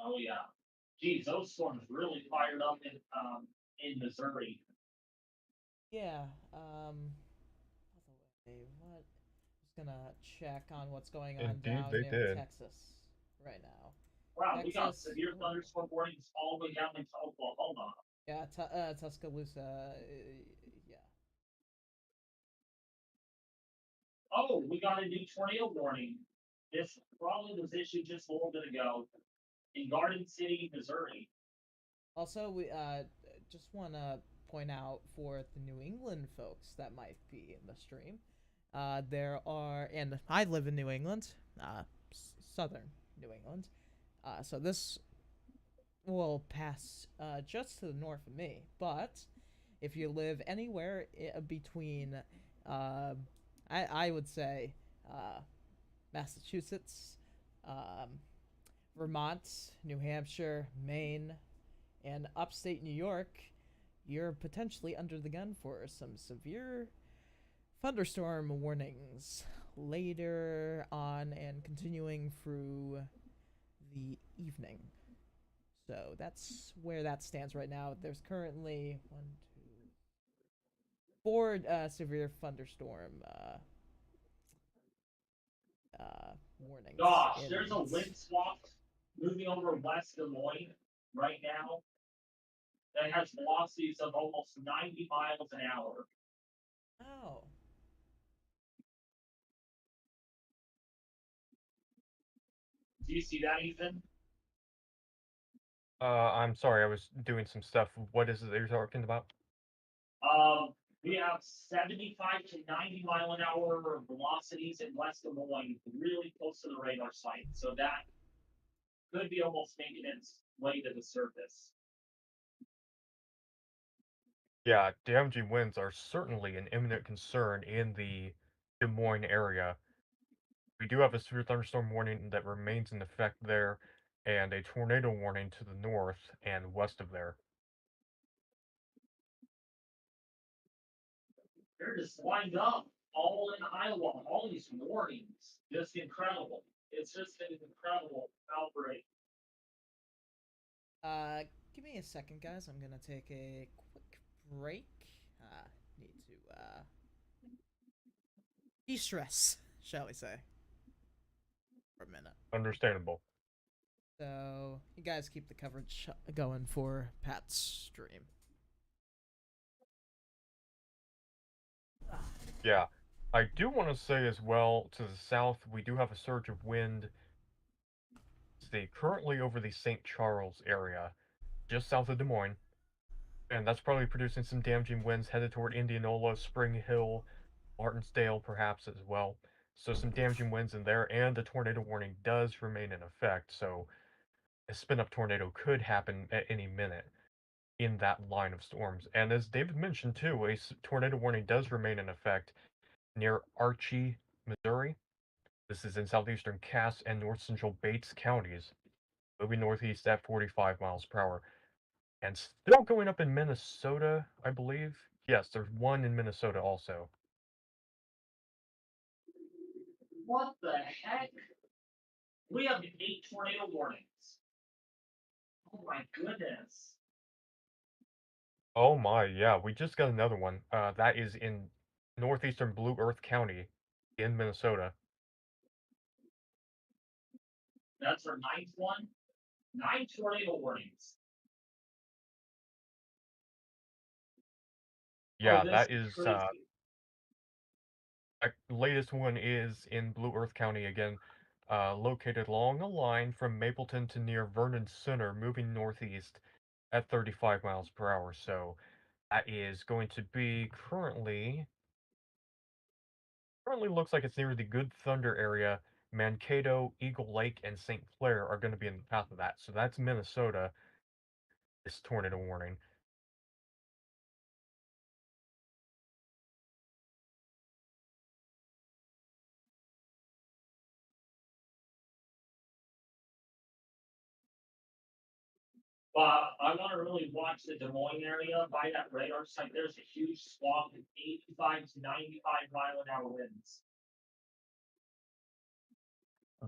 Oh yeah. Geez, those storms really fired up in Missouri. Yeah, what? Just gonna check on what's going on Indeed, down they near did. Texas right now. Wow, Texas, we got severe thunderstorm warnings all the way down into Oklahoma. Yeah, Tuscaloosa, yeah. Oh, we got a new tornado warning. This probably was issued just a little bit ago in Garden City, Missouri. Also, we just want to point out for the New England folks that might be in the stream, there are, and I live in New England, southern New England, so this will pass just to the north of me. But if you live anywhere between, uh, I would say, uh, Massachusetts, um, Vermont, New Hampshire, Maine, and upstate New York, you're potentially under the gun for some severe thunderstorm warnings later on and continuing through the evening. So that's where that stands right now. There's currently one, two, four severe thunderstorm warnings. Gosh, there's a wind swath moving over West Des Moines right now that has velocities of almost 90 miles an hour. Oh. Do you see that, Ethan? I'm sorry, I was doing some stuff. What is it that you're talking about? We have 75 to 90 mile an hour velocities in West Des Moines, really close to the radar site. So that could be almost making its way to the surface. Yeah, damaging winds are certainly an imminent concern in the Des Moines area. We do have a severe thunderstorm warning that remains in effect there, and a tornado warning to the north and west of there. They're just lined up all in Iowa, all these warnings. Just incredible. It's just an incredible outbreak. Give me a second, guys. I'm gonna take a quick break. Need to de-stress, shall we say, for a minute. Understandable. So you guys keep the coverage going for Pat's stream. Yeah. I do want to say as well, to the south, we do have a surge of wind. See, currently over the St. Charles area, just south of Des Moines, and that's probably producing some damaging winds headed toward Indianola, Spring Hill, Martinsdale, perhaps as well. So some damaging winds in there, and the tornado warning does remain in effect. So a spin-up tornado could happen at any minute in that line of storms. And as David mentioned too, a tornado warning does remain in effect near Archie, Missouri. This is in southeastern Cass and north central Bates counties, moving northeast at 45 miles per hour. And still going up in Minnesota, I believe. Yes, there's one in Minnesota also. What the heck? We have 8 tornado warnings. Oh my goodness. Oh my, yeah, we just got another one. That is in northeastern Blue Earth County in Minnesota. That's our 9th one. 9 tornado warnings. Yeah, Oh, this that is is crazy. latest one is in Blue Earth County again, located along a line from Mapleton to near Vernon Center, moving northeast at 35 miles per hour. So that is going to be currently looks like it's near the Good Thunder area. Mankato, Eagle Lake, and St. Clair are going to be in the path of that. So that's Minnesota. This tornado warning. But I want to really watch the Des Moines area by that radar site. There's a huge swath of 85 to 95 mile an hour winds.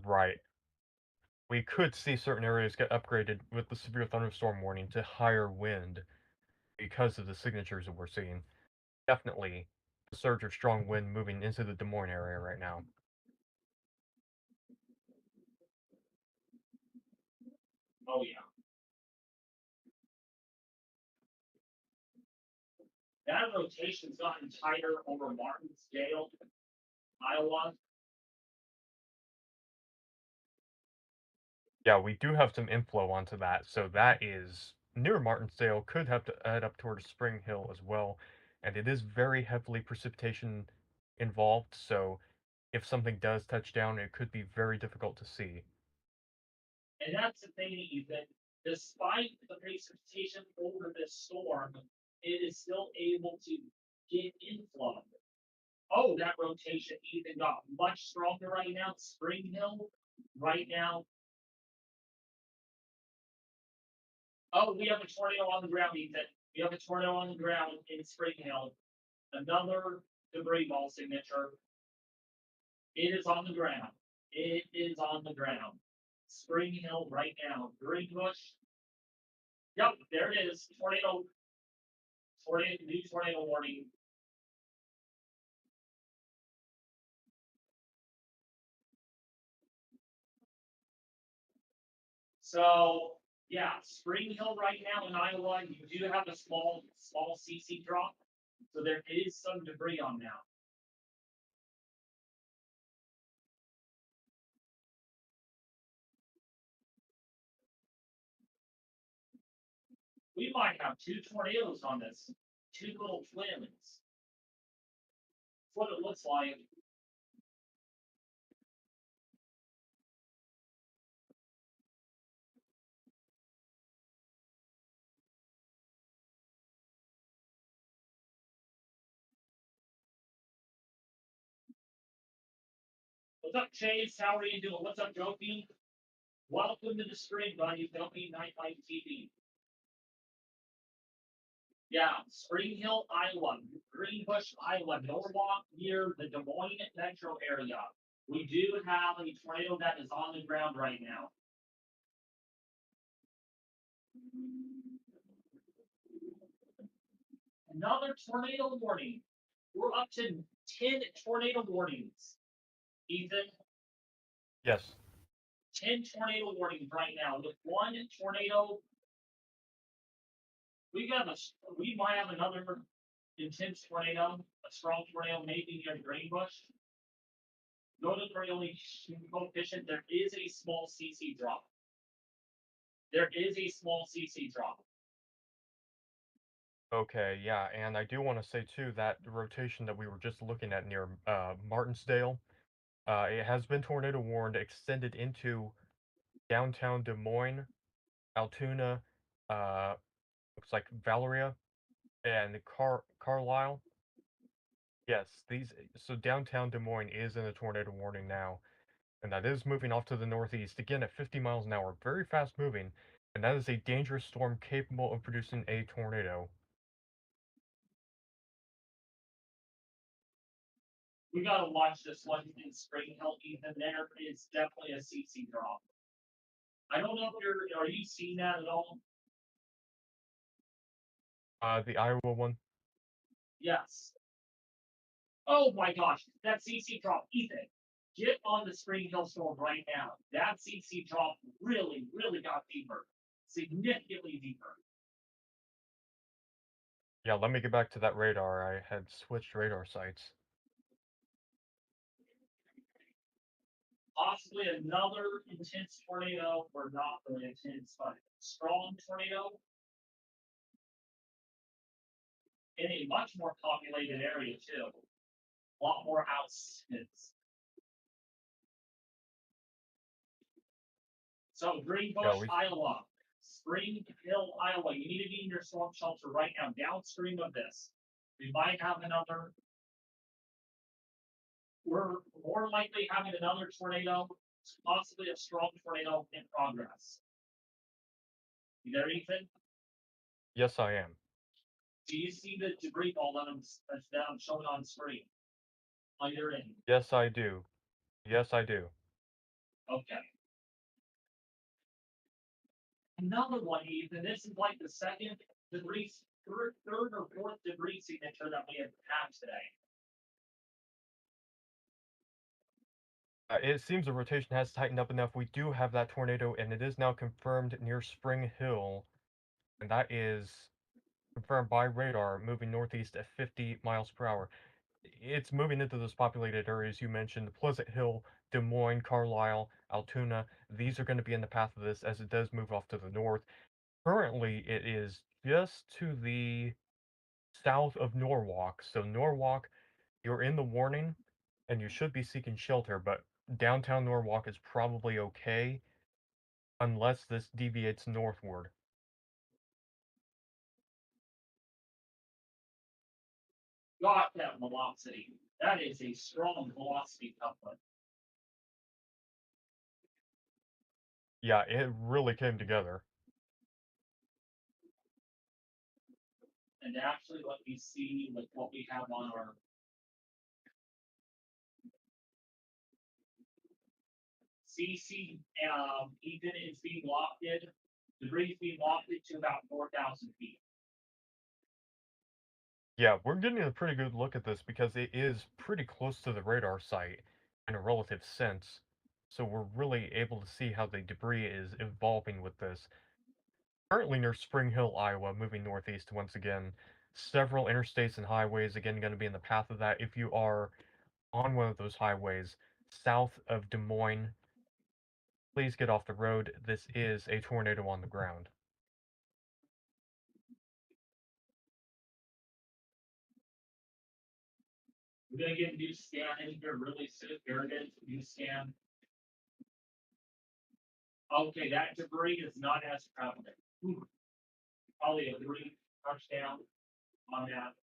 Right. We could see certain areas get upgraded with the severe thunderstorm warning to higher wind because of the signatures that we're seeing. Definitely a surge of strong wind moving into the Des Moines area right now. Oh yeah. That rotation's gotten tighter over Martinsdale, Iowa. Yeah, we do have some inflow onto that, so that is near Martinsdale, could have to head up towards Spring Hill as well, and it is very heavily precipitation involved, so if something does touch down, it could be very difficult to see. And that's the thing, Ethan. Despite the precipitation over this storm, it is still able to get inflow. Oh, that rotation even got much stronger right now. Spring Hill, right now. Oh, we have a tornado on the ground, Ethan. We have a tornado on the ground in Spring Hill. Another debris ball signature. It is on the ground. It is on the ground. Spring Hill right now. Greenbush. Yep, there it is. Tornado. New tornado warning. So yeah, Spring Hill right now in Iowa, you do have a small CC drop, so there is some debris on now. We might have two tornadoes on this, two little twins. That's what it looks like. What's up, Chase? How are you doing? What's up, Jofi? Welcome to the stream, buddy. Jofi Nightlife TV. Yeah, Spring Hill, Iowa, Greenbush, Iowa, Norwalk near the Des Moines metro area. We do have a tornado that is on the ground right now. Another tornado warning. We're up to 10 tornado warnings. Ethan, Yes. 10 tornado warnings right now. With one tornado, we might have another intense tornado, a strong tornado maybe near Greenbush. Notice for the only coefficient, there is a small CC drop. There is a small CC drop. Okay, yeah, and I do want to say too that the rotation that we were just looking at near Martinsdale, it has been tornado warned, extended into downtown Des Moines, Altoona, looks like Valeria, and Carlisle. Yes, so downtown Des Moines is in a tornado warning now, and that is moving off to the northeast again at 50 miles an hour, very fast moving, and that is a dangerous storm capable of producing a tornado. We gotta watch this one in Spring Hill, Ethan. There is definitely a CC drop. I don't know if are you seeing that at all? The Iowa one. Yes. Oh my gosh, that CC drop, Ethan. Get on the Spring Hill storm right now. That CC drop really, really got deeper, significantly deeper. Yeah, let me get back to that radar. I had switched radar sites. Possibly another intense tornado, or not really intense, but strong tornado in a much more populated area too. A lot more houses. So Greenbush, Iowa, Spring Hill, Iowa. You need to be in your storm shelter right now, downstream of this. We might have another. We're more likely having another tornado, possibly a strong tornado in progress. You there, Ethan? Yes, I am. Do you see the debris ball that I'm showing on screen? On your end? Yes, I do. Yes, I do. Okay. Another one, Ethan. This is like the second debris, third or fourth debris signature that we have had today. It seems the rotation has tightened up enough. We do have that tornado, and it is now confirmed near Spring Hill, and that is confirmed by radar, moving northeast at 50 miles per hour. It's moving into those populated areas you mentioned, Pleasant Hill, Des Moines, Carlisle, Altoona. These are going to be in the path of this as it does move off to the north. Currently, it is just to the south of Norwalk. So Norwalk, you're in the warning, and you should be seeking shelter, but downtown Norwalk is probably okay unless this deviates northward. Got that velocity. That is a strong velocity couplet. Yeah, it really came together. And actually, let me see like what we have on our CC. Ethan is being lofted. Debris is being lofted to about 4,000 feet. Yeah, we're getting a pretty good look at this because it is pretty close to the radar site in a relative sense. So we're really able to see how the debris is evolving with this. Currently near Spring Hill, Iowa, moving northeast once again. Several interstates and highways again going to be in the path of that. If you are on one of those highways south of Des Moines, please get off the road. This is a tornado on the ground. We're gonna get a new scan in here really soon. Here it is, new scan. Okay, that debris is not as prevalent. Probably a 3 touchdown on that.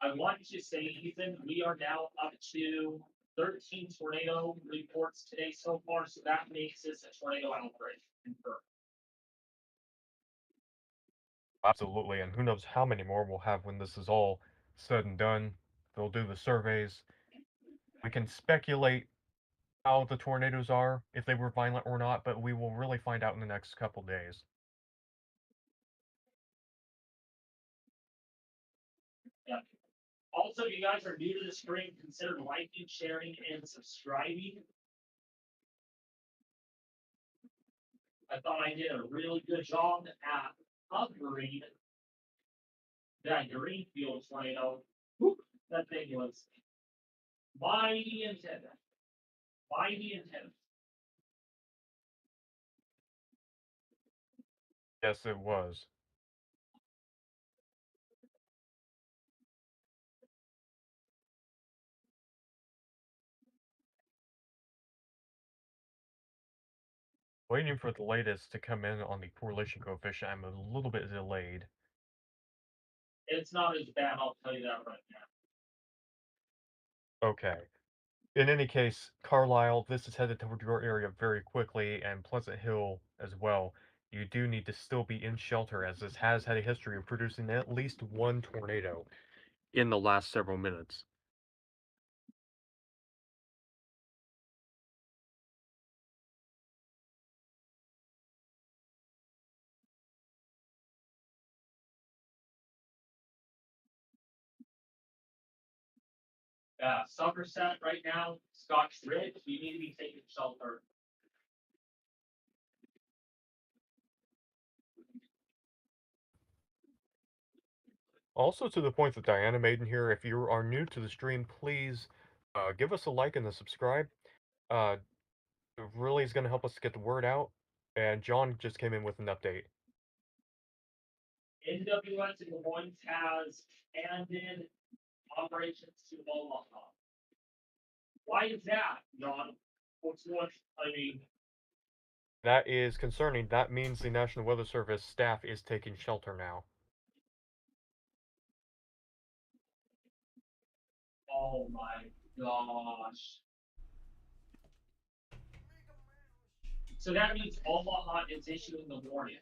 I want to say, Ethan, we are now up to 13 tornado reports today so far, so that makes this a tornado outbreak. Confirmed. Absolutely, and who knows how many more we'll have when this is all said and done. They'll do the surveys. We can speculate how the tornadoes are, if they were violent or not, but we will really find out in the next couple days. Yeah. Also, if you guys are new to the stream, consider liking, sharing, and subscribing. I thought I did a really good job at covering that Greenfield tornado. Whoop, that thing was mighty intense. Mighty intense. Yes, it was. Waiting for the latest to come in on the correlation coefficient. I'm a little bit delayed. It's not as bad, I'll tell you that right now. Okay. In any case, Carlisle, this is headed toward your area very quickly, and Pleasant Hill as well. You do need to still be in shelter, as this has had a history of producing at least one tornado in the last several minutes. Somerset right now, Scotch Ridge, you need to be taking shelter. Also, to the point that Diana made in here, if you are new to the stream, please give us a like and a subscribe. It really is going to help us get the word out. And John just came in with an update. NWS in Des Moines has handed operations to Omaha. Why is that, John? What's what? I mean, That is concerning. That means the National Weather Service staff is taking shelter now. oh my gosh. So that means Omaha is issuing the warnings.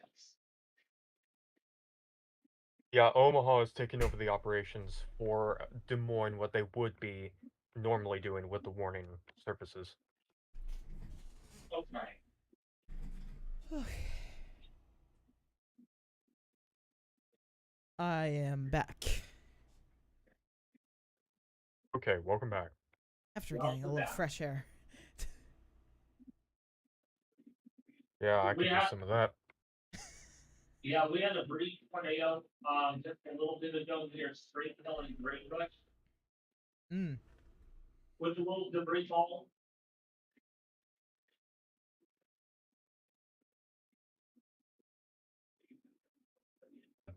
Yeah, Omaha is taking over the operations for Des Moines, what they would be normally doing with the warning services. Okay. I am back Okay, welcome back. after Welcome getting a little back. fresh air. Yeah, I We could use have- some of that. Yeah, we had a brief tornado just a little bit ago near Springfield and Greenfield Mm. with a little debris ball.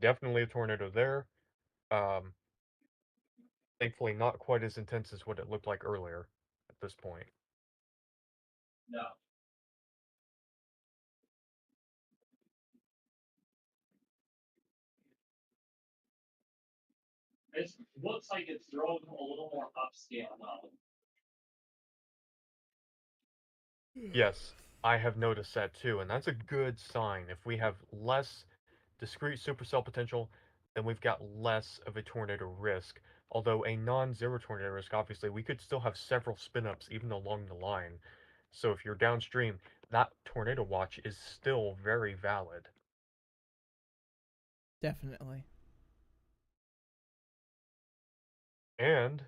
Definitely a tornado there. Thankfully, not quite as intense as what it looked like earlier at this point. No. It looks like it's thrown a little more upscale though. Yes, I have noticed that too, and that's a good sign. If we have less discrete supercell potential, then we've got less of a tornado risk. Although a non-zero tornado risk, obviously, we could still have several spin-ups even along the line. So if you're downstream, that tornado watch is still very valid. Definitely. And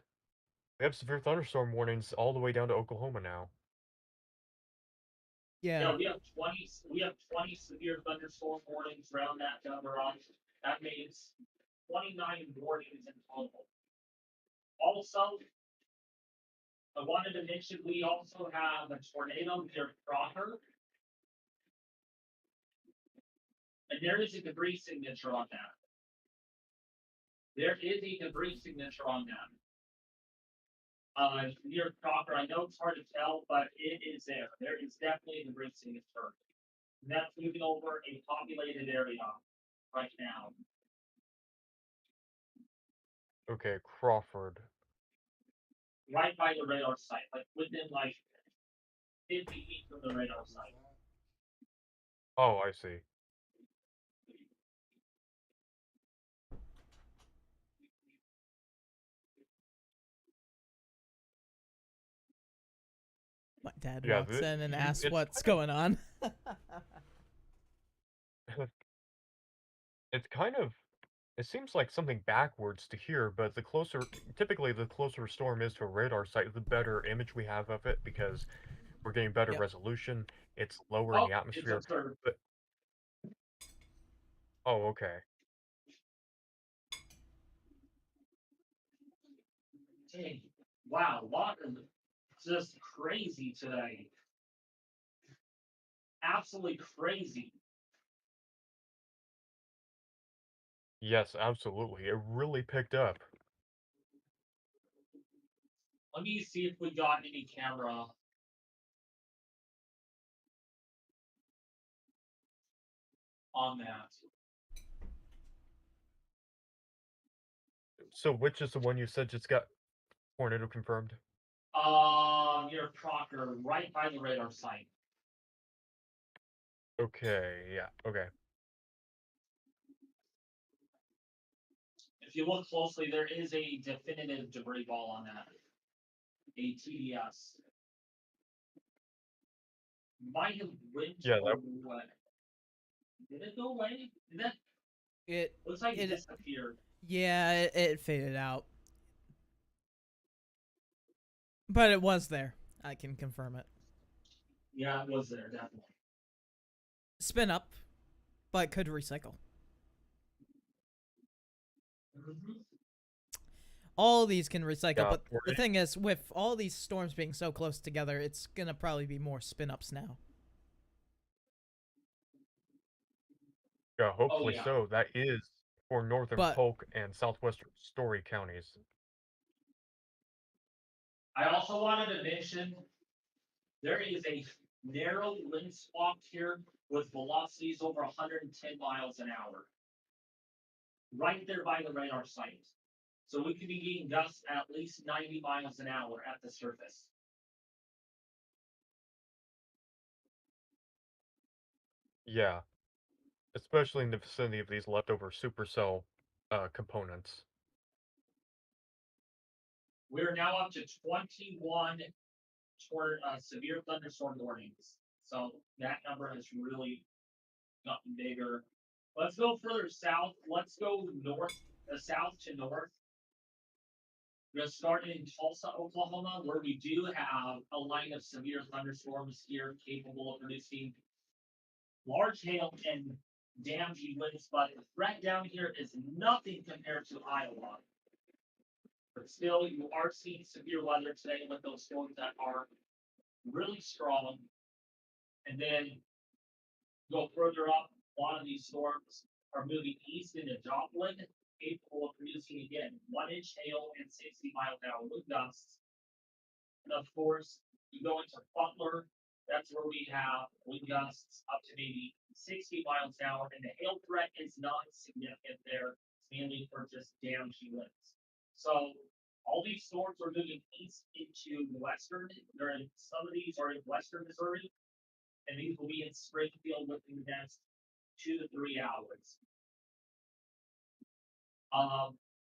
we have severe thunderstorm warnings all the way down to Oklahoma now. Yeah. We have 20 severe thunderstorm warnings around that number on. That means 29 warnings in total. Also, I wanted to mention we also have a tornado near Crocker. And there is a debris signature on that. There is a debris signature on that. Near Crocker, I know it's hard to tell, but it is there. There is definitely a debris signature. And that's moving over a populated area right now. Okay, Crawford. Right by the radar site, like within like 50 feet from the radar site. Oh, I see. My dad Yeah, walks in and you- asks it's what's kind going on. it's kind of it seems like something backwards to here, but typically the closer a storm is to a radar site, the better image we have of it because we're getting better Yep. resolution. It's lower in Oh, the it's atmosphere. observed. But oh, okay. Dang. Wow, lot of just crazy today. Absolutely crazy. Yes, absolutely. It really picked up. Let me see if we got any camera. On that. So which is the one you said just got tornado confirmed? Near Crocker, right by the radar site. Okay, yeah, okay. If you look closely, there is a definitive debris ball on that. A TDS. Might have went Yeah, that away. Did it go away? Did that It looks like it it disappeared. yeah, it faded out. But it was there. I can confirm it. Yeah, it was there, definitely. Spin up, but could recycle. Mm-hmm. All these can recycle, Yeah, but the thing is, with all these storms being so close together, it's gonna probably be more spin ups now. yeah, Oh hopefully yeah. so. That is for northern But Polk and southwestern Story counties. I also wanted to mention there is a narrow wind swath here with velocities over 110 miles an hour. Right there by the radar site. So we could be getting gusts at least 90 miles an hour at the surface. Yeah, especially in the vicinity of these leftover supercell components. We're now up to 21 severe thunderstorm warnings. So that number has really gotten bigger. Let's go further south. Let's go north, south to north. We're going to start in Tulsa, Oklahoma, where we do have a line of severe thunderstorms here capable of producing large hail and damaging winds, but the threat down here is nothing compared to Iowa. But still, you are seeing severe weather today with those storms that are really strong. And then go further up, a lot of these storms are moving east into Joplin, capable of producing again 1-inch hail and 60-mile-an-hour wind gusts. And of course, you go into Butler, that's where we have wind gusts up to maybe 60 miles an hour, and the hail threat is not significant there. It's mainly for just damaging winds. So all these storms are moving east into western. Some of these are in western Missouri, and these will be in Springfield within the next 2 to 3 hours.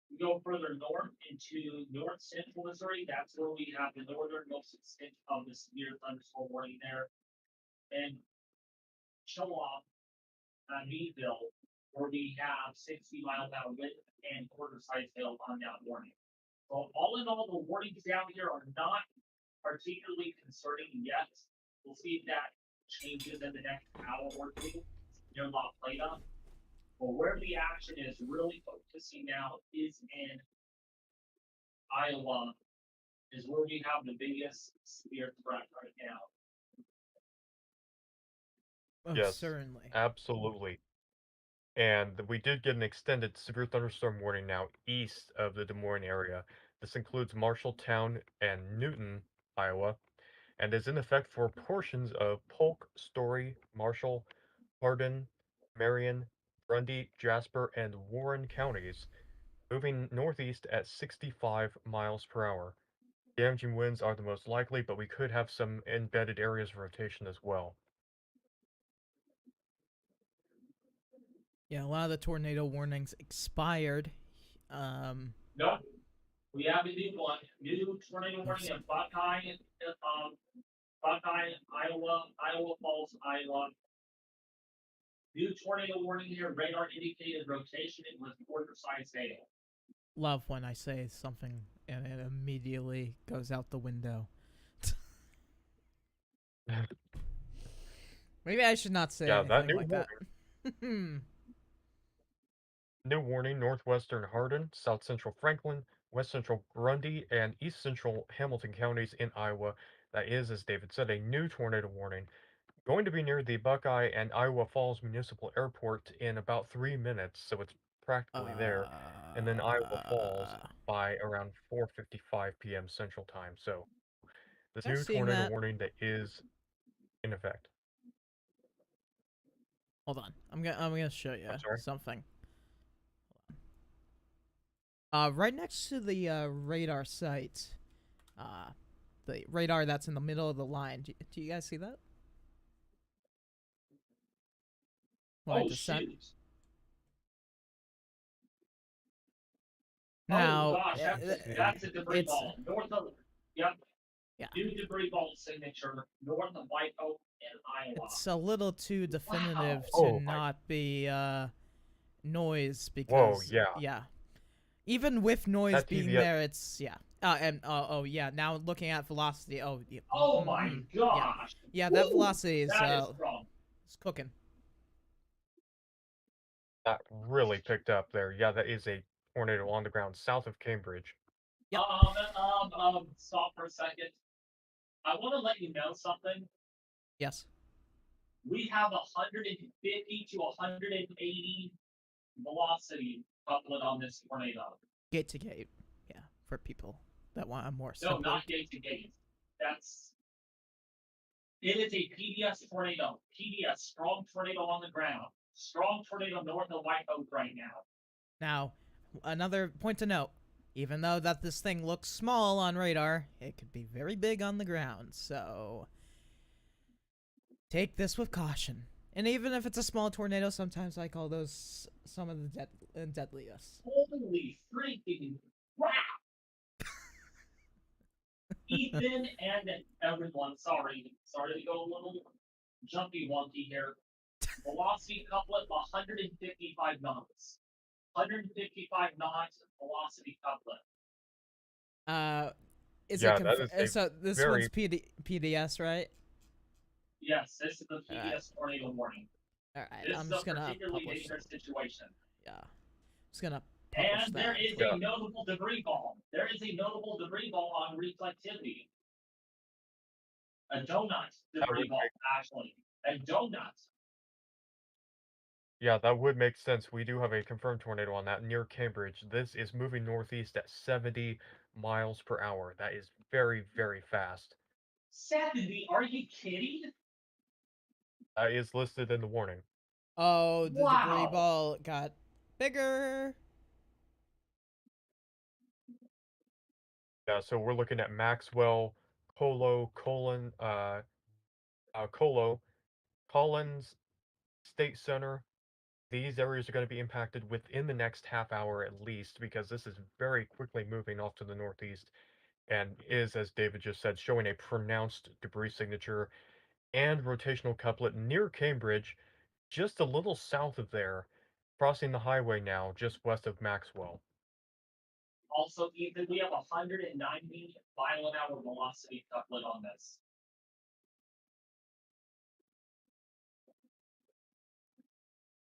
We go further north into north central Missouri. That's where we have the northernmost extent of the severe thunderstorm warning there. And Chilliwack, Meadville, where we have 60-mile-an-hour wind and quarter-size hail on that warning. So all in all, the warnings down here are not particularly concerning yet. We'll see if that changes in the next hour or two near La Plata. But where the action is really focusing now is in Iowa, is where we have the biggest severe threat right now. Oh, Yes, certainly. absolutely. And we did get an extended severe thunderstorm warning now east of the Des Moines area. This includes Marshalltown and Newton, Iowa, and is in effect for portions of Polk, Story, Marshall, Hardin, Marion, Grundy, Jasper, and Warren counties, moving northeast at 65 miles per hour. Damaging winds are the most likely, but we could have some embedded areas of rotation as well. Yeah, a lot of the tornado warnings expired. No, we have a new one. New tornado warning in Buckeye, Iowa Falls, Iowa. New tornado warning here. Radar indicated rotation. It was quarter-size hail. Love when I say something and it immediately goes out the window. Maybe I should not say Yeah, that anything new like that. New warning: northwestern Hardin, south central Franklin, west central Grundy, and east central Hamilton counties in Iowa. That is, as David said, a new tornado warning. Going to be near the Buckeye and Iowa Falls Municipal Airport in about 3 minutes, so it's practically there. And then Iowa Falls by around 4:55 p.m. Central Time. So this I'm new seeing tornado that. warning that is in effect. Hold on, I'm gonna show you I'm sorry. something. Right next to the radar site, the radar that's in the middle of the line. Do you guys see that? What I Oh, just sent? shoot. Now, oh, gosh, that's a debris it's ball. North of, yep. Yeah. New debris ball signature, north of White Oak and Iowa. it's a little too definitive to Oh my- not be noise Whoa, because yeah. even with noise That being TVS there, it's yeah. Now looking at velocity, Oh my gosh. yeah, that Woo! velocity is That is strong. it's cooking. that really picked up there. Yeah, that is a tornado on the ground south of Cambridge. Yep. Stop for a second. I want to let you know something. Yes. We have 150 to 180 velocity couplet on this tornado. Gate to gate. Yeah, for people that want a more No, simple. not gate to gate. It is a PDS tornado. PDS, strong tornado on the ground. Strong tornado north of White Oak right now. Now, another point to note. Even though that this thing looks small on radar, it could be very big on the ground, so take this with caution. And even if it's a small tornado, sometimes I call those some of the deadliest. Holy freaking crap! Ethan and everyone, sorry to go a little jumpy wonky here. Velocity couplet 155 knots. 155 knots velocity couplet. Is Yeah, it that is a so this very- one's PDS, right? Yes, this is the PDS Alright. tornado warning. All right, This I'm is just a gonna particularly publish. dangerous situation. Yeah, just gonna publish And that. there is Yeah. a notable debris ball. There is a notable debris ball on reflectivity. A donut debris ball, actually. A donut. Yeah, that would make sense. We do have a confirmed tornado on that near Cambridge. This is moving northeast at 70 miles per hour. That is very, very fast. 70? Are you kidding? That is listed in the warning. Oh, the debris Wow. ball got bigger. Yeah, so we're looking at Maxwell, Colo, Colo, Collins, State Center. These areas are going to be impacted within the next half hour at least because this is very quickly moving off to the northeast and is, as David just said, showing a pronounced debris signature and rotational couplet near Cambridge, just a little south of there, crossing the highway now, just west of Maxwell. Also, Ethan, we have 190 mile-an-hour velocity couplet on this.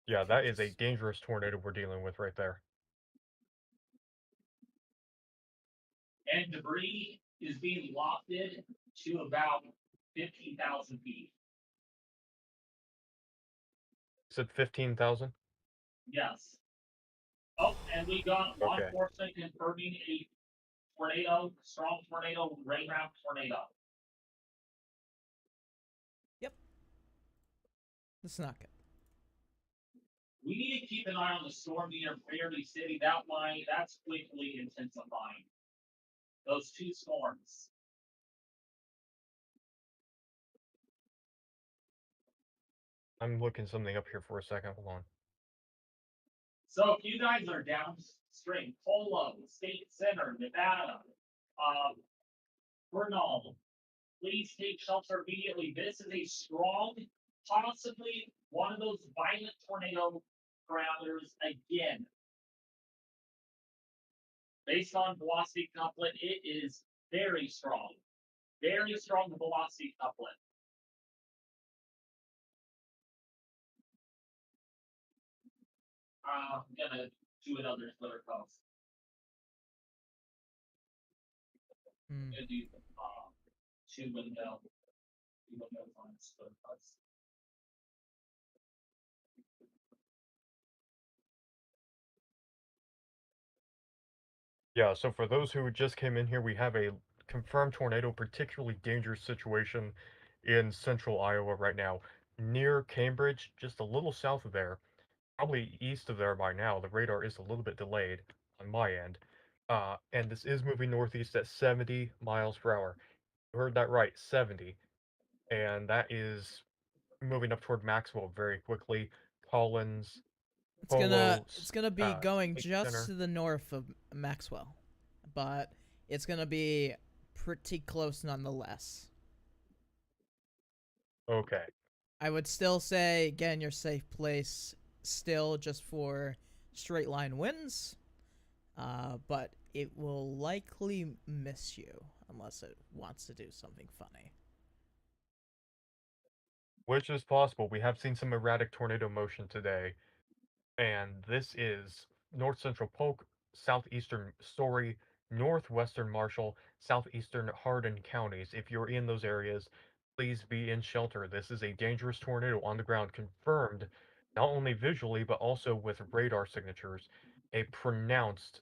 Yeah, that is a dangerous tornado we're dealing with right there. And debris is being lofted to about 15,000 feet. Said 15,000? Yes. Oh, and we got law Okay. enforcement confirming a tornado, strong tornado, rain wrap tornado. That's not good. We need to keep an eye on the storm near Fairview City. That's quickly intensifying. Those two storms. I'm looking something up here for a second. Hold on. So if you guys are downstream, Polo, State Center, Nevada, Bernal, please take shelter immediately. This is a strong, possibly one of those violent tornado parameters again. Based on velocity couplet, it is very strong. Very strong velocity couplet. I'm gonna do another Twitter post. I'm gonna do two windows on this Twitter post. Yeah, so for those who just came in here, we have a confirmed tornado, particularly dangerous situation in central Iowa right now, near Cambridge, just a little south of there, probably east of there by now. The radar is a little bit delayed on my end. And this is moving northeast at 70 miles per hour. You heard that right, 70. And that is moving up toward Maxwell very quickly. Collins, It's gonna be going State just Center. to the north of Maxwell, but it's gonna be pretty close nonetheless. Okay. I would still say get in your safe place still just for straight line winds, but it will likely miss you unless it wants to do something funny. Which is possible. We have seen some erratic tornado motion today. And this is north central Polk, southeastern Story, northwestern Marshall, southeastern Hardin counties. If you're in those areas, please be in shelter. This is a dangerous tornado on the ground, confirmed not only visually but also with radar signatures. A pronounced,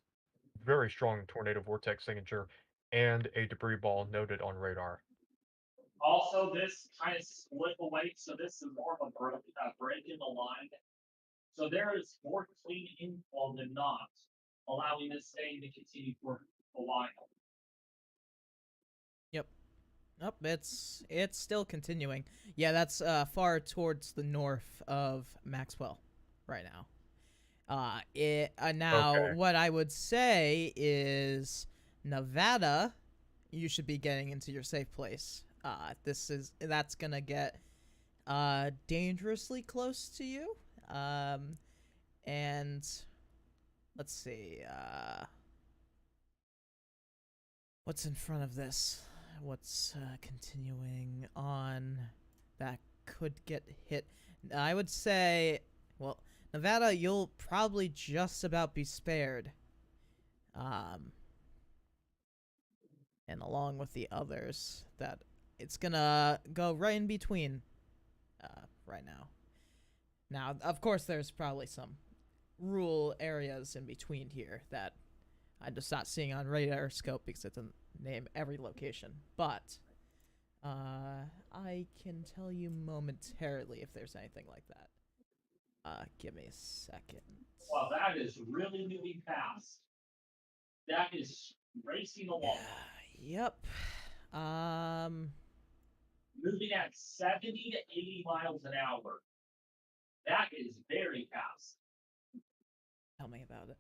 very strong tornado vortex signature, and a debris ball noted on radar. Also, this kind of split away, so this is more of a break in the line. So there is more clean inflow than not, allowing this thing to continue for a while. Yep. Up, it's still continuing. Yeah, that's far towards the north of Maxwell right now. Now Okay. what I would say is Nevada, you should be getting into your safe place. That's gonna get dangerously close to you. And let's see, what's in front of this? What's continuing on that could get hit? I would say, well, Nevada, you'll probably just about be spared. And along with the others, that it's gonna go right in between right now. Now, of course, there's probably some rural areas in between here that I'm just not seeing on radar scope because it doesn't name every location. But I can tell you momentarily if there's anything like that. Give me a second. Well, that is really moving fast. That is racing along. Yep. Moving at 70 to 80 miles an hour. That is very fast. Tell me about it.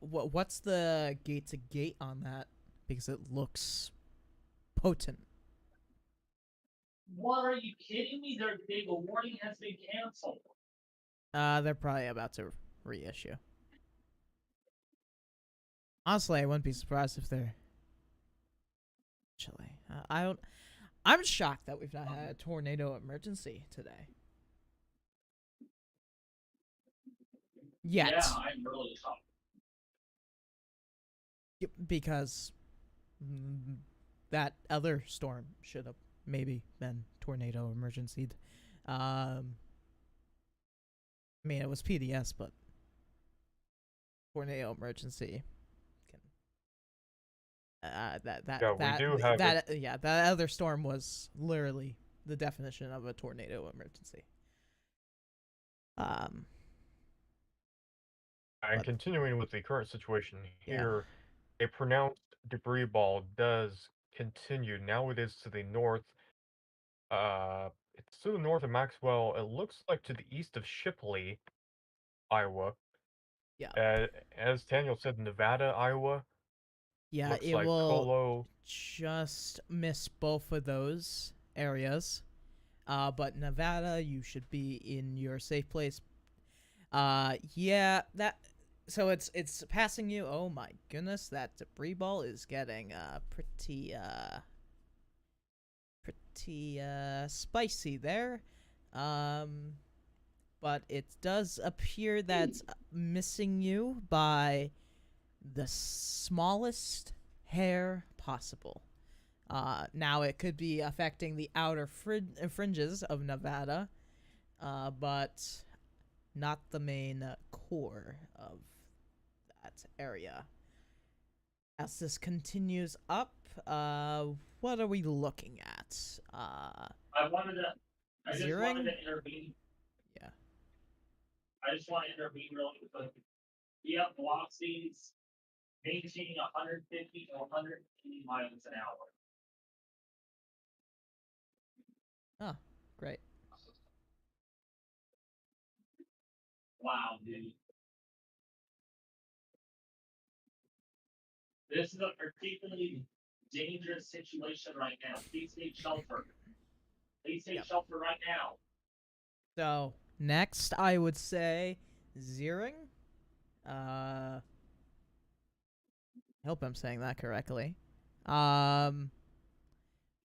What's the gate to gate on that? Because it looks potent. What, are you kidding me? The warning has been canceled. They're probably about to reissue. Honestly, I wouldn't be surprised if they're. Actually, I don't. I'm shocked that we've not had a tornado emergency today. Yet. Yeah, I'm really shocked. Because that other storm should have maybe been tornado emergencied. I mean, it was PDS, but tornado emergency. That other storm was literally the definition of a tornado emergency. And continuing with the current situation here, a pronounced debris ball does continue. Now it is to the north. It's to the north of Maxwell. It looks like to the east of Shipley, Iowa. Yeah. As Daniel said, Nevada, Iowa. Yeah, looks it like will Colo. just miss both of those areas. But Nevada, you should be in your safe place. Yeah, that. So it's passing you. Oh my goodness, that debris ball is getting pretty spicy there. But it does appear that's missing you by the smallest hair possible. Now it could be affecting the outer fringes of Nevada, but not the main core of that area. As this continues up, what are we looking at? I just wanted to intervene. Yeah. I just want to intervene really quick. Yep, velocities maintaining 150 to 180 miles an hour. Oh, great. Wow, dude. This is a particularly dangerous situation right now. Please take shelter. Please take shelter right now. So, next, I would say Zeering. I hope I'm saying that correctly.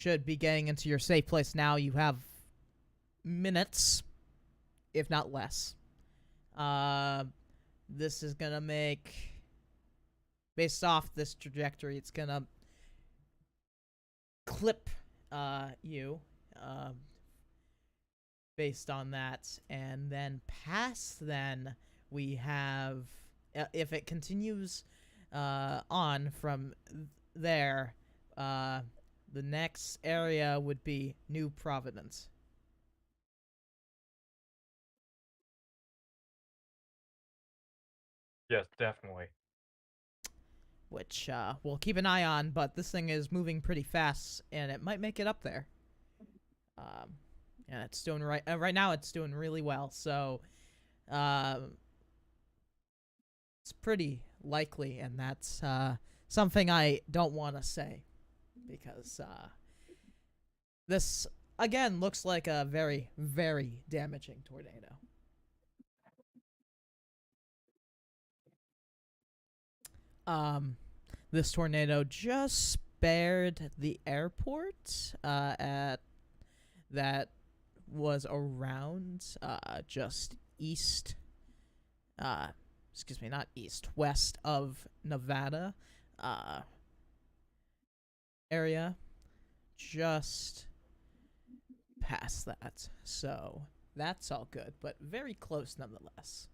Should be getting into your safe place now. You have minutes, if not less. This is gonna make, based off this trajectory, it's gonna clip you based on that, and then past then we have, if it continues on from there, the next area would be New Providence. Yes, definitely. Which we'll keep an eye on, but this thing is moving pretty fast, and it might make it up there. And it's doing right now. It's doing really well, so it's pretty likely, and that's something I don't want to say, because this again looks like a very, very damaging tornado. This tornado just spared the airport at that was around just east, not east, west of Nevada area, just past that. So that's all good, but very close nonetheless.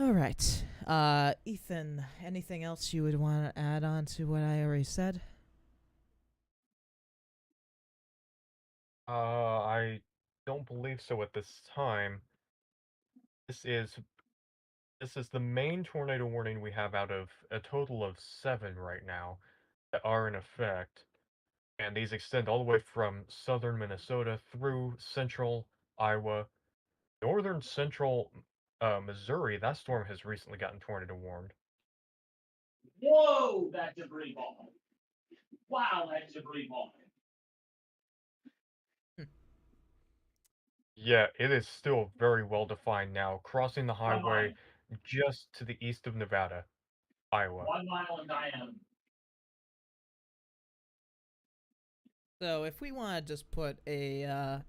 All right. Ethan, anything else you would want to add on to what I already said? I don't believe so at this time. This is this is the main tornado warning we have out of a total of 7 right now that are in effect, and these extend all the way from southern Minnesota through central Iowa, northern central Missouri. That storm has recently gotten tornado warned. Whoa, that debris ball. Wow, that debris ball. Yeah, it is still very well defined now, crossing the 1 highway mile. just to the east of Nevada, Iowa. 1 mile in diameter. So if we want to just put a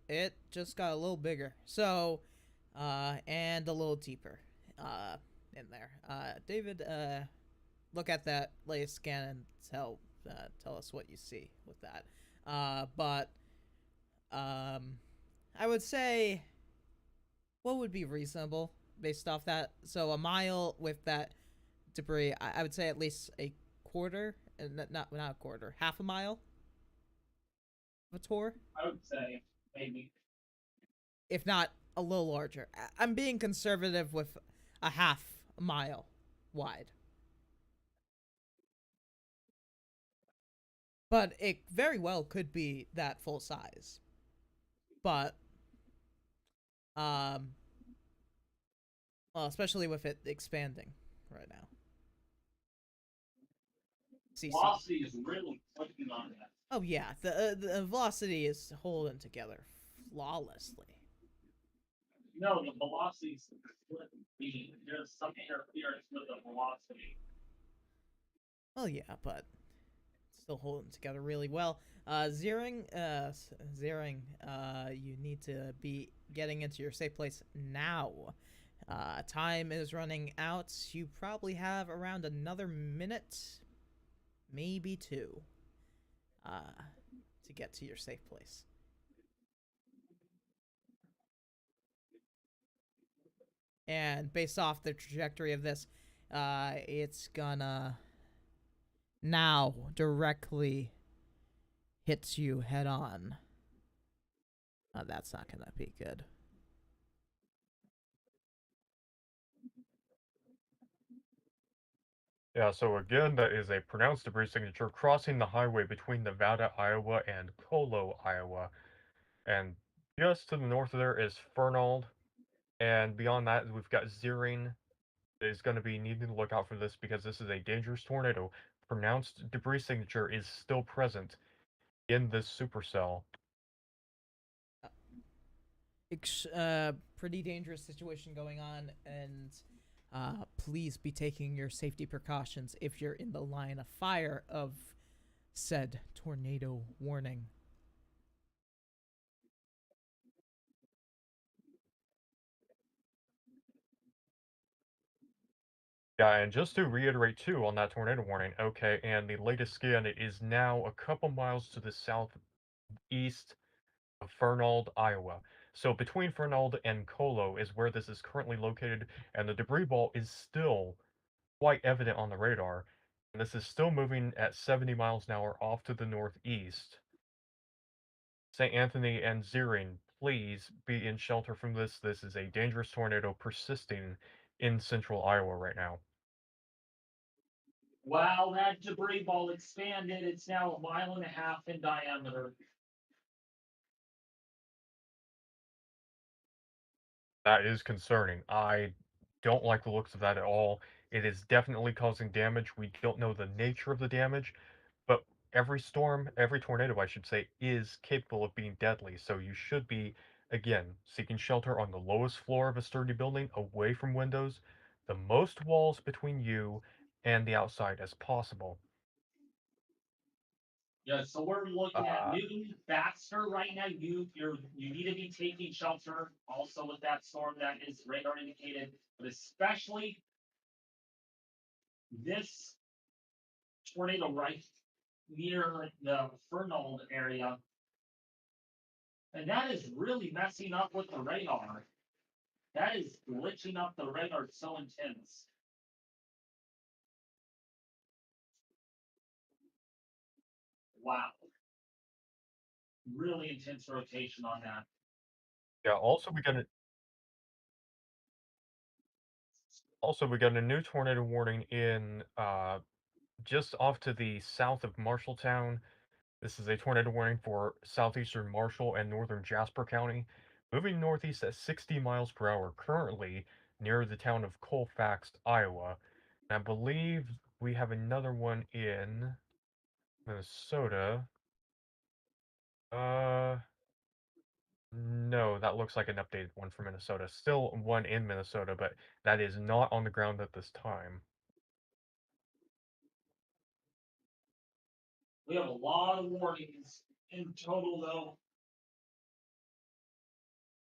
it just got a little bigger. So and a little deeper in there. David, look at that latest scan and tell us what you see with that. But I would say what would be reasonable based off that. So a mile with that debris, I would say at least a quarter, not a quarter, half a mile of a tour, I would say maybe. if not a little larger. I'm being conservative with a half mile wide. But it very well could be that full size. But well, especially with it expanding right now. CC. Velocity is really clicking on that. Oh yeah, the velocity is holding together flawlessly. No, the velocity is flipping. There's some interference with the velocity. Well, yeah, but still holding together really well. Zeroing, you need to be getting into your safe place now. Time is running out. You probably have around another minute, maybe 2, to get to your safe place. And based off the trajectory of this, it's gonna now directly hits you head on. That's not gonna be good. Yeah, so again, that is a pronounced debris signature crossing the highway between Nevada, Iowa, and Colo, Iowa. And just to the north of there is Fernald. And beyond that, we've got Zeering. Is going to be needing to look out for this because this is a dangerous tornado. Pronounced debris signature is still present in this supercell. Pretty dangerous situation going on, and please be taking your safety precautions if you're in the line of fire of said tornado warning. Yeah, and just to reiterate too on that tornado warning, okay, and the latest scan, it is now a couple miles to the southeast of Fernald, Iowa. So between Fernald and Colo is where this is currently located, and the debris ball is still quite evident on the radar. And this is still moving at 70 miles an hour off to the northeast. St. Anthony and Zeering, please be in shelter from this. This is a dangerous tornado persisting in central Iowa right now. Wow, that debris ball expanded. It's now 1.5 miles in diameter. That is concerning. I don't like the looks of that at all. It is definitely causing damage. We don't know the nature of the damage, but every storm, every tornado, I should say, is capable of being deadly. So you should be, again, seeking shelter on the lowest floor of a sturdy building, away from windows, the most walls between you and the outside as possible. Yeah, so we're looking at Uh, Newton, Baxter right now. You need to be taking shelter also with that storm that is radar indicated, but especially this tornado right near the Fernald area. And that is really messing up with the radar. That is glitching up the radar so intense. Wow. Really intense rotation on that. Yeah. Also we got a new tornado warning in just off to the south of Marshalltown. This is a tornado warning for southeastern Marshall and northern Jasper County, moving northeast at 60 miles per hour currently near the town of Colfax, Iowa. And I believe we have another one in Minnesota. Uh, no, that looks like an updated one for Minnesota. Still one in Minnesota, but that is not on the ground at this time. We have a lot of warnings in total, though.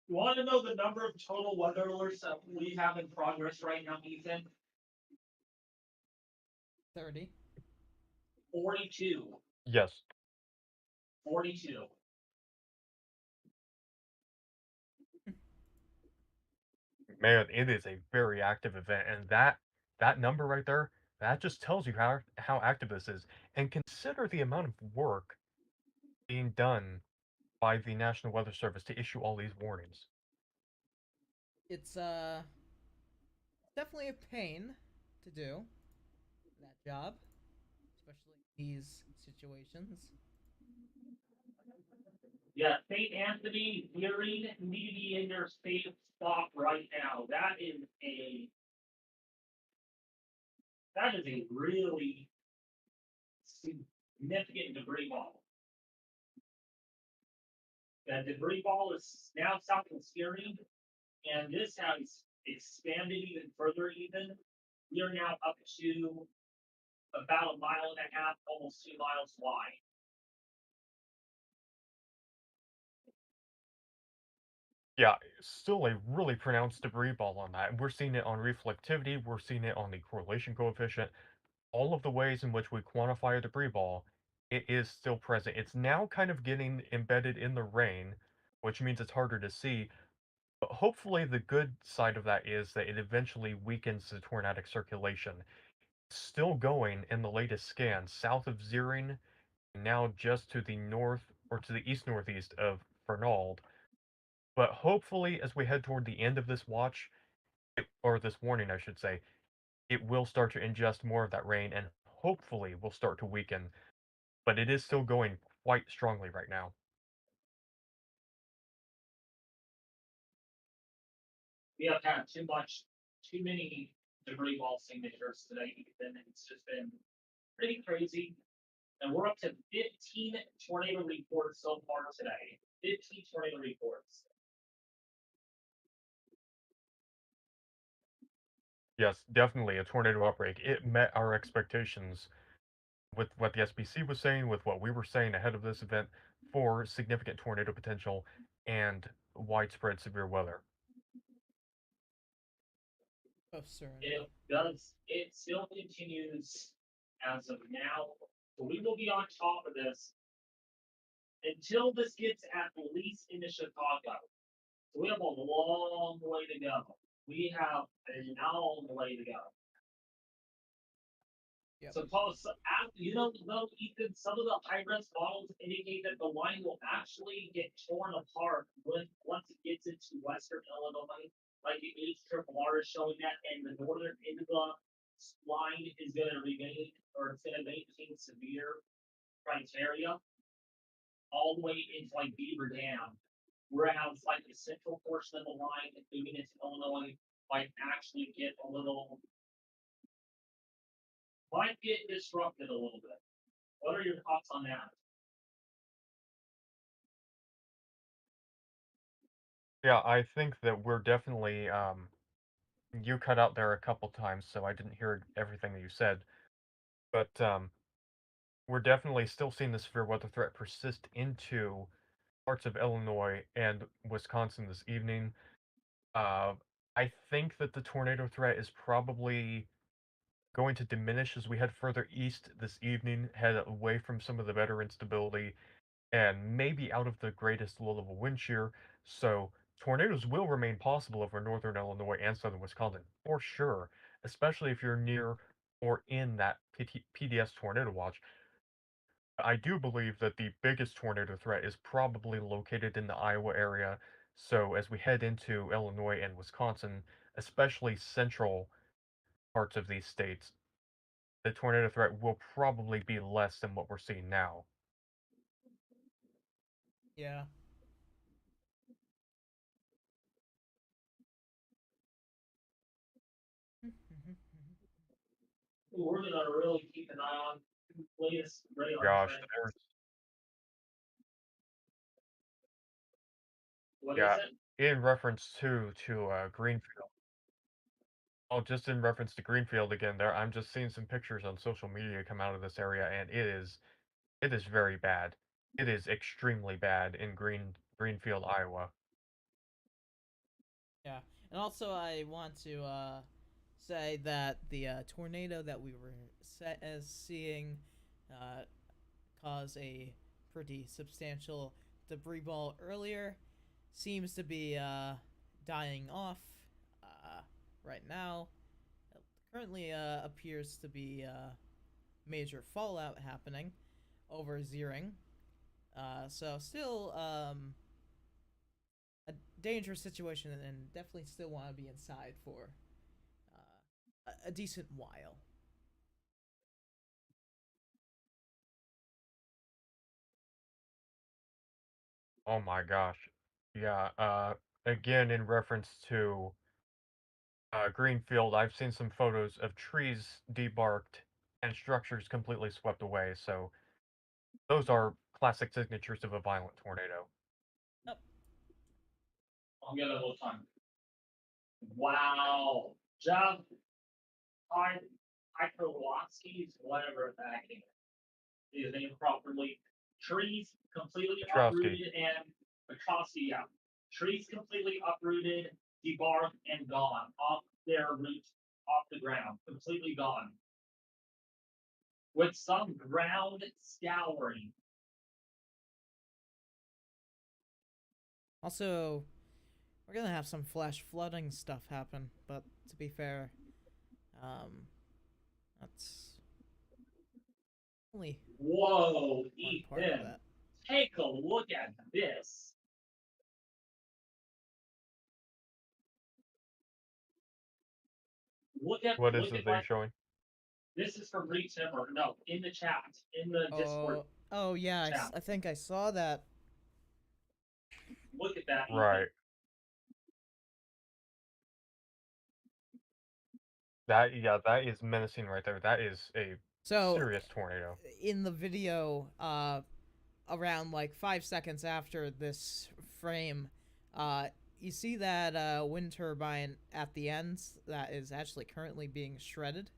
You want to know the number of total weather alerts that we have in progress right now, Ethan? 30. 42. Yes. 42. Man, it is a very active event, and that number right there, that just tells you how active this is. And consider the amount of work being done by the National Weather Service to issue all these warnings. It's definitely a pain to do that job, especially in these situations. Yeah, St. Anthony, Erie need to be in their safe spot right now. That is a really significant debris ball. That debris ball is now south of Syria, and this has expanded even further. Even we are now up to about 1.5 miles, almost 2 miles wide. Yeah, still a really pronounced debris ball on that. And we're seeing it on reflectivity, we're seeing it on the correlation coefficient, all of the ways in which we quantify a debris ball, it is still present. It's now kind of getting embedded in the rain, which means it's harder to see. But hopefully the good side of that is that it eventually weakens the tornadic circulation. Still going in the latest scan, south of Ziering, now just to the north or to the east-northeast of Fernald. But hopefully, as we head toward the end of this watch, or this warning, I should say, it will start to ingest more of that rain and hopefully will start to weaken. But it is still going quite strongly right now. We have had too many debris ball signatures today, and it's just been pretty crazy. And we're up to 15 tornado reports so far today. 15 tornado reports. Yes, definitely a tornado outbreak. It met our expectations with what the SBC was saying, with what we were saying ahead of this event for significant tornado potential and widespread severe weather. Oh, sir. It does. It still continues as of now. So we will be on top of this until this gets at least into Chicago. So we have a long way to go. We have a long way to go. Yep. Suppose though, Ethan, some of the high-res models indicate that the line will actually get torn apart once it gets into western Illinois. Like the HRRR is showing that, and the northern end of the line is going to remain, or it's going to maintain severe criteria all the way into like Beaver Dam. Whereas like the central portion of the line moving into Illinois might actually get disrupted a little bit. What are your thoughts on that? Yeah, I think that we're definitely you cut out there a couple times, so I didn't hear everything that you said. But we're definitely still seeing the severe weather threat persist into parts of Illinois and Wisconsin this evening. Uh, I think that the tornado threat is probably going to diminish as we head further east this evening, head away from some of the better instability, and maybe out of the greatest low-level wind shear. So tornadoes will remain possible over northern Illinois and southern Wisconsin, for sure, especially if you're near or in that PDS tornado watch. I do believe that the biggest tornado threat is probably located in the Iowa area. So as we head into Illinois and Wisconsin, especially central parts of these states, the tornado threat will probably be less than what we're seeing now. Yeah. We're gonna really keep an eye on latest radar Gosh, trends. there's What is yeah, it? in reference to Greenfield. Oh, just in reference to Greenfield again, there I'm just seeing some pictures on social media come out of this area, and it is very bad. It is extremely bad in Greenfield, Iowa. Yeah, and also I want to say that the tornado that we were set as seeing uh, cause a pretty substantial debris ball earlier seems to be dying off uh, right now. It currently appears to be major fallout happening over Zeering. So still a dangerous situation, and definitely still want to be inside for a decent while. Oh my gosh. Yeah, again in reference to Greenfield, I've seen some photos of trees debarked and structures completely swept away, so those are classic signatures of a violent tornado. Yep. I'll get a little time. Wow. Jeff, Hydrolotsky's whatever the heck is named properly. Trees completely Petrovsky. uprooted and Petrovsky, yeah. Trees completely uprooted, debarked, and gone off their roots, off the ground, completely gone. With some ground scouring. Also, we're gonna have some flash flooding stuff happen, but to be fair, that's only Whoa, one part of Ethan, that. take a look at this. What is Look the at thing my. showing? This is from Retimmer. No, in the chat, in the Discord Oh yeah, chat. I think I saw that. Look at that, Ethan. Right. That is menacing right there. That is a serious tornado. In the video, around like 5 seconds after this frame, you see that wind turbine at the end that is actually currently being shredded.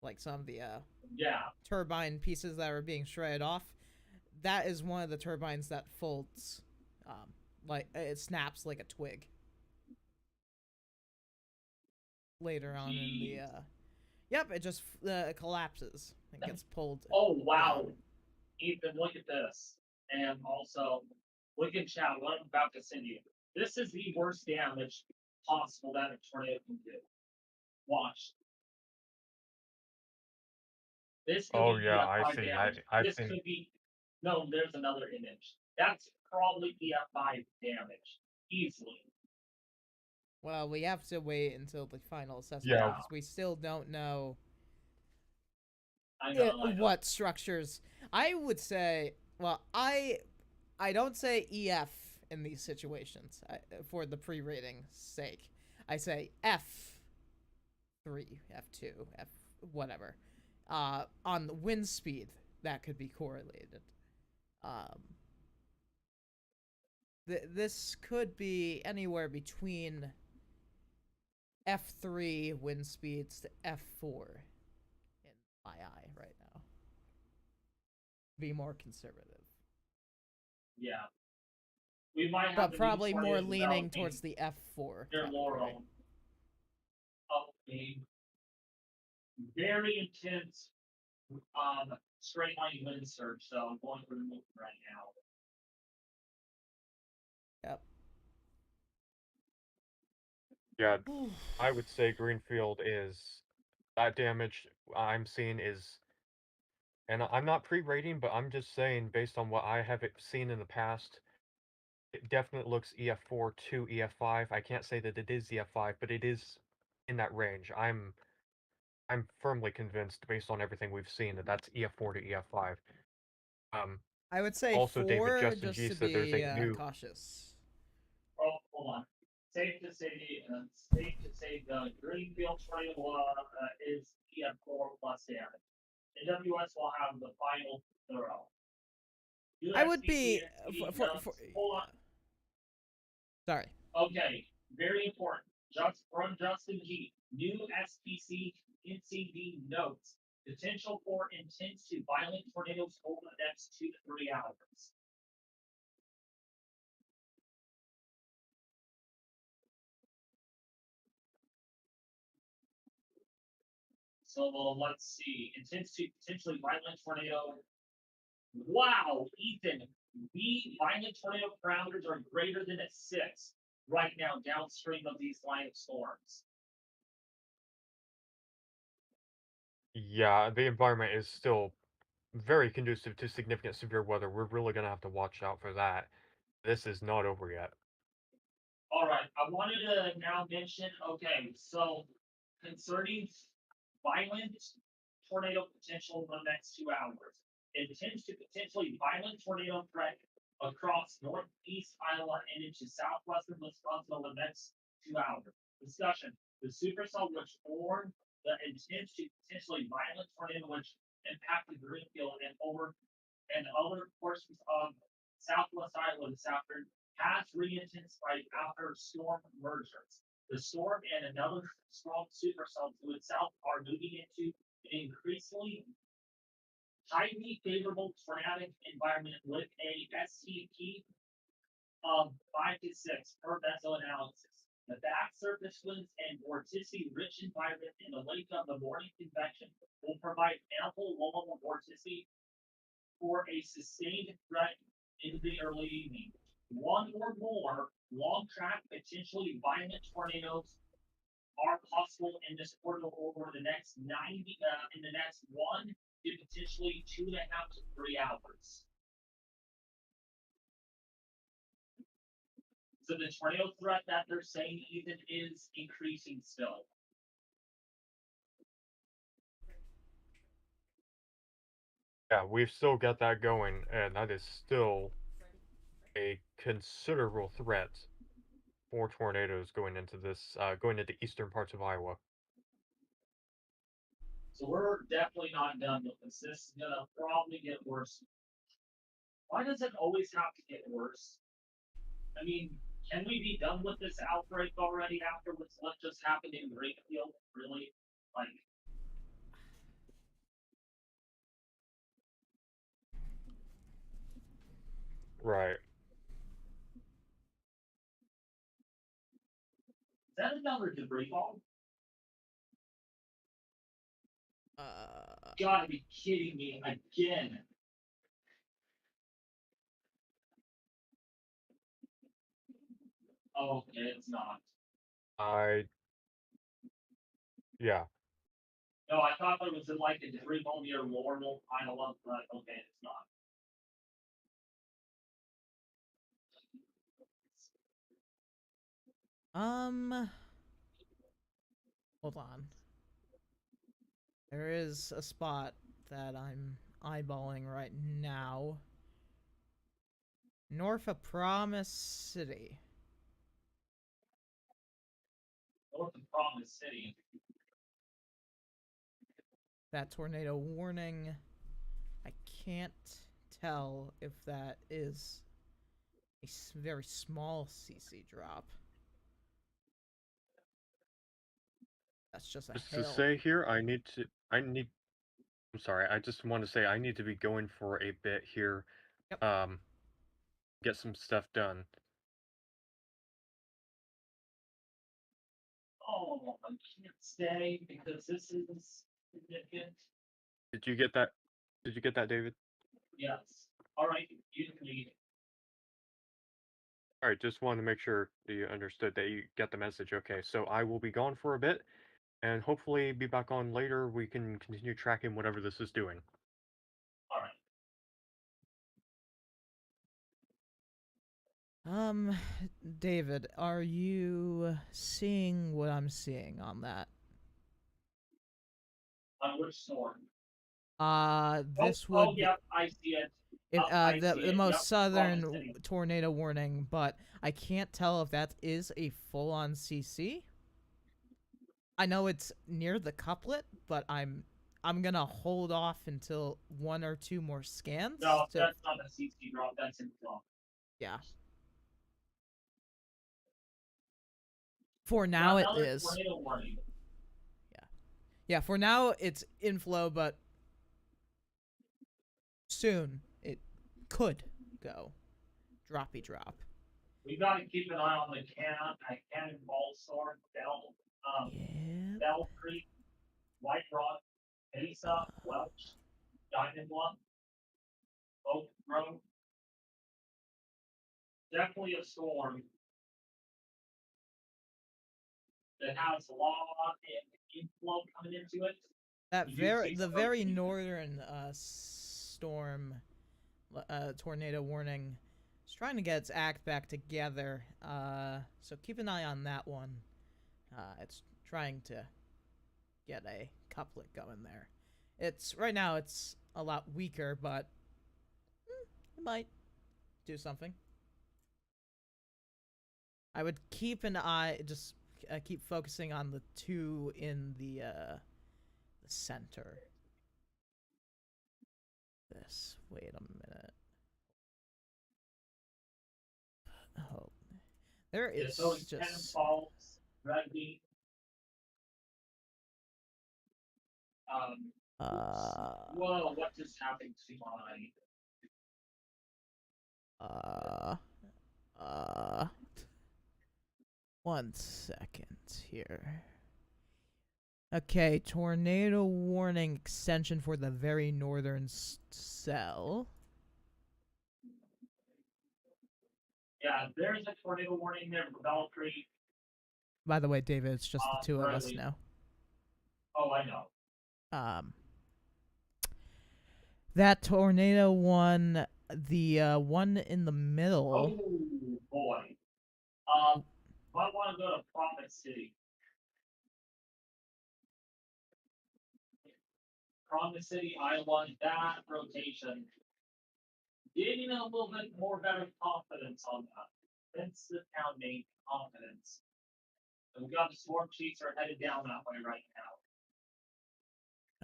Like some of the turbine pieces that are being shredded off. That is one of the turbines that folds, like it snaps like a twig. Later on in the yep, it just collapses and gets pulled. Oh wow, down. Ethan, look at this, and also look at chat. What I'm about to send you. This is the worst damage possible that a tornado can do. Watch. This could be yeah, I EF5 see. damage. I've This seen. could be. No, there's another image. That's probably EF5 damage, easily. Well, we have to wait until the final assessment Yeah. because we still don't know, I know. what structures. I would say, well, I don't say EF in these situations for the pre-rating sake. I say F3, F2, F whatever. On the wind speed, that could be correlated. This could be anywhere between F3 wind speeds to F4 in my eye right now. Be more conservative. Yeah. We might have. But probably more leaning towards the F4. They're Probably, more right? up game. very intense straight line wind surge. So I'm going to remove it right now. Yep. Yeah, I would say Greenfield is that damage I'm seeing is, and I'm not pre-rating, but I'm just saying based on what I have seen in the past, it definitely looks EF4 to EF5. I can't say that it is EF5, but it is in that range. I'm firmly convinced based on everything we've seen that that's EF4 to EF5. Um, I would say Also, David, 4 Justin just G to said there's be a new. cautious. Oh, hold on. Safe to say the Greenfield tornado is EF4 plus damage. AWS will have the final throw. I would be Hold on. Sorry. Okay, very important. Just from Justin G. New SPC NCD notes potential for intense to violent tornadoes over the next 2 to 3 hours. So let's see. Intense to potentially violent tornado. Wow, Ethan, the violent tornado parameters are greater than a 6 right now downstream of these line of storms. Yeah, the environment is still very conducive to significant severe weather. We're really gonna have to watch out for that. This is not over yet. All right, I wanted to now mention, okay, so concerning violent tornado potential in the next 2 hours. Intense to potentially violent tornado threat across northeast Iowa and into southwestern Wisconsin over the next 2 hours. Discussion. The supercell which formed the intense to potentially violent tornado which impacted Greenfield and over and other portions of southwest Iowa this afternoon has re-intensified after storm emergence. The storm and another strong supercell to its south are moving into an increasingly highly favorable tornadic environment with a STP of 5 to 6 per vessel analysis. The back surface winds and vorticity-rich environment in the wake of the morning convection will provide ample local vorticity for a sustained threat into the early evening. One or more long-track, potentially violent tornadoes are possible in this corridor over the next 90, in the next 1 to potentially 2.5 to 3 hours. So the tornado threat that they're saying even is increasing still. Yeah, we've still got that going, and that is still a considerable threat for tornadoes going into this, going into eastern parts of Iowa. So we're definitely not done with this. This is gonna probably get worse. Why does it always have to get worse? I mean, can we be done with this outbreak already after what just happened in Greenfield? Really? Like, Right. is that another debris ball? Gotta be kidding me again. Oh, okay, it's not. Yeah. No, I thought there was like a debris ball near Laurel, Iowa, but okay, it's not. Hold on. There is a spot that I'm eyeballing right now. North of Promise City. North of Promise City. That tornado warning. I can't tell if that is a very small CC drop. That's just a Just to hail. say here, I'm sorry, I just want to say I need to be going for a bit here. Yep. Get some stuff done. Oh, I can't stay because this is significant. Did you get that? Did you get that, David? Yes. All right, you can lead. All right, just wanted to make sure that you understood that you get the message. Okay, so I will be gone for a bit, and hopefully be back on later. We can continue tracking whatever this is doing. All right. David, are you seeing what I'm seeing on that? On which storm? This oh, would yep, I see it. the I see it. most Yep, southern promising. tornado warning, but I can't tell if that is a full-on CC. I know it's near the couplet, but I'm gonna hold off until one or two more scans. No, that's not a CC drop. That's in flow. Yeah. For now, it Another is. tornado warning. Yeah, for now it's inflow, but soon it could go droppy drop. We gotta keep an eye on the cannonball storm, Yeah. Bell Creek, White Rock, Mesa, Welch, Diamond One, Oak Grove. Definitely a storm that has a lot of inflow coming into it. That You do see the some very rotation. northern storm tornado warning is trying to get its act back together. So keep an eye on that one. It's trying to get a couplet going there. It's right now it's a lot weaker, but it might do something. I would keep an eye, just keep focusing on the two in the center. This. Wait a minute. Oh, there is So it's just. Cannonballs, Rugby. Whoa, what just happened to my? One second here. Okay, tornado warning extension for the very northern cell. Yeah, there's a tornado warning there for Bell Creek. By the way, David, it's just the two of us Riley. now. Oh, I know. That tornado one, the one in the middle. Oh boy. Might want to go to Promise City. Promise City, I want that rotation. Getting a little bit more better confidence on that. That's the town name confidence. And we got the storm chiefs are headed down that way right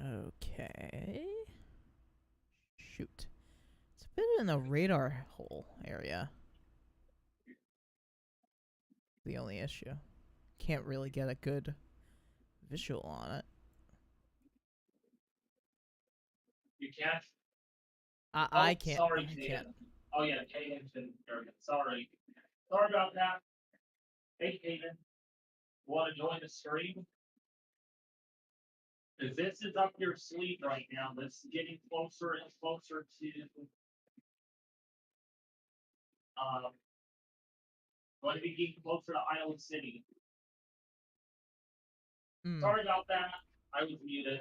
now. Okay. Shoot. It's a bit in a radar hole area. The only issue. Can't really get a good visual on it. You can't. I can't. Sorry, I Kaden. can't. Oh yeah, Kaden's been very good. Sorry. Sorry about that. Hey Kaden. Want to join the stream? Because this is up your sleeve right now. This is getting closer and closer to going to be getting closer to Iowa City. Sorry about that. I was muted.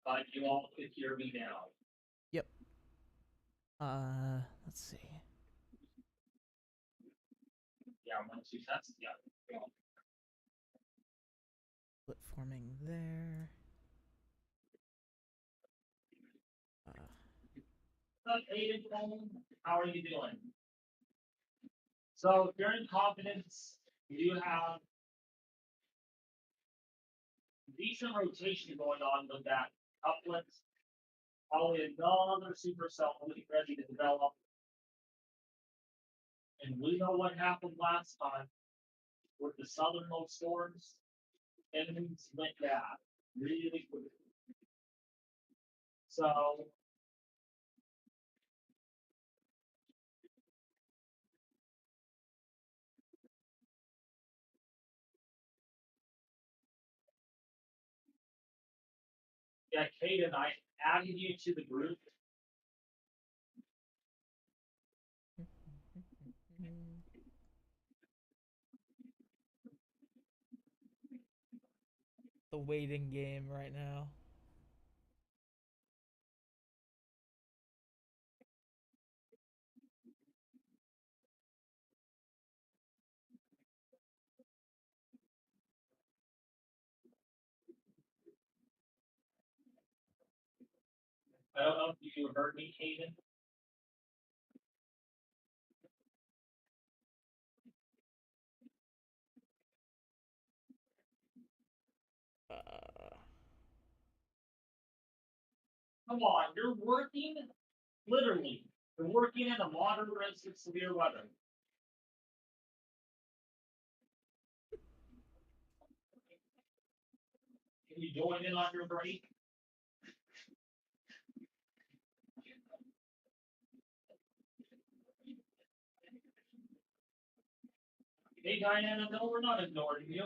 But you all could hear me now. Yep. Let's see. Yeah, 1, 2 sets. Yeah. Split forming there. Aiden, how are you doing? So if you're in confidence, you do have decent rotation going on with that couplet. Probably another supercell ready to develop. And we know what happened last time with the southernmost storms. Enemies went bad really quickly. So Yeah, Kaden, I added you to the group. The waiting game right now. I don't know if you heard me, Kaden. Come on, you're working, literally, you're working in a moderate risk of severe weather. Can you join in on your break? Hey, Diana, no, we're not ignoring you.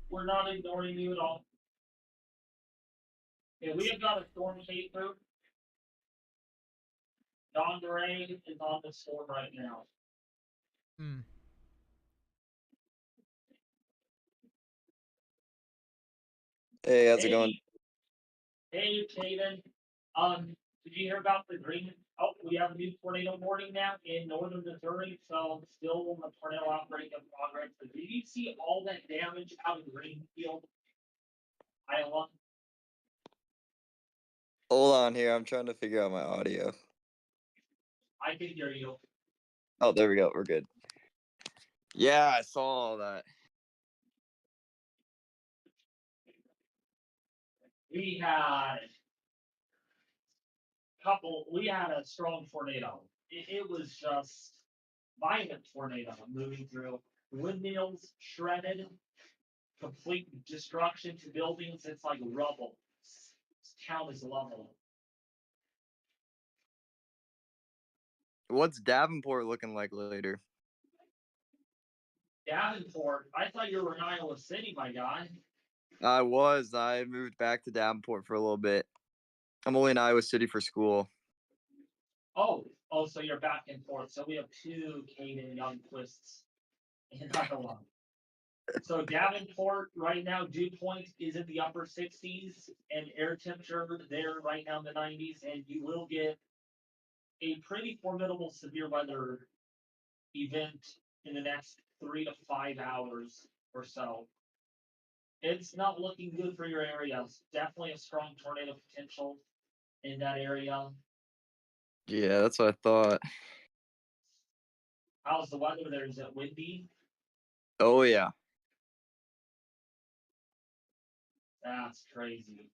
We're not ignoring you at all. Okay, we have got a storm came through. Don Gray is on the storm right now. Hmm. Hey, how's it going? Hey, Caden. Did you hear about the green? Oh, we have a new tornado warning now in northern Missouri, so still a tornado outbreak in progress. But did you see all that damage out of Greenfield, Iowa? Hold on here. I'm trying to figure out my audio. I can hear you. Oh, there we go. We're good. Yeah, I saw all that. We had a strong tornado. It was just violent tornado moving through. Windmills shredded, complete destruction to buildings. It's like rubble. This town is level. What's Davenport looking like later? Davenport, I thought you were in Iowa City, my guy. I was. I moved back to Davenport for a little bit. I'm only in Iowa City for school. Oh, so you're back and forth. So we have two Caden Youngquists in Iowa. So Davenport right now, dew point is in the upper 60s, and air temperature there right now in the 90s, and you will get a pretty formidable severe weather event in the next 3 to 5 hours or so. It's not looking good for your area. It's definitely a strong tornado potential in that area. Yeah, that's what I thought. How's the weather there? Is it windy? Oh, yeah. That's crazy.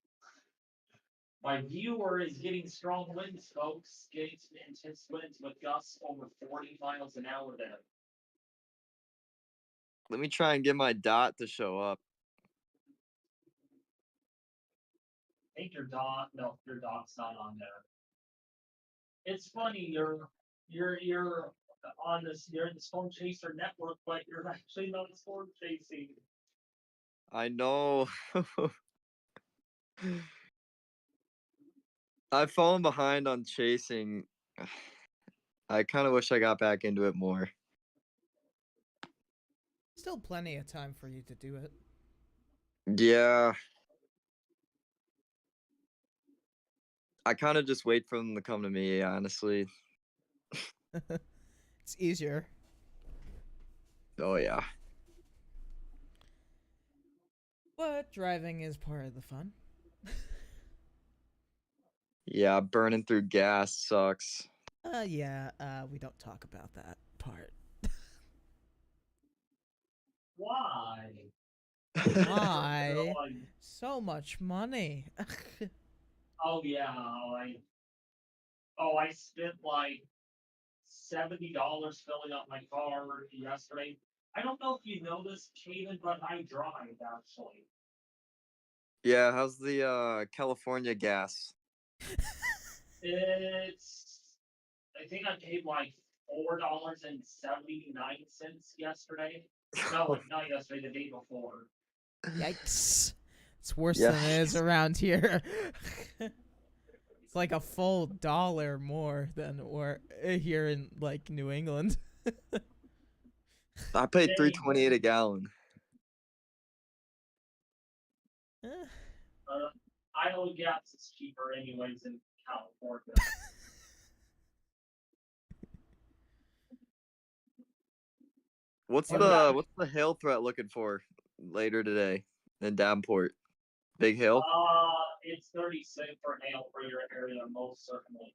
My viewer is getting strong winds, folks. Getting some intense winds with gusts over 40 miles an hour there. Let me try and get my dot to show up. I think your dot, no, your dot's not on there. It's funny, you're on this, you're in the Storm Chaser network, but you're actually not storm chasing. I know. I've fallen behind on chasing. I kind of wish I got back into it more. Still plenty of time for you to do it. Yeah. I kind of just wait for them to come to me, honestly. It's easier. Oh, yeah. But driving is part of the fun. Yeah, burning through gas sucks. Yeah, we don't talk about that part. Why? Why? So much money. Oh yeah, I spent like $70 filling up my car yesterday. I don't know if you know this, Caden, but I drive actually. Yeah, how's the California gas? It's I think I paid like $4.79 yesterday. No, not yesterday, the day before. Yikes. It's worse Yeah. than it is around here. It's like a full $1 more than or here in like New England. I paid Dang. $3.28 a gallon. Eh, Iowa gas is cheaper anyways in California. What's Yeah, the hail threat looking for later today in Davenport? Big hail? It's 36 for hail for your area, most certainly.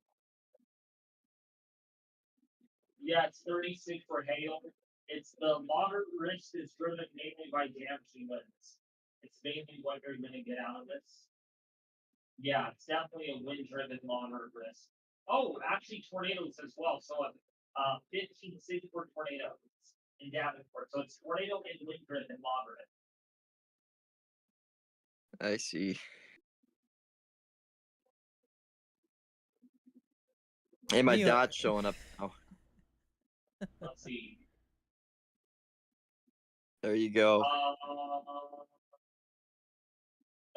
Yeah, it's 36 for hail. It's the moderate risk is driven mainly by damaging winds. It's mainly what you're going to get out of this. Yeah, it's definitely a wind-driven moderate risk. Oh, actually, tornadoes as well. So, 15 6 for tornadoes in Davenport. So it's tornado and wind-driven moderate. I see. Hey, my Me- dot's showing up now. Let's see. There you go.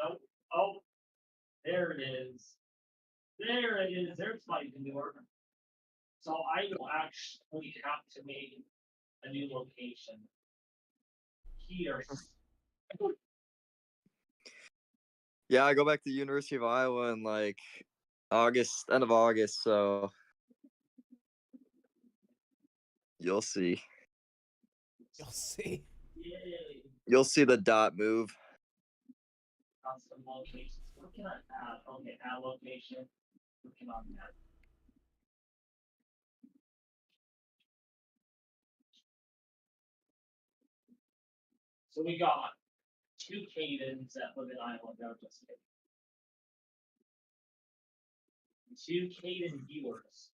Nope. Oh, there it is. There it is. There's my manure. So I will actually have to make a new location here. Yeah, I go back to the University of Iowa in like end of August, so you'll see. You'll see. Yay. You'll see the dot move. Custom locations. What can I add? Okay, add location. Working on that. So we got 2 cadence that live in Iowa. No, just kidding. 2 Caden viewers.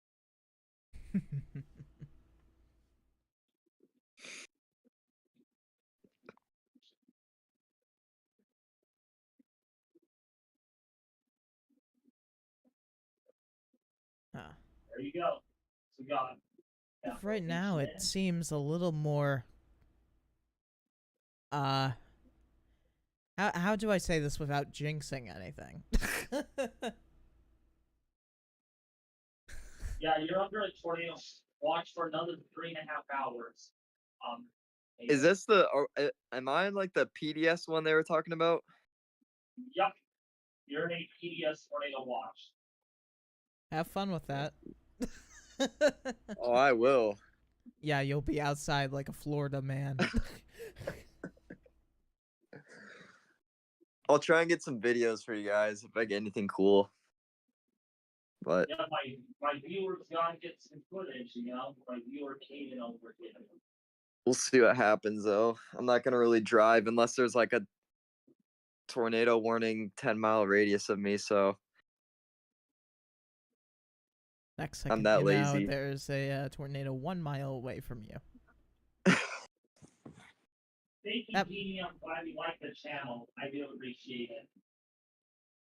Huh. There you go. So we got that Right now, location it seems a little more. How do I say this without jinxing anything? Yeah, you're under a tornado watch for another 3.5 hours. Is this am I in like the PDS one they were talking about? Yep. You're in a PDS tornado watch. Have fun with that. Oh, I will. Yeah, you'll be outside like a Florida man. I'll try and get some videos for you guys if I get anything cool. But Yeah, my viewers gotta get some footage, you know. My viewer Caden over here. we'll see what happens though. I'm not gonna really drive unless there's like a tornado warning 10-mile radius of me, so Next I'm second, that you know, lazy. there's a tornado 1 mile away from you. Thank you, Yep. Jeannie. I'm glad you like the channel. I do appreciate it.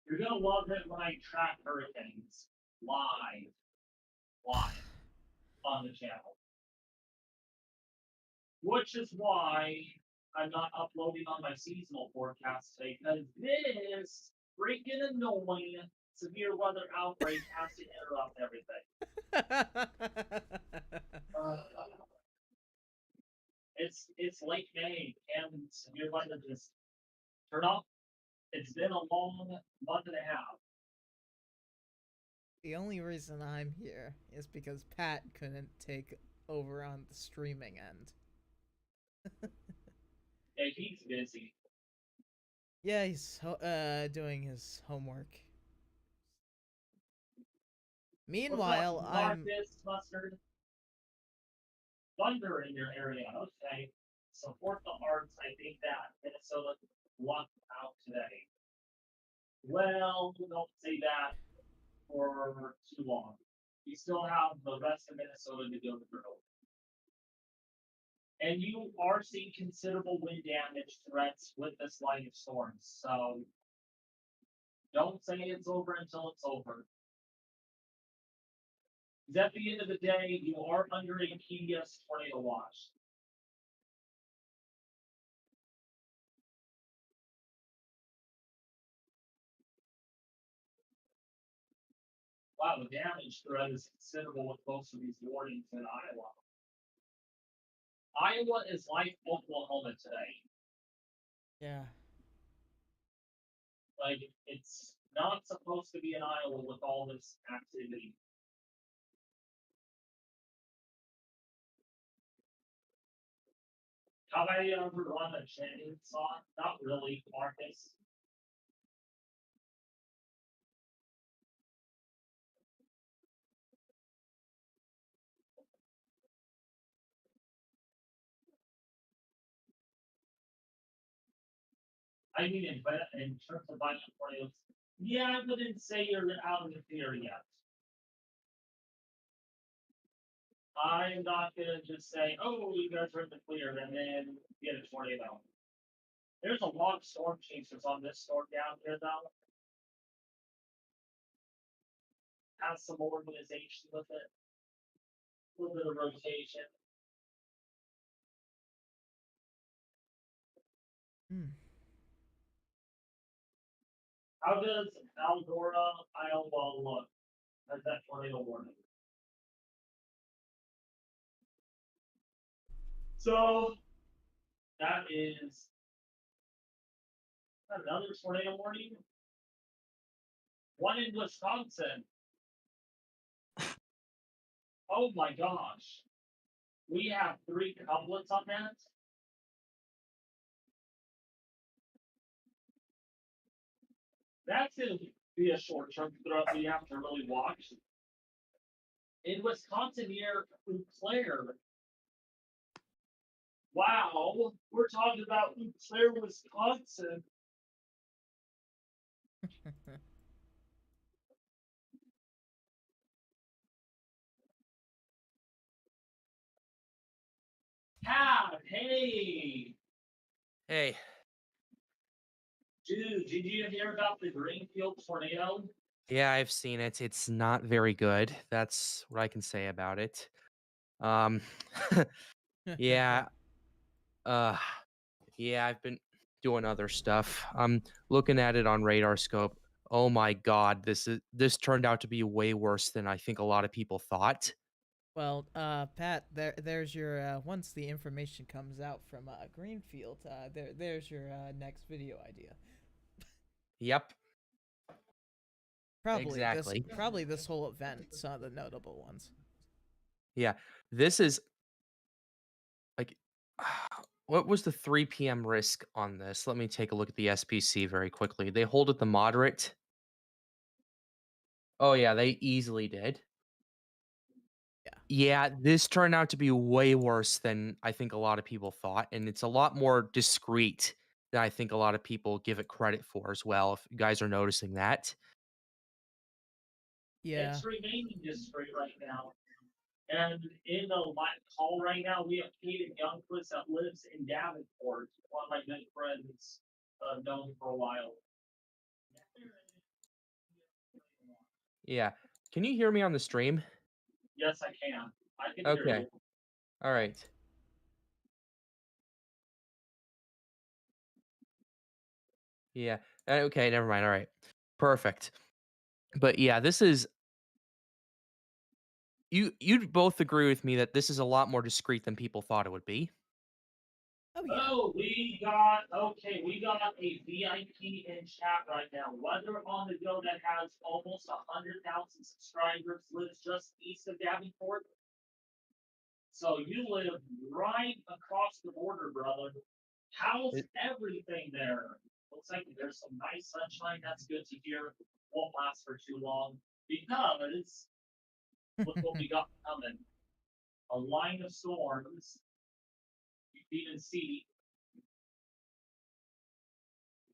You're gonna love it when I track hurricanes live on the channel. Which is why I'm not uploading on my seasonal forecast today, because this freaking annoying severe weather outbreak has to interrupt everything. It's late May and severe weather just turn off. It's been a long month and a half. The only reason I'm here is because Pat couldn't take over on the streaming end. Yeah, he's busy. Yeah, he's doing his homework. Meanwhile, What's up, I'm Marcus Mustard? Thunder in your area, okay. Support the arts. I think that Minnesota lucked out today. Well, don't say that for too long. You still have the rest of Minnesota to go through. And you are seeing considerable wind damage threats with this line of storms. So don't say it's over until it's over. Because at the end of the day, you are under a PDS tornado watch. Wow, the damage threat is considerable with most of these warnings in Iowa. Iowa is like Oklahoma today. Yeah. Like, it's not supposed to be in Iowa with all this activity. Have I ever run a chainsaw? Not really, Marcus. I mean, in terms of violent tornadoes, yeah, I wouldn't say you're out of the clear yet. I'm not gonna just say, oh, you guys are in the clear, and then get a tornado. There's a lot of storm chasers on this storm down here, though. Has some organization with it. A little bit of rotation. Hmm. How does Eldora, Iowa look as that tornado warning? So that is another tornado warning. One in Wisconsin. Oh my gosh. We have 3 couplets on that. That's going to be a short-term threat we have to really watch. In Wisconsin near Eau Claire. Wow, we're talking about Eau Claire, Wisconsin. Pat, hey. Hey, Dude, did you hear about the Greenfield tornado? yeah, I've seen it. It's not very good. That's what I can say about it. Um, yeah, uh, yeah, I've been doing other stuff. I'm looking at it on radar scope. Oh my God, this turned out to be way worse than I think a lot of people thought. Well, Pat, there's your once the information comes out from Greenfield, there's your next video idea. Yep, Probably exactly. this whole event, some of the notable ones. Yeah, this is like, what was the 3 p.m. risk on this? Let me take a look at the SPC very quickly. They hold it the moderate. Oh yeah, they easily did. Yeah, this turned out to be way worse than I think a lot of people thought, and it's a lot more discreet than I think a lot of people give it credit for as well, if you guys are noticing that. Yeah. It's remaining discreet right now. And in the live call right now, we have Kaden Youngquist that lives in Davenport, one of my good friends, known for a while. Yeah. Can you hear me on the stream? Yes, I can. I can hear Okay. you. All right. Yeah. Okay, never mind. All right. Perfect. But yeah, this is you'd both agree with me that this is a lot more discreet than people thought it would be. Oh yeah. Oh, we got a VIP in chat right now. Weather on the go that has almost 100,000 subscribers lives just east of Davenport. So you live right across the border, brother. How's everything there? Looks like there's some nice sunshine. That's good to hear. Won't last for too long because look what we got coming. A line of storms. You can even see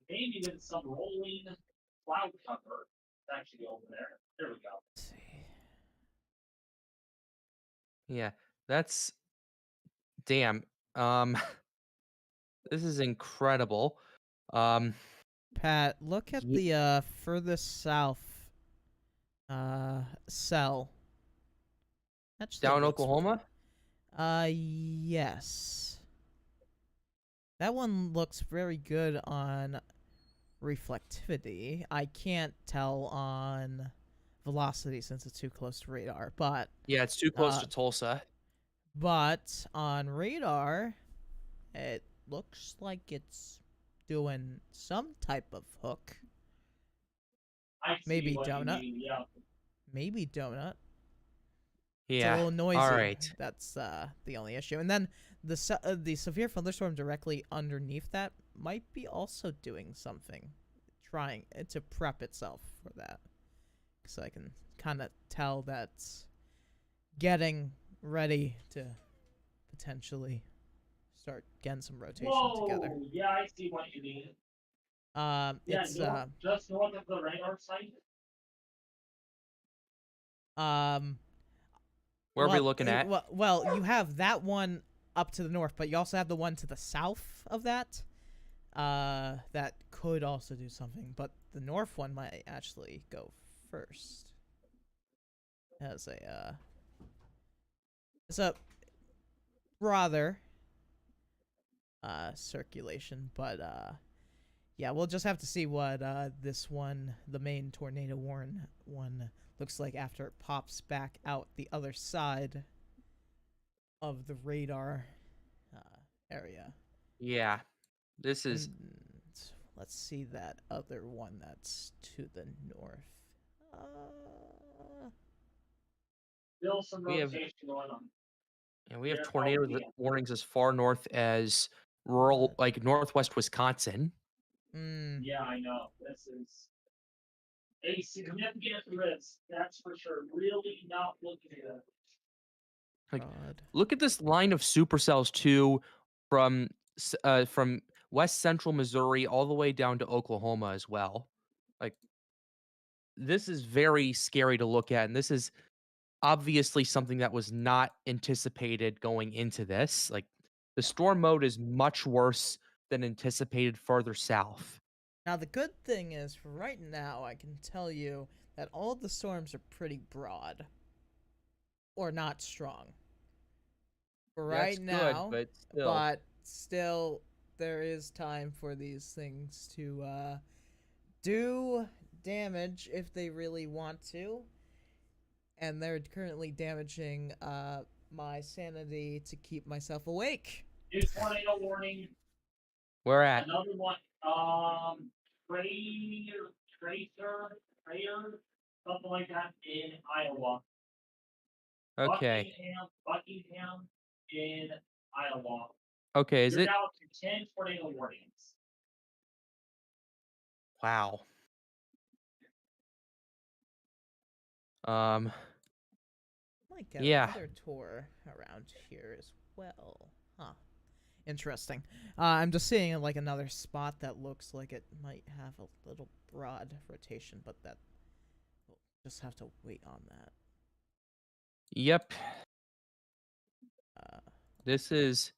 maybe even some rolling cloud cover. It's actually over there. There we go. Let's see. Yeah. That's damn. Um this is incredible. Um Pat, look at Ye- the furthest south cell. That still down looks Oklahoma? yes. That one looks very good on reflectivity. I can't tell on velocity since it's too close to radar. But Yeah, it's too close Uh, to Tulsa. on radar, it looks like it's doing some type of hook. I see Maybe what you donut. mean, yeah. Maybe donut. Yeah. It's a little noisy. All right. That's the only issue. And then the severe thunderstorm directly underneath that might be also doing something, trying to prep itself for that. So I can kind of tell that's getting ready to potentially start getting some rotation together. Whoa! Yeah, I see what you mean. Yeah, It's just north of the radar site. Where are we looking at? Well, you have that one up to the north, but you also have the one to the south of that. That could also do something, but the north one might actually go first. As it's a rather circulation, but yeah, we'll just have to see what this one, the main tornado warn one, looks like after it pops back out the other side of the radar area. Yeah. This is And let's see that other one that's to the north. Still some We have- rotation going on. and we have Yeah, tornado probably, yeah. warnings as far north as rural, like northwest Wisconsin. Yeah, I know. This is a significant risk, that's for sure. Really not looking at it. Like, God. Look at this line of supercells too, from west central Missouri all the way down to Oklahoma as well. Like, this is very scary to look at, and this is obviously something that was not anticipated going into this. Like, the storm mode is much worse than anticipated further south. Now, the good thing is, for right now, I can tell you that all the storms are pretty broad. Or not strong. For right That's now, good, but still, there is time for these things to do damage if they really want to. And they're currently damaging my sanity to keep myself awake. New tornado warning. Where at? Another one. Tracer, something like that in Iowa. Okay. Buckingham in Iowa. Okay, is You're it? down to 10 tornado warnings. Wow. Might get Yeah. another tour around here as well. Huh. Interesting. I'm just seeing like another spot that looks like it might have a little broad rotation, but that we'll just have to wait on that. Yep. Uh, This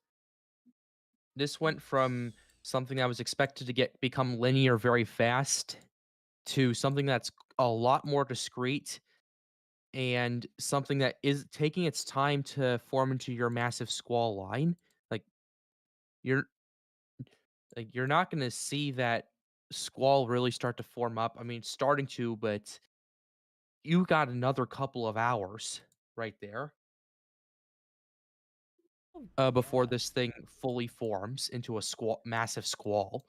went from something that was expected to become linear very fast to something that's a lot more discrete and something that is taking its time to form into your massive squall line. Like you're you're not going to see that squall really start to form up. I mean, it's starting to, but you got another couple of hours right there before God. this thing fully forms into a massive squall.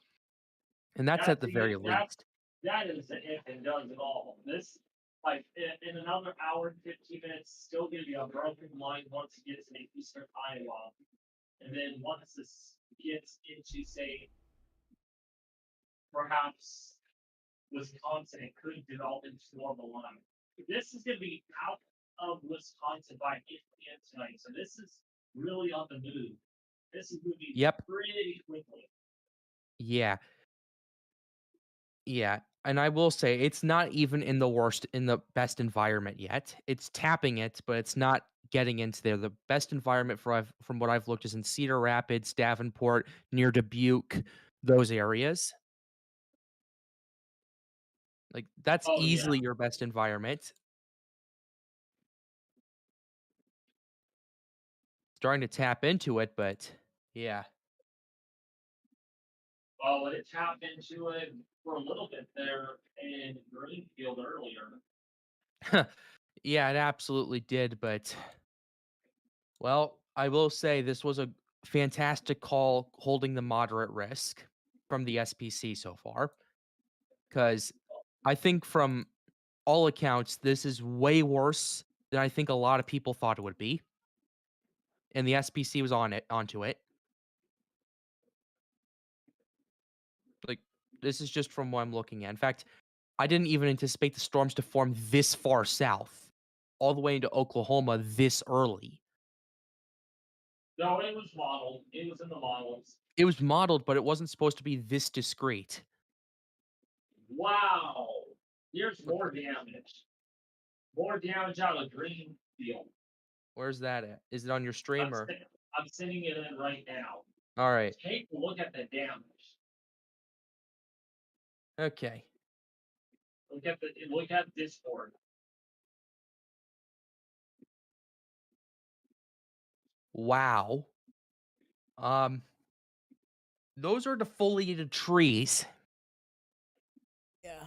And that's That's at the very least. That is the if and does it all. This, like, in another hour and 15 minutes, still going to be a broken line once it gets into eastern Iowa. And then once this gets into, say, perhaps Wisconsin, it could develop into more of a line. This is going to be out of Wisconsin by 8 p.m. tonight. So this is really on the move. This is moving Yep. pretty quickly. Yeah. Yeah. And I will say it's not even in the best environment yet. It's tapping it, but it's not getting into there. The best environment from what I've looked is in Cedar Rapids, Davenport, near Dubuque, those areas. Like that's Oh, yeah. easily your best environment. Starting to tap into it, but yeah. Well, it tapped into it for a little bit there in Greenfield earlier. Yeah, it absolutely did, but well, I will say this was a fantastic call holding the moderate risk from the SPC so far. Because I think from all accounts, this is way worse than I think a lot of people thought it would be. And the SPC was onto it. Like, this is just from what I'm looking at. In fact, I didn't even anticipate the storms to form this far south, all the way into Oklahoma this early. No, it was modeled. It was in the models. It was modeled, but it wasn't supposed to be this discreet. Wow. Here's more damage. More damage out of Greenfield. Where's that at? Is it on your stream or? I'm sending it in right now. All right. Take a look at the damage. Okay. Look at Discord. Wow. Those are defoliated trees. Yeah.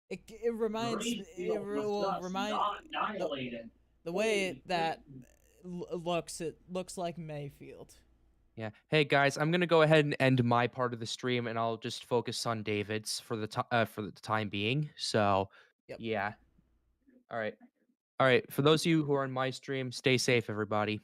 It reminds it Greenfield was will just remind annihilated. the way Holy that freaking- looks. It looks like Mayfield. Yeah. Hey guys, I'm gonna go ahead and end my part of the stream, and I'll just focus on David's for the time being. So, Yep. yeah. All right. All right. For those of you who are on my stream, stay safe, everybody.